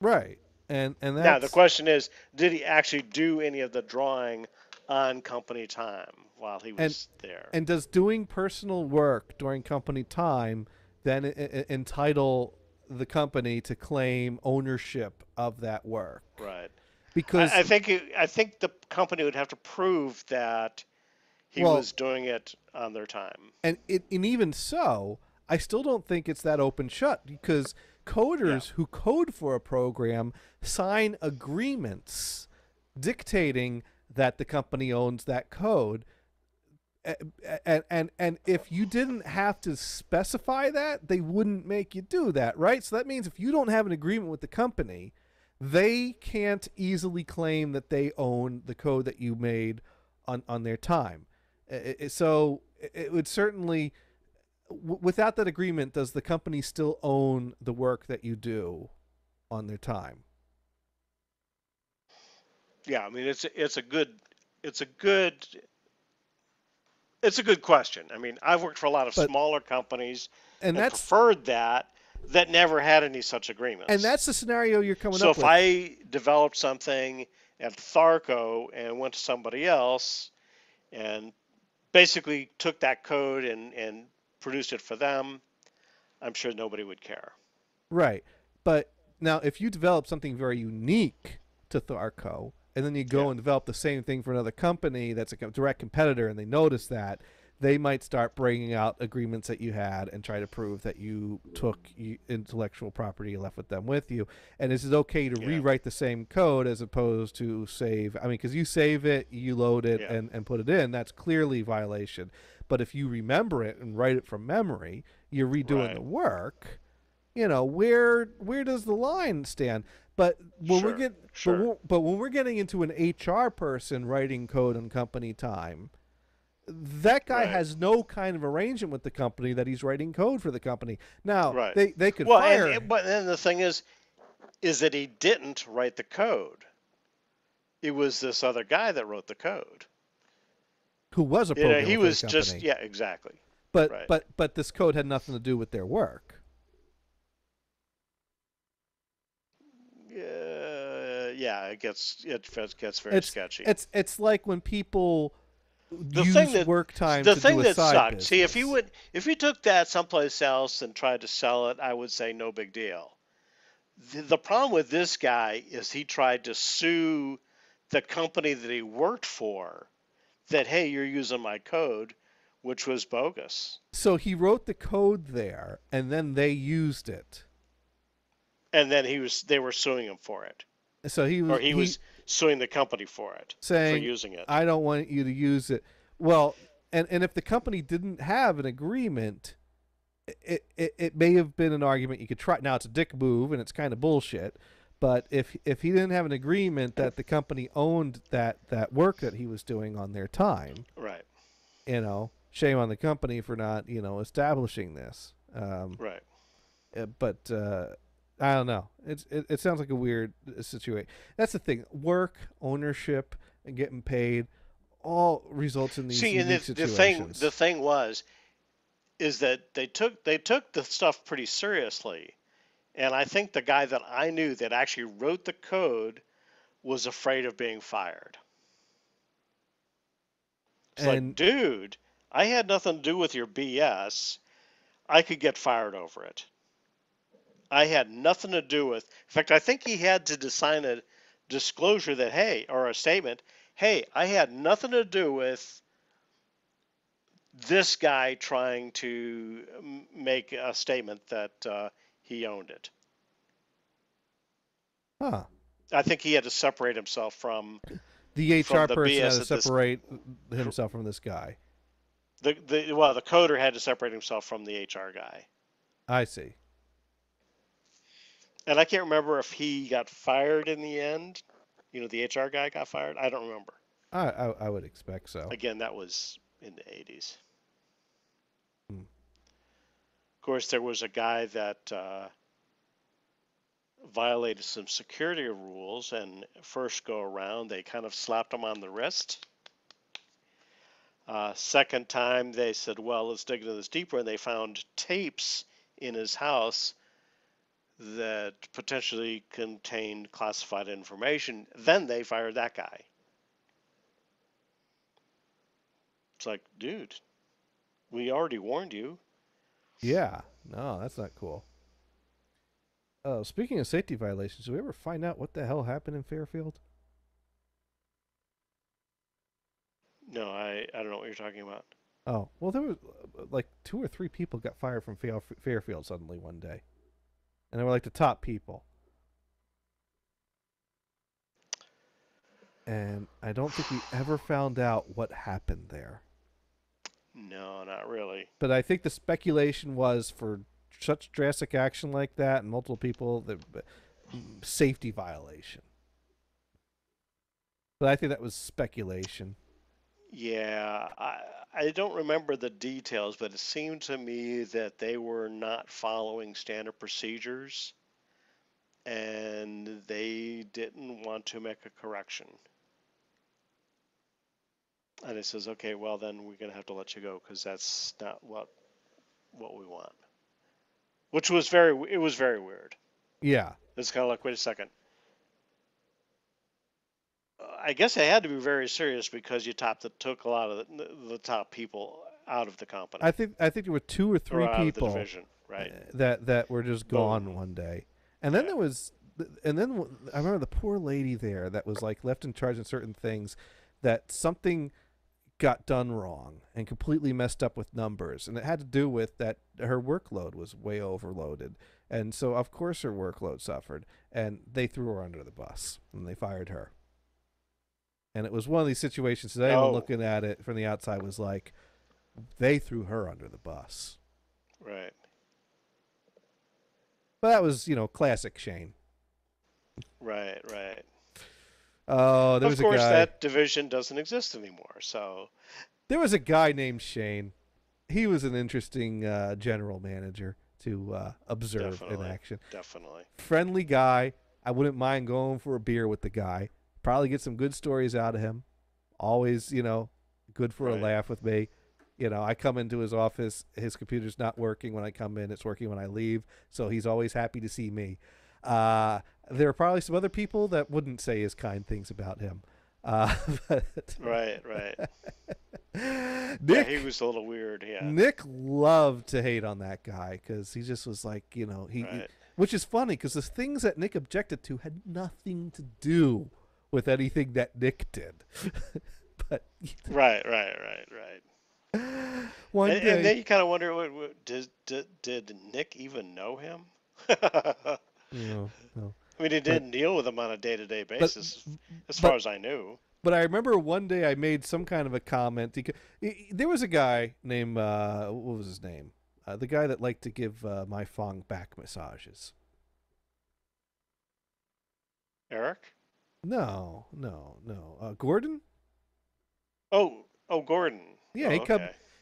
[SPEAKER 1] Right. And
[SPEAKER 2] Now, the
[SPEAKER 1] that's
[SPEAKER 2] question is, did he actually do any of the drawing on company time while he
[SPEAKER 1] and
[SPEAKER 2] was there?
[SPEAKER 1] and does doing personal work during company time then entitle the company to claim ownership of that work?
[SPEAKER 2] Right.
[SPEAKER 1] Because
[SPEAKER 2] I think the company would have to prove that he
[SPEAKER 1] well,
[SPEAKER 2] was doing it on their time.
[SPEAKER 1] and even so, I still don't think it's that open shut because
[SPEAKER 2] Yeah.
[SPEAKER 1] coders who code for a program sign agreements dictating that the company owns that code. And if you didn't have to specify that, they wouldn't make you do that, right? So that means if you don't have an agreement with the company, they can't easily claim that they own the code that you made on their time. So it would certainly, without that agreement, does the company still own the work that you do on their time?
[SPEAKER 2] Yeah, I mean it's a good it's a good question. I mean, I've worked for a lot of
[SPEAKER 1] But
[SPEAKER 2] smaller companies
[SPEAKER 1] and
[SPEAKER 2] and
[SPEAKER 1] that's
[SPEAKER 2] preferred that never had any such
[SPEAKER 1] and
[SPEAKER 2] agreements.
[SPEAKER 1] that's the scenario you're coming
[SPEAKER 2] So
[SPEAKER 1] up
[SPEAKER 2] if
[SPEAKER 1] with.
[SPEAKER 2] I developed something at Tharco and went to somebody else and basically took that code and produced it for them, I'm sure nobody would care.
[SPEAKER 1] Right. But now, if you develop something very unique to Tharco, and then you go
[SPEAKER 2] Yeah.
[SPEAKER 1] and develop the same thing for another company that's a direct competitor, and they notice that, they might start bringing out agreements that you had and try to prove that you took intellectual property and left with them with you. And is it okay to
[SPEAKER 2] Yeah.
[SPEAKER 1] rewrite the same code as opposed to save? I mean, because you save it, you load it,
[SPEAKER 2] Yeah.
[SPEAKER 1] and put it in. That's clearly violation. But if you remember it and write it from memory, you're redoing
[SPEAKER 2] Right.
[SPEAKER 1] the work. You know, where does the line stand? But when
[SPEAKER 2] Sure,
[SPEAKER 1] we get
[SPEAKER 2] sure.
[SPEAKER 1] but when we're getting into an HR person writing code on company time, that guy
[SPEAKER 2] Right.
[SPEAKER 1] has no kind of arrangement with the company that he's writing code for the company. Now,
[SPEAKER 2] Right.
[SPEAKER 1] they could
[SPEAKER 2] Well,
[SPEAKER 1] fire
[SPEAKER 2] but then the thing is that he didn't write the code. It was this other guy that wrote the code.
[SPEAKER 1] who was a
[SPEAKER 2] You know,
[SPEAKER 1] programmer
[SPEAKER 2] he
[SPEAKER 1] for the
[SPEAKER 2] was just
[SPEAKER 1] company.
[SPEAKER 2] yeah, exactly.
[SPEAKER 1] But
[SPEAKER 2] right.
[SPEAKER 1] but this code had nothing to do with their work.
[SPEAKER 2] Yeah, it gets very
[SPEAKER 1] It's
[SPEAKER 2] sketchy.
[SPEAKER 1] it's like when people
[SPEAKER 2] The
[SPEAKER 1] use
[SPEAKER 2] thing that
[SPEAKER 1] work time
[SPEAKER 2] the
[SPEAKER 1] to
[SPEAKER 2] thing
[SPEAKER 1] do a
[SPEAKER 2] that
[SPEAKER 1] side
[SPEAKER 2] sucked.
[SPEAKER 1] business.
[SPEAKER 2] See, if you took that someplace else and tried to sell it, I would say no big deal. The problem with this guy is he tried to sue the company that he worked for that, hey, you're using my code, which was bogus.
[SPEAKER 1] So he wrote the code there, and then they used it.
[SPEAKER 2] And then they were suing him for it.
[SPEAKER 1] So he
[SPEAKER 2] was suing the company for it,
[SPEAKER 1] saying,
[SPEAKER 2] for using it.
[SPEAKER 1] I don't want you to use it. Well, and if the company didn't have an agreement, it may have been an argument you could try. Now it's a dick move and it's kind of bullshit. But if he didn't have an agreement that the company owned that work that he was doing on their time,
[SPEAKER 2] Right.
[SPEAKER 1] you know, shame on the company for not establishing this.
[SPEAKER 2] Right.
[SPEAKER 1] But I don't know. It sounds like a weird situation. That's the thing. Work, ownership, and getting paid all results in these
[SPEAKER 2] See, and
[SPEAKER 1] unique situations.
[SPEAKER 2] the thing is that they took the stuff pretty seriously, and I think the guy that I knew that actually wrote the code was afraid of being fired. It's like,
[SPEAKER 1] And
[SPEAKER 2] dude, I had nothing to do with your BS. I could get fired over it. I had nothing to do with. In fact, I think he had to sign a disclosure that, hey, or a statement, hey, I had nothing to do with this guy trying to make a statement that he owned it.
[SPEAKER 1] Huh.
[SPEAKER 2] I think he had to separate himself from
[SPEAKER 1] The HR
[SPEAKER 2] the
[SPEAKER 1] person had
[SPEAKER 2] BS
[SPEAKER 1] to
[SPEAKER 2] that this
[SPEAKER 1] separate himself from this guy.
[SPEAKER 2] the coder had to separate himself from the HR guy.
[SPEAKER 1] I see.
[SPEAKER 2] And I can't remember if he got fired in the end. You know, the HR guy got fired. I don't remember.
[SPEAKER 1] I would expect so.
[SPEAKER 2] Again, that was in the 80s.
[SPEAKER 1] Hmm.
[SPEAKER 2] Of course, there was a guy that violated some security rules, and first go around, they kind of slapped him on the wrist. Second time, they said, well, let's dig into this deeper, and they found tapes in his house that potentially contained classified information. Then they fired that guy. It's like, dude, we already warned you.
[SPEAKER 1] Yeah. No, that's not cool. Oh, speaking of safety violations, did we ever find out what the hell happened in Fairfield?
[SPEAKER 2] No, I don't know what you're talking about.
[SPEAKER 1] Oh, well, there was like 2 or 3 people got fired from Fairfield suddenly one day. And they were like the top people. And I don't think we ever found out what happened there.
[SPEAKER 2] No, not really.
[SPEAKER 1] But I think the speculation was for such drastic action like that and multiple people, the safety violation. But I think that was speculation.
[SPEAKER 2] Yeah, I don't remember the details, but it seemed to me that they were not following standard procedures and they didn't want to make a correction. And it says, okay, well then we're gonna have to let you go because that's not what we want. Which was very weird.
[SPEAKER 1] Yeah.
[SPEAKER 2] It's kind of like, wait a second. I guess it had to be very serious because you took a lot of the top people out of the company.
[SPEAKER 1] I think there were 2 or 3
[SPEAKER 2] or out of the
[SPEAKER 1] people
[SPEAKER 2] division, right?
[SPEAKER 1] that were just gone one day. And then there was I remember the poor lady there that was like left in charge of certain things, that something got done wrong and completely messed up with numbers, and it had to do with that her workload was way overloaded, and so of course her workload suffered, and they threw her under the bus and they fired her. And it was one of these situations that anyone looking at it from the outside was like, they threw her under the bus.
[SPEAKER 2] Right.
[SPEAKER 1] But that was, classic Shane.
[SPEAKER 2] Right.
[SPEAKER 1] Oh, there was a guy.
[SPEAKER 2] Of course, that division doesn't exist anymore. So
[SPEAKER 1] there was a guy named Shane. He was an interesting general manager to observe in action.
[SPEAKER 2] Definitely.
[SPEAKER 1] Friendly guy. I wouldn't mind going for a beer with the guy. Probably get some good stories out of him. Always, good for a laugh with me. I come into his office. His computer's not working when I come in. It's working when I leave. So he's always happy to see me. There are probably some other people that wouldn't say as kind things about him. But
[SPEAKER 2] right.
[SPEAKER 1] Nick,
[SPEAKER 2] he was a little weird. Yeah.
[SPEAKER 1] Nick loved to hate on that guy because he just was like, which is funny because the things that Nick objected to had nothing to do with anything that Nick did. But
[SPEAKER 2] right.
[SPEAKER 1] One day,
[SPEAKER 2] and then you kind of wonder, did Nick even know him?
[SPEAKER 1] No.
[SPEAKER 2] I mean, he didn't deal with him on a day-to-day basis, as far as I knew.
[SPEAKER 1] But I remember one day I made some kind of a comment. There was a guy named, what was his name? The guy that liked to give my Fong back massages.
[SPEAKER 2] Eric?
[SPEAKER 1] No. Gordon?
[SPEAKER 2] Oh, Gordon.
[SPEAKER 1] Yeah,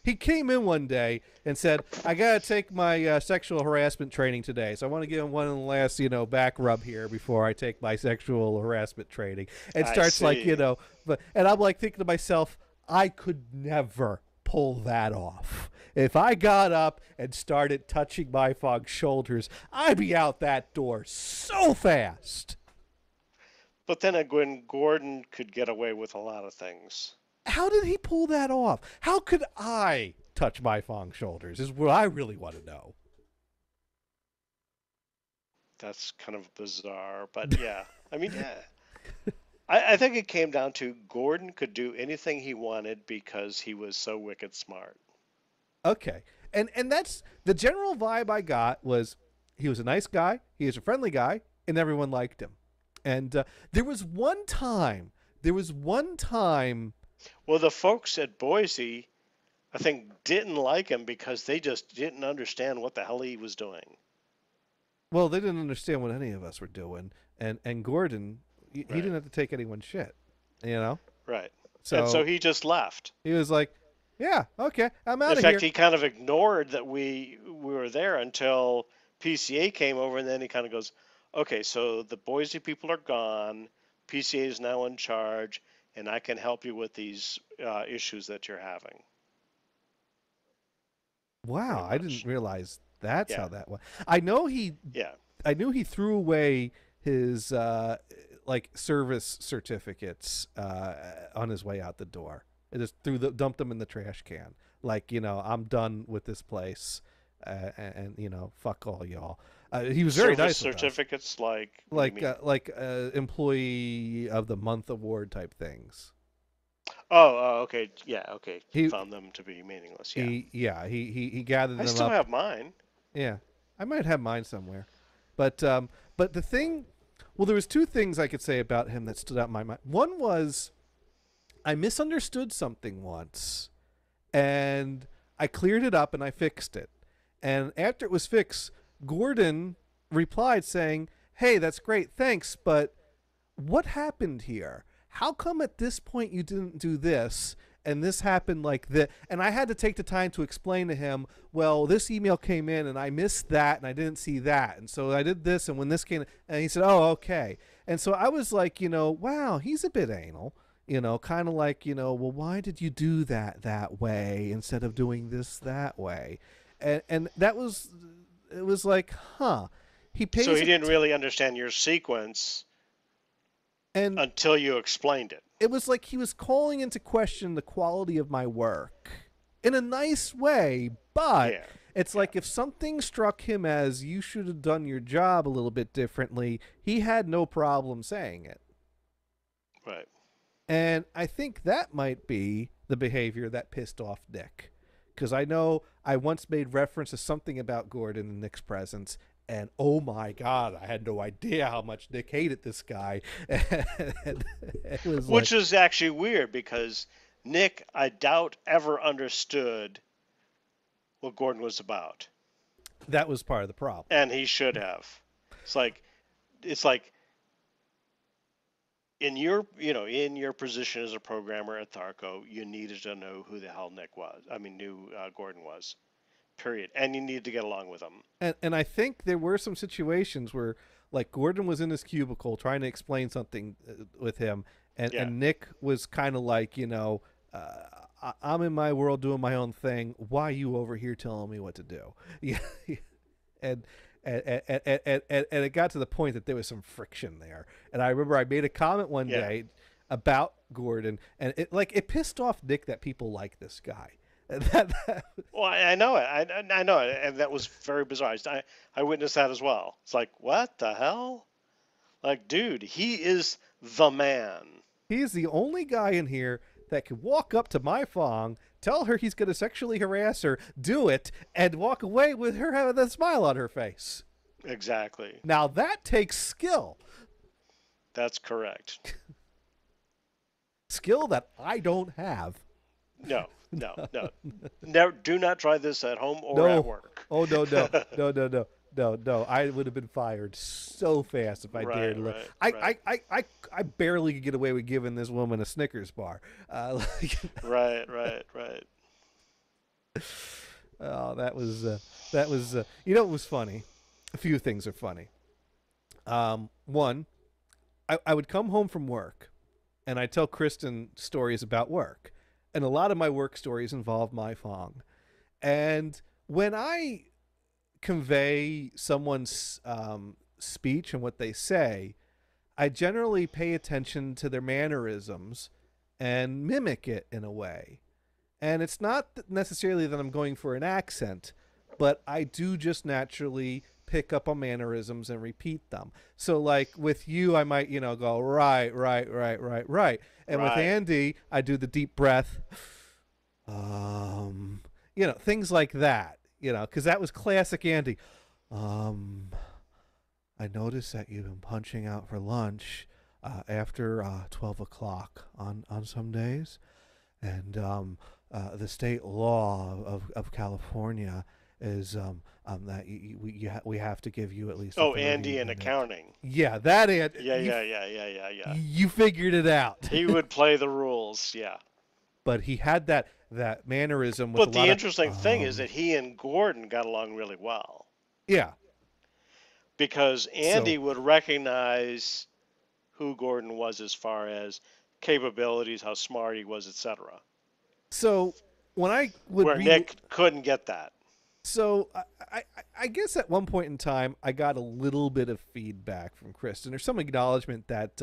[SPEAKER 1] he came in one day and said, I got to take my sexual harassment training today. So I want to give him one last, back rub here before I take my sexual harassment training. And starts like, and I'm like thinking to myself, I could never pull that off. If I got up and started touching my Fog's shoulders, I'd be out that door so fast.
[SPEAKER 2] But then when Gordon could get away with a lot of things.
[SPEAKER 1] How did he pull that off? How could I touch my Fong shoulders is what I really want to know.
[SPEAKER 2] That's kind of bizarre, but yeah. I mean, yeah. I think it came down to Gordon could do anything he wanted because he was so wicked smart.
[SPEAKER 1] Okay. And that's the general vibe I got was he was a nice guy, he was a friendly guy, and everyone liked him. And there was one time,
[SPEAKER 2] Well, the folks at Boise, I think, didn't like him because they just didn't understand what the hell he was doing.
[SPEAKER 1] well, they didn't understand what any of us were doing. And Gordon, he
[SPEAKER 2] Right.
[SPEAKER 1] didn't have to take anyone's shit, you know?
[SPEAKER 2] Right.
[SPEAKER 1] So,
[SPEAKER 2] And so he just left.
[SPEAKER 1] he was like, yeah, okay, I'm out
[SPEAKER 2] In
[SPEAKER 1] of
[SPEAKER 2] fact,
[SPEAKER 1] here.
[SPEAKER 2] he kind of ignored that we were there until PCA came over, and then he kind of goes, "Okay, so the Boise people are gone. PCA is now in charge, and I can help you with these issues that you're having."
[SPEAKER 1] Wow, I
[SPEAKER 2] pretty much.
[SPEAKER 1] didn't realize that's
[SPEAKER 2] Yeah.
[SPEAKER 1] how that went. I know
[SPEAKER 2] Yeah.
[SPEAKER 1] I knew he threw away his like service certificates on his way out the door. It just dumped them in the trash can. Like, I'm done with this place, and fuck all y'all. He was very
[SPEAKER 2] Service
[SPEAKER 1] nice with us.
[SPEAKER 2] certificates, like what do you mean?
[SPEAKER 1] Like employee of the month award type things.
[SPEAKER 2] Okay, yeah, okay.
[SPEAKER 1] He-
[SPEAKER 2] Found them to be meaningless. Yeah,
[SPEAKER 1] He gathered
[SPEAKER 2] I
[SPEAKER 1] them
[SPEAKER 2] still
[SPEAKER 1] up.
[SPEAKER 2] have mine.
[SPEAKER 1] Yeah, I might have mine somewhere, but the thing, well, there was two things I could say about him that stood out in my mind. One was I misunderstood something once, and I cleared it up and I fixed it. And after it was fixed, Gordon replied saying, "Hey, that's great, thanks, but what happened here? How come at this point you didn't do this and this happened like this?" And I had to take the time to explain to him, well, this email came in and I missed that and I didn't see that. And so I did this, and when this came, and he said, "Oh, okay." And so I was like, wow, he's a bit anal. Kind of like, well, why did you do that way instead of doing this that way? And that was, it was like, huh. He pays
[SPEAKER 2] So he didn't really understand your sequence
[SPEAKER 1] and
[SPEAKER 2] until you explained it.
[SPEAKER 1] it was like he was calling into question the quality of my work in a nice way, but
[SPEAKER 2] Yeah.
[SPEAKER 1] it's like if something struck him as you should have done your job a little bit differently, he had no problem saying it.
[SPEAKER 2] Right.
[SPEAKER 1] And I think that might be the behavior that pissed off Nick. Because I know I once made reference to something about Gordon in Nick's presence, and oh my God, I had no idea how much Nick hated this guy. And it was
[SPEAKER 2] Which
[SPEAKER 1] like,
[SPEAKER 2] is actually weird because Nick, I doubt, ever understood what Gordon was about,
[SPEAKER 1] that was part of the problem.
[SPEAKER 2] and he should have. It's like in your position as a programmer at Tharco, you needed to know who the hell Nick was. I mean, knew Gordon was. Period. And you needed to get along with him.
[SPEAKER 1] And I think there were some situations where, like, Gordon was in his cubicle trying to explain something with him, and,
[SPEAKER 2] Yeah.
[SPEAKER 1] and Nick was kind of like, I'm in my world doing my own thing. Why are you over here telling me what to do? Yeah, and it got to the point that there was some friction there. And I remember I made a comment one
[SPEAKER 2] Yeah.
[SPEAKER 1] day about Gordon, and it pissed off Nick that people like this guy. And
[SPEAKER 2] Well, I know it. I know it, and that was very bizarre. I witnessed that as well. It's like, what the hell? Like, dude, he is the man.
[SPEAKER 1] he is the only guy in here that could walk up to Mai Fong, tell her he's going to sexually harass her, do it, and walk away with her having a smile on her face.
[SPEAKER 2] Exactly.
[SPEAKER 1] Now that takes skill.
[SPEAKER 2] That's correct.
[SPEAKER 1] Skill that I don't have.
[SPEAKER 2] No. Never, do not try this at home or at work.
[SPEAKER 1] Oh, no. I would have been fired so fast if I
[SPEAKER 2] Right,
[SPEAKER 1] dared.
[SPEAKER 2] right,
[SPEAKER 1] I barely could get away with giving this woman a Snickers bar.
[SPEAKER 2] Right.
[SPEAKER 1] Oh, that was it was funny. A few things are funny. One, I would come home from work, and I'd tell Kristen stories about work, and a lot of my work stories involve Mai Fong, and when I convey someone's speech and what they say, I generally pay attention to their mannerisms and mimic it in a way. And it's not necessarily that I'm going for an accent, but I do just naturally pick up on mannerisms and repeat them. So like with you, I might, go right. And with
[SPEAKER 2] Right.
[SPEAKER 1] Andy, I do the deep breath. things like that. Because that was classic Andy. I noticed that you've been punching out for lunch after 12 o'clock on some days, and the state law of California is that we have to give you at least.
[SPEAKER 2] Oh, Andy in accounting.
[SPEAKER 1] Yeah, that Andy.
[SPEAKER 2] Yeah.
[SPEAKER 1] You figured it out.
[SPEAKER 2] He would play the rules. Yeah.
[SPEAKER 1] But he had that mannerism. With
[SPEAKER 2] But
[SPEAKER 1] a
[SPEAKER 2] the
[SPEAKER 1] lot
[SPEAKER 2] interesting thing is that he and Gordon got along really well.
[SPEAKER 1] Yeah.
[SPEAKER 2] Because Andy would recognize who Gordon was as far as capabilities, how smart he was, etc.
[SPEAKER 1] So when I would
[SPEAKER 2] Where Nick couldn't get that.
[SPEAKER 1] So I guess at one point in time I got a little bit of feedback from Kristen, or some acknowledgement that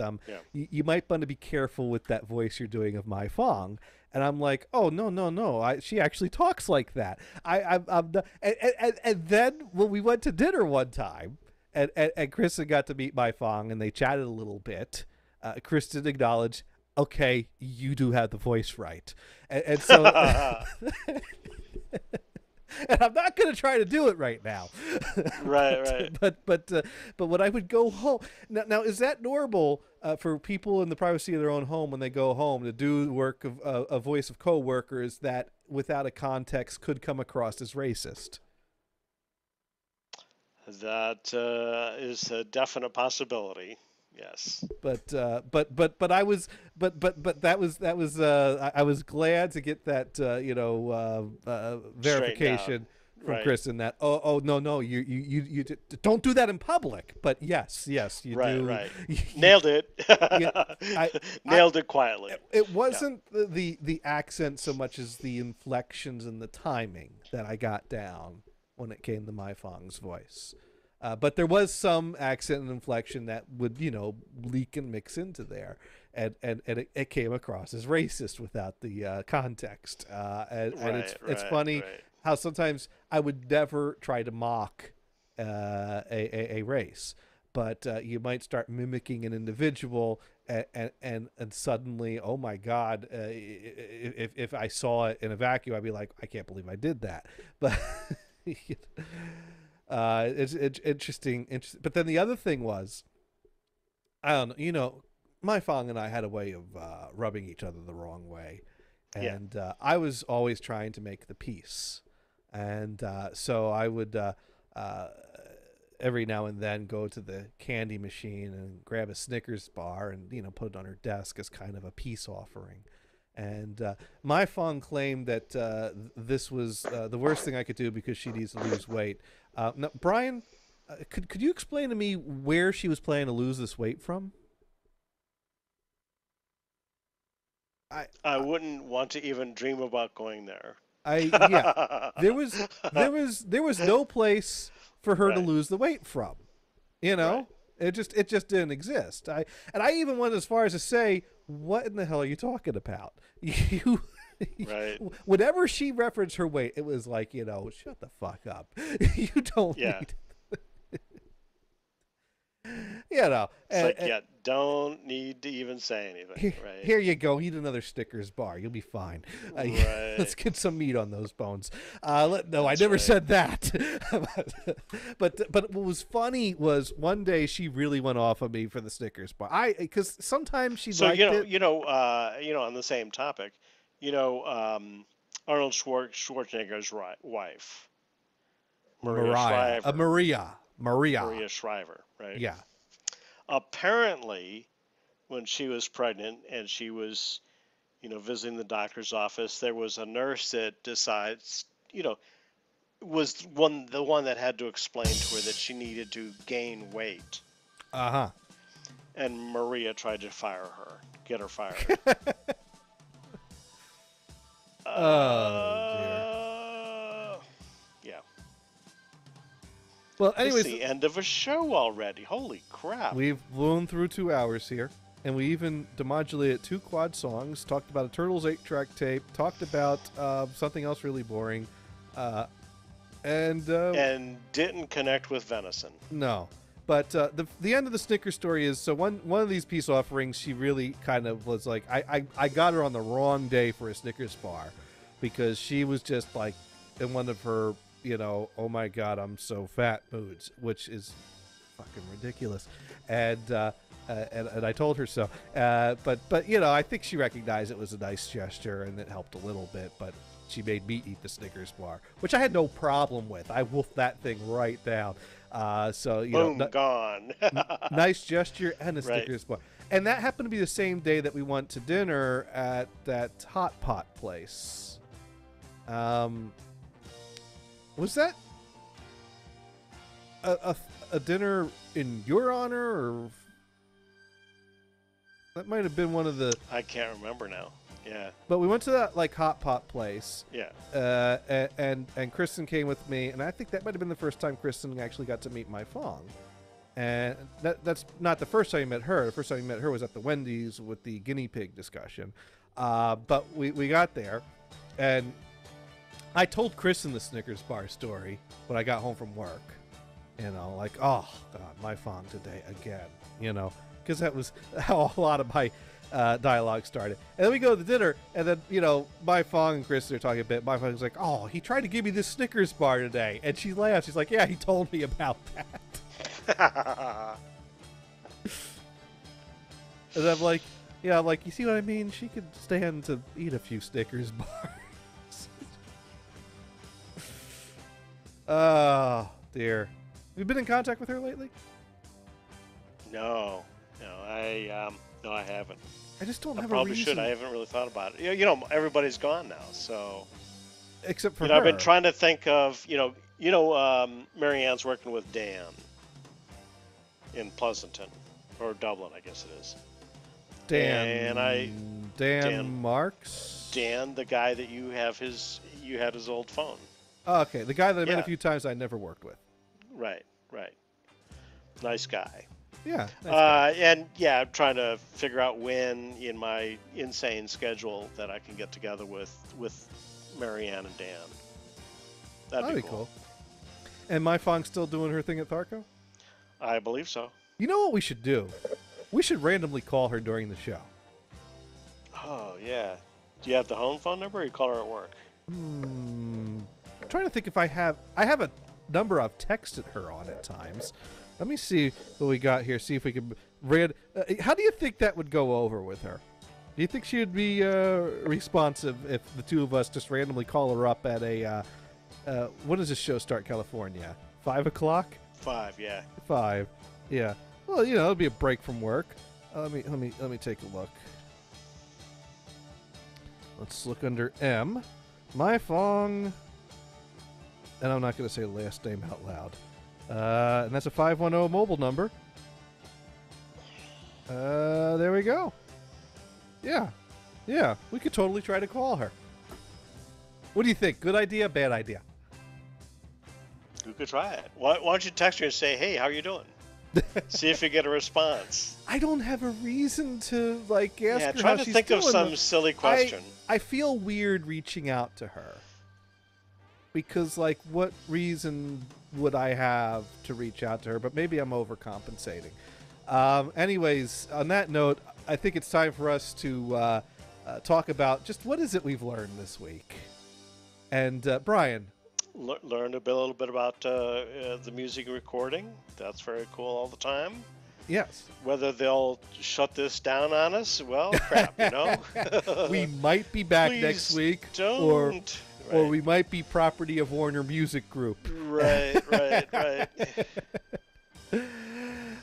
[SPEAKER 1] you might want to be careful with that voice you're doing of Mai Fong. And I'm like, oh no, she actually talks like that. And then when we went to dinner one time, and Kristen got to meet Mai Fong, and they chatted a little bit. Kristen acknowledged, okay, you do have the voice right, and so. And I'm not going to try to do it right now.
[SPEAKER 2] Right.
[SPEAKER 1] But when I would go home, now is that normal for people in the privacy of their own home when they go home to do work of a voice of coworkers that, without a context, could come across as racist?
[SPEAKER 2] That is a definite possibility. Yes.
[SPEAKER 1] But I was I was glad to get that verification from Kristen that no you don't do that in public, but yes you do.
[SPEAKER 2] Right. Nailed it. Nailed it quietly.
[SPEAKER 1] It wasn't the accent so much as the inflections and the timing that I got down when it came to Mai Fong's voice. But there was some accent and inflection that would, leak and mix into there. And it came across as racist without the context. And it's funny how sometimes I would never try to mock a race. But you might start mimicking an individual and suddenly, oh my God, if I saw it in a vacuum, I'd be like, I can't believe I did that. But... it's interesting. But then the other thing was, I don't know, Mai Fong and I had a way of rubbing each other the wrong way, and I was always trying to make the peace, and so I would every now and then go to the candy machine and grab a Snickers bar and put it on her desk as kind of a peace offering. And Mai Fong claimed that this was the worst thing I could do because she needs to lose weight. Now, Brian, could you explain to me where she was planning to lose this weight from?
[SPEAKER 2] I wouldn't want to even dream about going there.
[SPEAKER 1] There was no place for her to lose the weight from. It just didn't exist. I even went as far as to say, what in the hell are you talking about? Whenever she referenced her weight, it was like, shut the fuck up. You don't need
[SPEAKER 2] don't need to even say anything.
[SPEAKER 1] Here you go. Eat another Snickers bar. You'll be fine. Let's get some meat on those bones. I never said that. but what was funny was one day she really went off on me for the Snickers bar. Because sometimes she liked it.
[SPEAKER 2] On the same topic, Arnold Schwarzenegger's wife, Maria Shriver, right?
[SPEAKER 1] Yeah.
[SPEAKER 2] Apparently, when she was pregnant and she was, visiting the doctor's office, there was a nurse that decides, was the one that had to explain to her that she needed to gain weight.
[SPEAKER 1] Uh-huh.
[SPEAKER 2] And Maria tried to get her fired.
[SPEAKER 1] Oh, dear.
[SPEAKER 2] Yeah.
[SPEAKER 1] Well, anyways,
[SPEAKER 2] it's the end of a show already. Holy crap.
[SPEAKER 1] We've blown through 2 hours here, and we even demodulated 2 quad songs, talked about a Turtles 8-track tape, talked about something else really boring, and
[SPEAKER 2] didn't connect with venison.
[SPEAKER 1] No. But the end of the Snickers story is, so one of these peace offerings, she really kind of was like, I got her on the wrong day for a Snickers bar, because she was just like in one of her, oh my God, I'm so fat moods, which is fucking ridiculous. And I told her so. But I think she recognized it was a nice gesture and it helped a little bit. But she made me eat the Snickers bar, which I had no problem with. I wolfed that thing right down. So
[SPEAKER 2] Boom, gone.
[SPEAKER 1] Nice gesture and a
[SPEAKER 2] Right.
[SPEAKER 1] Snickers bar. And that happened to be the same day that we went to dinner at that hot pot place. Was that a dinner in your honor, or that might have been one of the?
[SPEAKER 2] I can't remember now. Yeah.
[SPEAKER 1] But we went to that like hot pot place.
[SPEAKER 2] Yeah.
[SPEAKER 1] And Kristen came with me, and I think that might have been the first time Kristen actually got to meet my Fong. And that's not the first time you met her. The first time you met her was at the Wendy's with the guinea pig discussion. But we got there, and I told Kristen the Snickers bar story when I got home from work. Like, oh, God, my Fong today again, because that was how a lot of my dialogue started. And then we go to the dinner, and then, my Fong and Kristen are talking a bit. My Fong's like, oh, he tried to give me this Snickers bar today. And she laughs. She's like, yeah, he told me about that. And I'm like, yeah, you see what I mean? She could stand to eat a few Snickers bars. Oh, dear. Have you been in contact with her lately?
[SPEAKER 2] No, I haven't.
[SPEAKER 1] I just don't
[SPEAKER 2] I
[SPEAKER 1] have
[SPEAKER 2] probably
[SPEAKER 1] a reason.
[SPEAKER 2] should. I haven't really thought about it. Everybody's gone now, so.
[SPEAKER 1] Except for her.
[SPEAKER 2] I've been trying to think of, Marianne's working with Dan in Pleasanton, or Dublin, I guess it is.
[SPEAKER 1] Dan Marks?
[SPEAKER 2] Dan, the guy that you had his old phone.
[SPEAKER 1] Oh, okay, the guy that I met
[SPEAKER 2] Yeah.
[SPEAKER 1] a few times I never worked with.
[SPEAKER 2] Right. Nice guy.
[SPEAKER 1] Yeah. Nice guy.
[SPEAKER 2] And yeah, I'm trying to figure out when in my insane schedule that I can get together with Marianne and Dan. That'd be cool.
[SPEAKER 1] And my Fong's still doing her thing at Tharco?
[SPEAKER 2] I believe so.
[SPEAKER 1] You know what we should do? We should randomly call her during the show.
[SPEAKER 2] Oh yeah. Do you have the home phone number, or you call her at work?
[SPEAKER 1] I'm trying to think if I have a number I've texted her on at times. Let me see what we got here. See if we can how do you think that would go over with her? Do you think she would be responsive if the two of us just randomly call her up at a when does this show start, California? 5 o'clock?
[SPEAKER 2] 5, yeah.
[SPEAKER 1] 5. Yeah. Well, it'll be a break from work. Let me take a look. Let's look under M. My Fong. And I'm not going to say the last name out loud. And that's a 510 mobile number. There we go. Yeah. Yeah. We could totally try to call her. What do you think? Good idea? Bad idea?
[SPEAKER 2] You could try it. Why don't you text her and say, hey, how are you doing? See if you get a response.
[SPEAKER 1] I don't have a reason to ask
[SPEAKER 2] Yeah,
[SPEAKER 1] her
[SPEAKER 2] try
[SPEAKER 1] how
[SPEAKER 2] to
[SPEAKER 1] she's
[SPEAKER 2] think
[SPEAKER 1] doing.
[SPEAKER 2] of some silly question.
[SPEAKER 1] I feel weird reaching out to her. Because, what reason would I have to reach out to her? But maybe I'm overcompensating. Anyways, on that note, I think it's time for us to talk about just what is it we've learned this week. And, Brian.
[SPEAKER 2] Learned a little bit about the music recording. That's very cool all the time.
[SPEAKER 1] Yes.
[SPEAKER 2] Whether they'll shut this down on us, well, crap,
[SPEAKER 1] We might be back
[SPEAKER 2] Please
[SPEAKER 1] next week.
[SPEAKER 2] don't.
[SPEAKER 1] Or we might be property of Warner Music Group.
[SPEAKER 2] Right.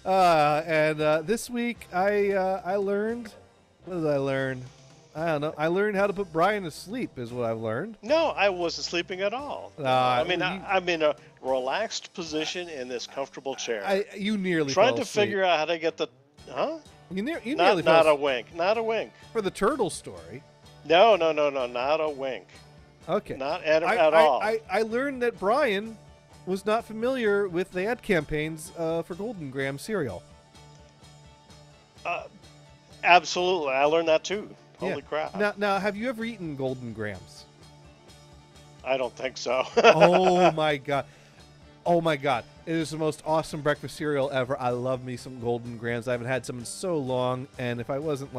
[SPEAKER 1] And this week I learned. What did I learn? I don't know. I learned how to put Brian to sleep. Is what I've learned.
[SPEAKER 2] No, I wasn't sleeping at all. I'm in a relaxed position in this comfortable chair.
[SPEAKER 1] You nearly
[SPEAKER 2] trying
[SPEAKER 1] fell
[SPEAKER 2] to
[SPEAKER 1] asleep.
[SPEAKER 2] figure out how to get the. Huh?
[SPEAKER 1] You nearly
[SPEAKER 2] Not
[SPEAKER 1] fell
[SPEAKER 2] a
[SPEAKER 1] asleep.
[SPEAKER 2] wink. Not a wink.
[SPEAKER 1] For the turtle story.
[SPEAKER 2] No. Not a wink.
[SPEAKER 1] Okay.
[SPEAKER 2] Not at all.
[SPEAKER 1] I learned that Brian was not familiar with the ad campaigns for Golden Graham cereal.
[SPEAKER 2] Absolutely. I learned that too. Holy crap.
[SPEAKER 1] Now, have you ever eaten Golden Grahams?
[SPEAKER 2] I don't think so.
[SPEAKER 1] Oh my god. Oh my god. It is the most awesome breakfast cereal ever. I love me some Golden Grahams. I haven't had some in so long, and if I wasn't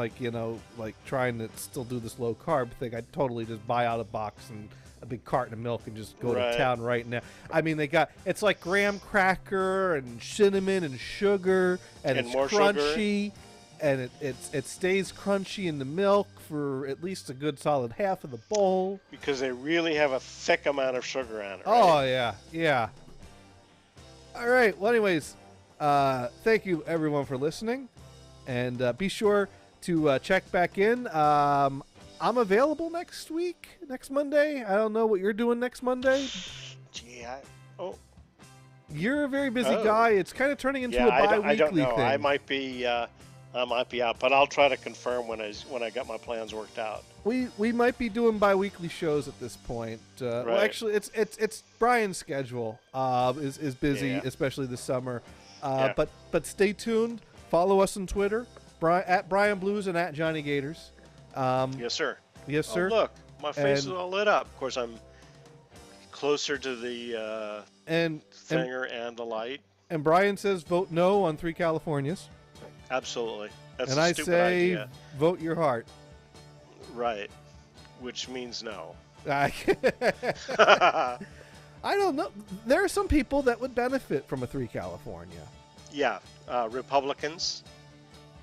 [SPEAKER 1] trying to still do this low carb thing, I'd totally just buy out a box and a big carton of milk and just go
[SPEAKER 2] Right.
[SPEAKER 1] to town right now. I mean, it's like graham cracker and cinnamon and sugar, and
[SPEAKER 2] And
[SPEAKER 1] it's
[SPEAKER 2] more sugar.
[SPEAKER 1] crunchy, and it stays crunchy in the milk for at least a good solid half of the bowl.
[SPEAKER 2] Because they really have a thick amount of sugar on it.
[SPEAKER 1] Oh
[SPEAKER 2] Right?
[SPEAKER 1] yeah. All right. Well, anyways, thank you everyone for listening, and be sure to check back in. I'm available next Monday. I don't know what you're doing next Monday.
[SPEAKER 2] Gee,
[SPEAKER 1] You're a very busy
[SPEAKER 2] Oh.
[SPEAKER 1] guy. It's kind of turning into
[SPEAKER 2] yeah,
[SPEAKER 1] a
[SPEAKER 2] I don't
[SPEAKER 1] bi-weekly
[SPEAKER 2] know.
[SPEAKER 1] thing.
[SPEAKER 2] I might be out, but I'll try to confirm when I got my plans worked out.
[SPEAKER 1] We might be doing bi-weekly shows at this point. Well,
[SPEAKER 2] Right.
[SPEAKER 1] actually, it's Brian's schedule is busy,
[SPEAKER 2] Yeah.
[SPEAKER 1] especially this summer.
[SPEAKER 2] Yeah.
[SPEAKER 1] But stay tuned. Follow us on Twitter, at Brian Blues and at Johnny Gators.
[SPEAKER 2] Yes, sir.
[SPEAKER 1] Yes, sir.
[SPEAKER 2] Oh, look, my face is
[SPEAKER 1] And-
[SPEAKER 2] all lit up. Of course, I'm closer to the
[SPEAKER 1] and
[SPEAKER 2] thinger and the light.
[SPEAKER 1] and Brian says vote no on 3 Californias,
[SPEAKER 2] Absolutely. That's
[SPEAKER 1] and
[SPEAKER 2] a
[SPEAKER 1] I
[SPEAKER 2] stupid
[SPEAKER 1] say
[SPEAKER 2] idea.
[SPEAKER 1] vote your heart.
[SPEAKER 2] Right. Which means no.
[SPEAKER 1] I don't know. There are some people that would benefit from a 3 California.
[SPEAKER 2] Yeah. Republicans.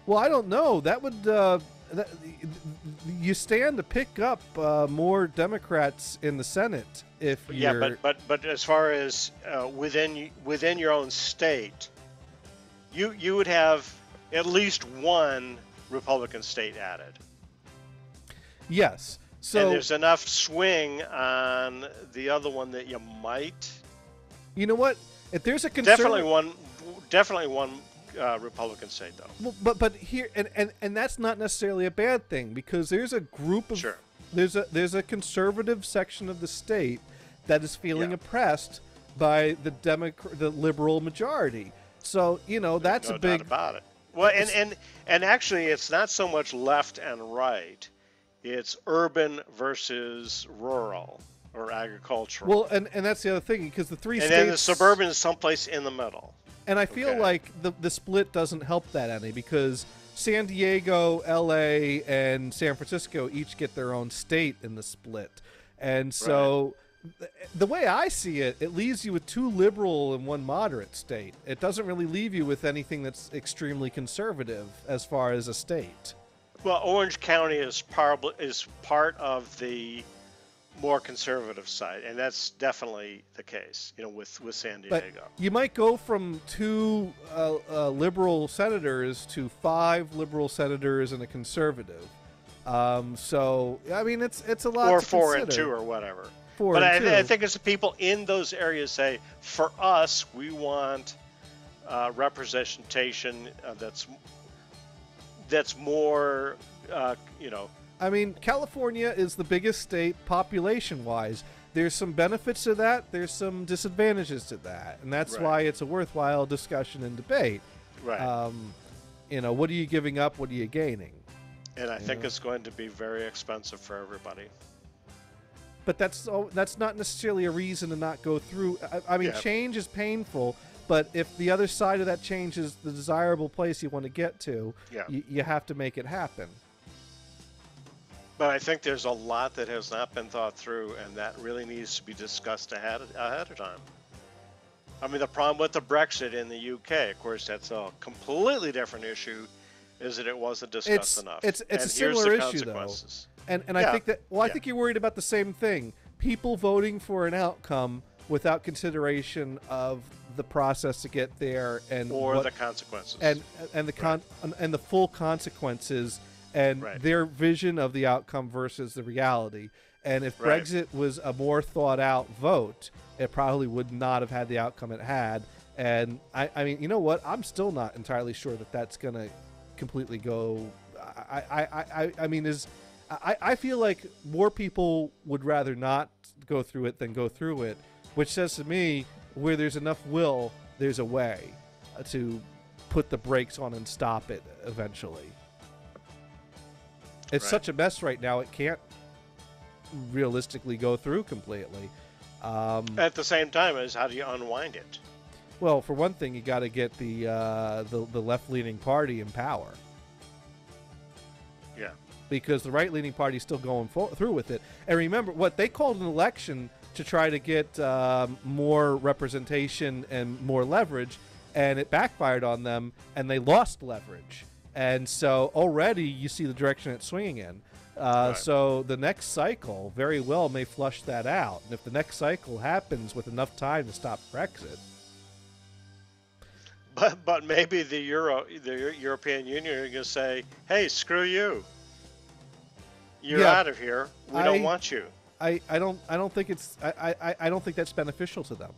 [SPEAKER 1] Well, I don't know. That would you stand to pick up more Democrats in the Senate if you're.
[SPEAKER 2] Yeah, but as far as within your own state, you would have at least one Republican state added.
[SPEAKER 1] Yes.
[SPEAKER 2] And
[SPEAKER 1] So
[SPEAKER 2] there's enough swing on the other one that you might
[SPEAKER 1] you know what? If there's a conservative,
[SPEAKER 2] definitely one Republican state though.
[SPEAKER 1] well, but here and that's not necessarily a bad thing, because there's a group of
[SPEAKER 2] Sure.
[SPEAKER 1] there's a conservative section of the state that is feeling
[SPEAKER 2] Yeah.
[SPEAKER 1] oppressed by the liberal majority. So that's
[SPEAKER 2] No
[SPEAKER 1] a big
[SPEAKER 2] doubt about it. Well, and actually, it's not so much left and right; it's urban versus rural or agricultural.
[SPEAKER 1] well, and that's the other thing, because the three
[SPEAKER 2] and
[SPEAKER 1] states
[SPEAKER 2] then the suburban is someplace in the middle.
[SPEAKER 1] And I feel
[SPEAKER 2] Okay.
[SPEAKER 1] like the split doesn't help that any, because San Diego, LA, and San Francisco each get their own state in the split. And so the way I see it, it leaves you with 2 liberal and 1 moderate state. It doesn't really leave you with anything that's extremely conservative as far as a state.
[SPEAKER 2] Well, Orange County is part of the more conservative side, and that's definitely the case. With San
[SPEAKER 1] But
[SPEAKER 2] Diego.
[SPEAKER 1] you might go from 2 liberal senators to 5 liberal senators and a conservative. So I mean, it's a lot.
[SPEAKER 2] Or
[SPEAKER 1] to
[SPEAKER 2] 4 and
[SPEAKER 1] consider.
[SPEAKER 2] 2 or whatever.
[SPEAKER 1] 4
[SPEAKER 2] But
[SPEAKER 1] and 2.
[SPEAKER 2] I think it's the people in those areas say, for us, we want representation that's more,
[SPEAKER 1] I mean, California is the biggest state population-wise. There's some benefits to that. There's some disadvantages to that, and that's
[SPEAKER 2] Right.
[SPEAKER 1] why it's a worthwhile discussion and debate.
[SPEAKER 2] right.
[SPEAKER 1] What are you giving up? What are you gaining?
[SPEAKER 2] And I think it's going to be very expensive for everybody.
[SPEAKER 1] But that's not necessarily a reason to not go through. I mean,
[SPEAKER 2] Yeah.
[SPEAKER 1] change is painful, but if the other side of that change is the desirable place you want to get to,
[SPEAKER 2] Yeah.
[SPEAKER 1] you have to make it happen.
[SPEAKER 2] But I think there's a lot that has not been thought through, and that really needs to be discussed ahead of time. I mean, the problem with the Brexit in the UK, of course, that's a completely different issue, is that it wasn't discussed enough.
[SPEAKER 1] It's
[SPEAKER 2] And
[SPEAKER 1] a
[SPEAKER 2] here's
[SPEAKER 1] similar
[SPEAKER 2] the
[SPEAKER 1] issue, though.
[SPEAKER 2] consequences.
[SPEAKER 1] And
[SPEAKER 2] Yeah.
[SPEAKER 1] I think that I
[SPEAKER 2] Yeah.
[SPEAKER 1] think you're worried about the same thing. People voting for an outcome without consideration of the process to get there and
[SPEAKER 2] Or
[SPEAKER 1] what,
[SPEAKER 2] the consequences.
[SPEAKER 1] and the full consequences and
[SPEAKER 2] Right.
[SPEAKER 1] their vision of the outcome versus the reality. And if
[SPEAKER 2] Right.
[SPEAKER 1] Brexit was a more thought out vote, it probably would not have had the outcome it had. And I mean, you know what? I'm still not entirely sure that that's going to completely go. I mean, I feel like more people would rather not go through it than go through it, which says to me, where there's enough will, there's a way to put the brakes on and stop it eventually. It's
[SPEAKER 2] Right.
[SPEAKER 1] such a mess right now; it can't realistically go through completely.
[SPEAKER 2] At the same time as how do you unwind it?
[SPEAKER 1] Well, for one thing, you got to get the left-leaning party in power.
[SPEAKER 2] Yeah.
[SPEAKER 1] because the right-leaning party is still going through with it. And remember, what they called an election to try to get more representation and more leverage, and it backfired on them, and they lost leverage. And so already you see the direction it's swinging in.
[SPEAKER 2] Right.
[SPEAKER 1] So the next cycle very well may flush that out. And if the next cycle happens with enough time to stop Brexit,
[SPEAKER 2] But maybe the European Union are going to say, "Hey, screw you. You're
[SPEAKER 1] Yeah.
[SPEAKER 2] out of here. We don't want you."
[SPEAKER 1] I don't think it's I don't think that's beneficial to them.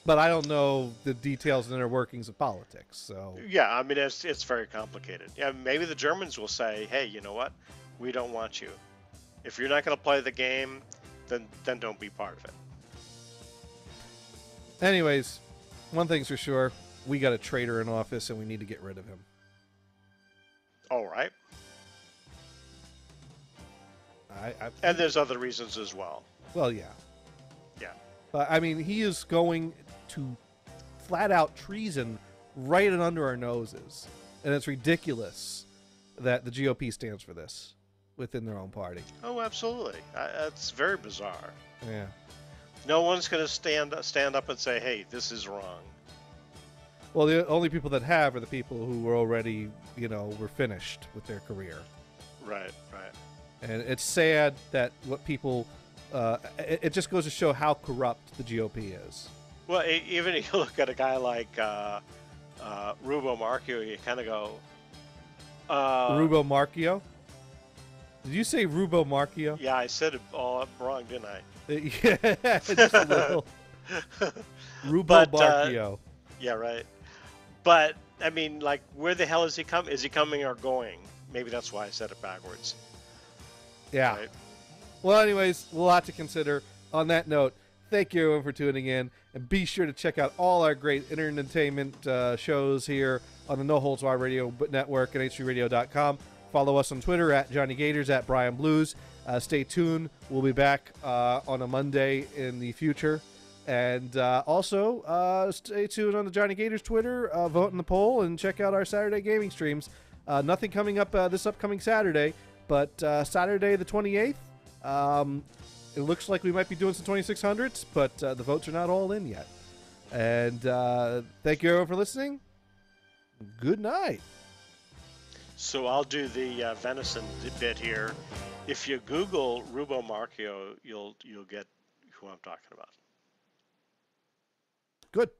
[SPEAKER 1] But I don't know the details and inner workings of politics. So
[SPEAKER 2] Yeah, I mean it's very complicated. Yeah, maybe the Germans will say, "Hey, you know what? We don't want you. If you're not going to play the game, then don't be part of it."
[SPEAKER 1] anyways, one thing's for sure, we got a traitor in office and we need to get rid of him.
[SPEAKER 2] All right.
[SPEAKER 1] I
[SPEAKER 2] And there's other reasons as well.
[SPEAKER 1] well, yeah.
[SPEAKER 2] Yeah.
[SPEAKER 1] But I mean, he is going to flat out treason right and under our noses. And it's ridiculous that the GOP stands for this within their own party.
[SPEAKER 2] Oh, absolutely. That's very bizarre.
[SPEAKER 1] Yeah.
[SPEAKER 2] No one's going to stand up and say, "Hey, this is wrong."
[SPEAKER 1] Well, the only people that have are the people who were already, were finished with their career.
[SPEAKER 2] Right, right.
[SPEAKER 1] And it's sad that what people, it just goes to show how corrupt the GOP is.
[SPEAKER 2] Well, even if you look at a guy like Rubo Marchio, you kind of go,
[SPEAKER 1] Rubo Marchio? Did you say Rubo Marchio?
[SPEAKER 2] Yeah, I said it all wrong, didn't I?
[SPEAKER 1] Yeah, just a little. Rubo
[SPEAKER 2] But,
[SPEAKER 1] Marchio.
[SPEAKER 2] Yeah, right. But, I mean, like, where the hell is he coming? Is he coming or going? Maybe that's why I said it backwards.
[SPEAKER 1] Yeah.
[SPEAKER 2] Right?
[SPEAKER 1] Well, anyways, a lot to consider. On that note, thank you everyone for tuning in, and be sure to check out all our great entertainment shows here on the No Holds Barred Radio Network at h3radio.com. Follow us on Twitter at Johnny Gators, at Brian Blues. Stay tuned. We'll be back on a Monday in the future. And also, stay tuned on the Johnny Gators Twitter, vote in the poll, and check out our Saturday gaming streams. Nothing coming up this upcoming Saturday, but Saturday the 28th, it looks like we might be doing some 2600s, but the votes are not all in yet. And thank you everyone for listening. Good night.
[SPEAKER 2] So I'll do the venison bit here. If you Google Rubo Marchio, you'll get who I'm talking about.
[SPEAKER 1] Good.